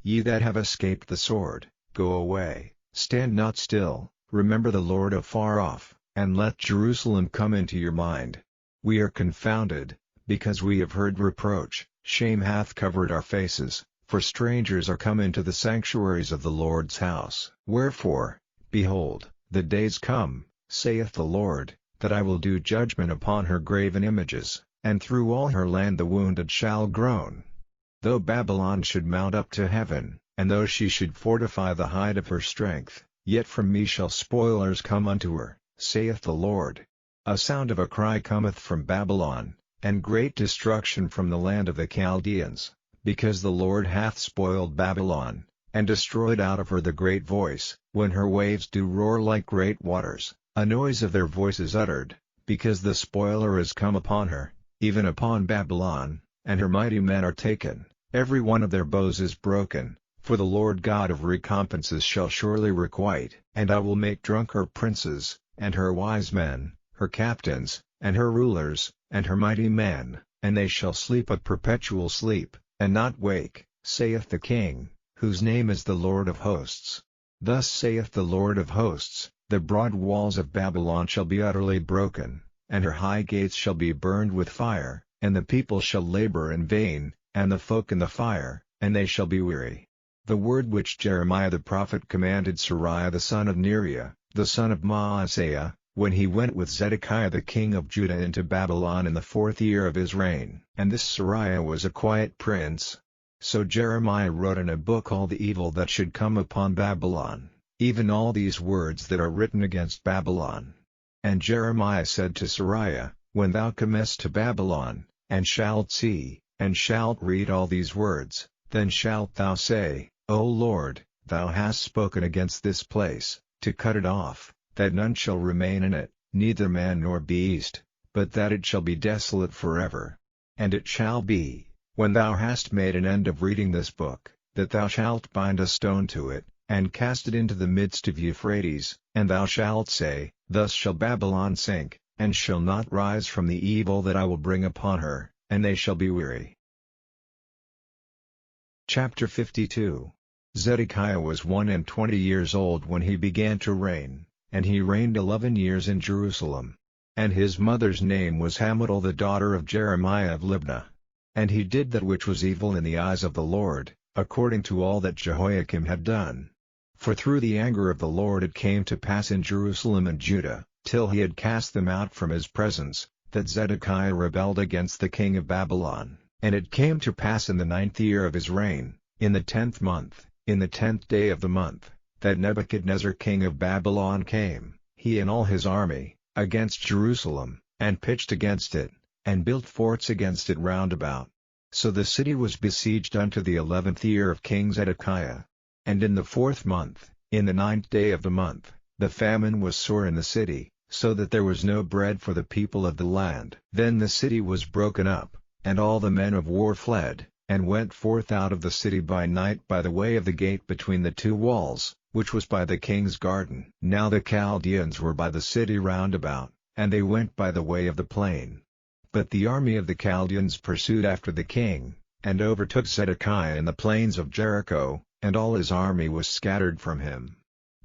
Ye that have escaped the sword, go away, stand not still, remember the Lord afar off, and let Jerusalem come into your mind. We are confounded, because we have heard reproach, shame hath covered our faces, for strangers are come into the sanctuaries of the Lord's house. Wherefore, behold, the days come, saith the Lord, that I will do judgment upon her graven images, and through all her land the wounded shall groan. Though Babylon should mount up to heaven, and though she should fortify the height of her strength, yet from me shall spoilers come unto her, saith the Lord. A sound of a cry cometh from Babylon, and great destruction from the land of the Chaldeans, because the Lord hath spoiled Babylon, and destroyed out of her the great voice. When her waves do roar like great waters, a noise of their voices uttered, because the spoiler is come upon her, even upon Babylon, and her mighty men are taken, every one of their bows is broken, for the Lord God of recompenses shall surely requite. And I will make drunk her princes, and her wise men, her captains, and her rulers, and her mighty men, and they shall sleep a perpetual sleep, and not wake, saith the King, whose name is the Lord of hosts. Thus saith the Lord of hosts, the broad walls of Babylon shall be utterly broken, and her high gates shall be burned with fire, and the people shall labor in vain, and the folk in the fire, and they shall be weary. The word which Jeremiah the prophet commanded Seraiah the son of Neriah, the son of Maaseiah, when he went with Zedekiah the king of Judah into Babylon in the 4th year of his reign. And this Seraiah was a quiet prince. So Jeremiah wrote in a book all the evil that should come upon Babylon, even all these words that are written against Babylon. And Jeremiah said to Seraiah, When thou comest to Babylon, and shalt see, and shalt read all these words, then shalt thou say, O Lord, thou hast spoken against this place, to cut it off, that none shall remain in it, neither man nor beast, but that it shall be desolate forever. And it shall be, when thou hast made an end of reading this book, that thou shalt bind a stone to it, and cast it into the midst of Euphrates, and thou shalt say, Thus shall Babylon sink, and shall not rise from the evil that I will bring upon her, and they shall be weary. Chapter 52. Zedekiah was 21 years old when he began to reign, and he reigned 11 years in Jerusalem. And his mother's name was Hamutal the daughter of Jeremiah of Libnah. And he did that which was evil in the eyes of the Lord, according to all that Jehoiakim had done. For through the anger of the Lord it came to pass in Jerusalem and Judah, till he had cast them out from his presence, that Zedekiah rebelled against the king of Babylon. And it came to pass in the 9th year of his reign, in the 10th month, in the 10th day of the month, that Nebuchadnezzar king of Babylon came, he and all his army, against Jerusalem, and pitched against it, and built forts against it round about. So the city was besieged unto the 11th year of King Zedekiah. And in the 4th month, in the 9th day of the month, the famine was sore in the city, so that there was no bread for the people of the land. Then the city was broken up, and all the men of war fled, and went forth out of the city by night by the way of the gate between the two walls, which was by the king's garden. Now the Chaldeans were by the city round about, and they went by the way of the plain. But the army of the Chaldeans pursued after the king, and overtook Zedekiah in the plains of Jericho, and all his army was scattered from him.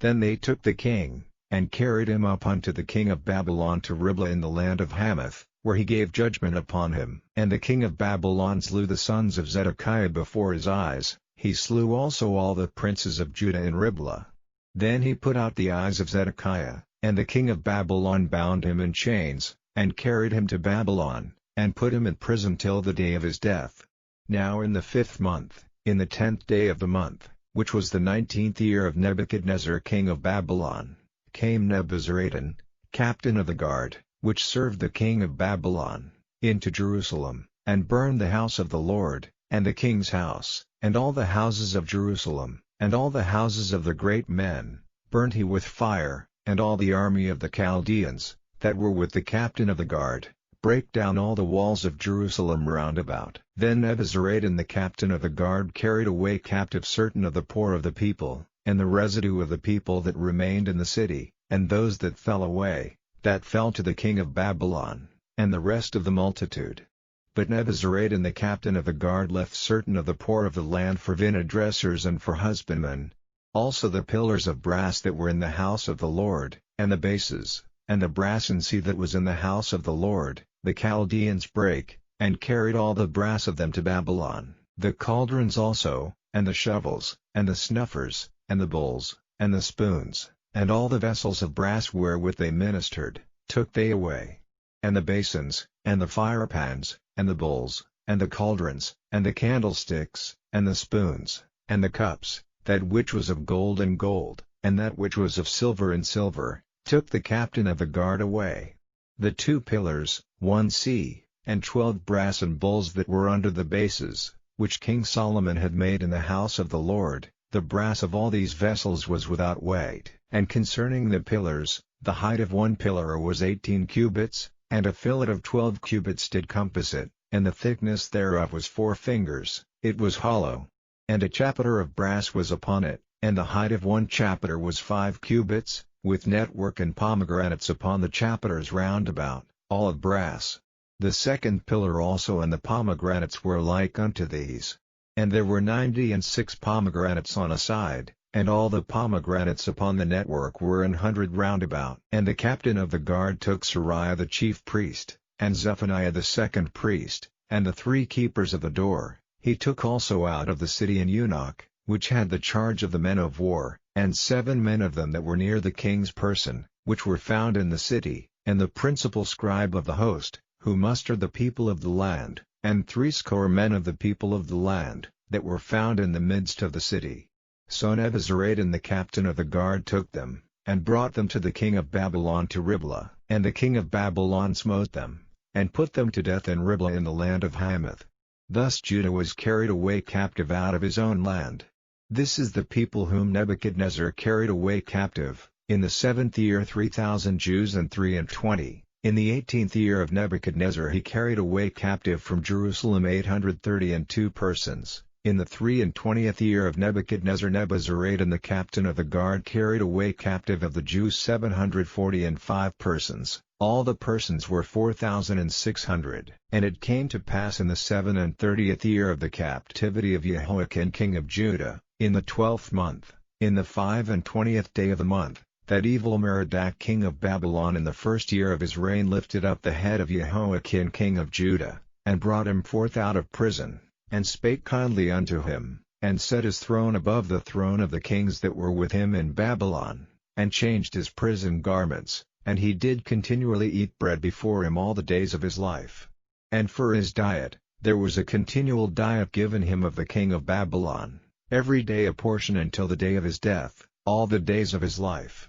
Then they took the king, and carried him up unto the king of Babylon to Riblah in the land of Hamath, where he gave judgment upon him. And the king of Babylon slew the sons of Zedekiah before his eyes, he slew also all the princes of Judah in Riblah. Then he put out the eyes of Zedekiah, and the king of Babylon bound him in chains, and carried him to Babylon, and put him in prison till the day of his death. Now in the 5th month, in the 10th day of the month, which was the 19th year of Nebuchadnezzar king of Babylon, came Nebuzaradan, captain of the guard, which served the king of Babylon, into Jerusalem, and burned the house of the Lord, and the king's house, and all the houses of Jerusalem, and all the houses of the great men, burnt he with fire, and all the army of the Chaldeans, that were with the captain of the guard, brake down all the walls of Jerusalem round about. Then Nebuzaradan the captain of the guard carried away captive certain of the poor of the people, and the residue of the people that remained in the city, and those that fell away, that fell to the king of Babylon, and the rest of the multitude. But Nebuzaradan the captain of the guard left certain of the poor of the land for vineyard dressers and for husbandmen. Also the pillars of brass that were in the house of the Lord, and the bases, and the brassen sea that was in the house of the Lord, the Chaldeans brake, and carried all the brass of them to Babylon. The cauldrons also, and the shovels, and the snuffers, and the bowls, and the spoons, and all the vessels of brass wherewith they ministered, took they away. And the basins, and the firepans, and the bowls, and the cauldrons, and the candlesticks, and the spoons, and the cups, that which was of gold and gold, and that which was of silver and silver, took the captain of the guard away. The 2 pillars, 1 sea, and 12 brassen bowls that were under the bases, which King Solomon had made in the house of the Lord, the brass of all these vessels was without weight. And concerning the pillars, the height of 1 pillar was 18 cubits, and a fillet of 12 cubits did compass it, and the thickness thereof was 4 fingers, it was hollow. And a chapiter of brass was upon it, and the height of 1 chapiter was 5 cubits, with network and pomegranates upon the chapiters round about, all of brass. The 2nd pillar also and the pomegranates were like unto these. And there were 96 pomegranates on a side, and all the pomegranates upon the network were 100 round about. And the captain of the guard took Sariah the chief priest, and Zephaniah the 2nd priest, and the 3 keepers of the door. He took also out of the city an eunuch, which had the charge of the men of war, and 7 men of them that were near the king's person, which were found in the city, and the principal scribe of the host, who mustered the people of the land, and 80 men of the people of the land, that were found in the midst of the city. So Nebuzaradan the captain of the guard took them, and brought them to the king of Babylon to Riblah, and the king of Babylon smote them, and put them to death in Riblah in the land of Hamath. Thus Judah was carried away captive out of his own land. This is the people whom Nebuchadnezzar carried away captive, in the 7th year 3,000 Jews and 23. In the 18th year of Nebuchadnezzar he carried away captive from Jerusalem 832 persons. In the 23rd year of Nebuchadnezzar Nebuzaradan the captain of the guard carried away captive of the Jews 745 persons. All the persons were 4,600. And it came to pass in the 37th year of the captivity of Jehoiakim king of Judah, in the 12th month, in the 25th day of the month, that Evil-Merodach king of Babylon in the 1st year of his reign lifted up the head of Jehoiakim king of Judah, and brought him forth out of prison, and spake kindly unto him, and set his throne above the throne of the kings that were with him in Babylon, and changed his prison garments, and he did continually eat bread before him all the days of his life. And for his diet, there was a continual diet given him of the king of Babylon, every day a portion until the day of his death, all the days of his life.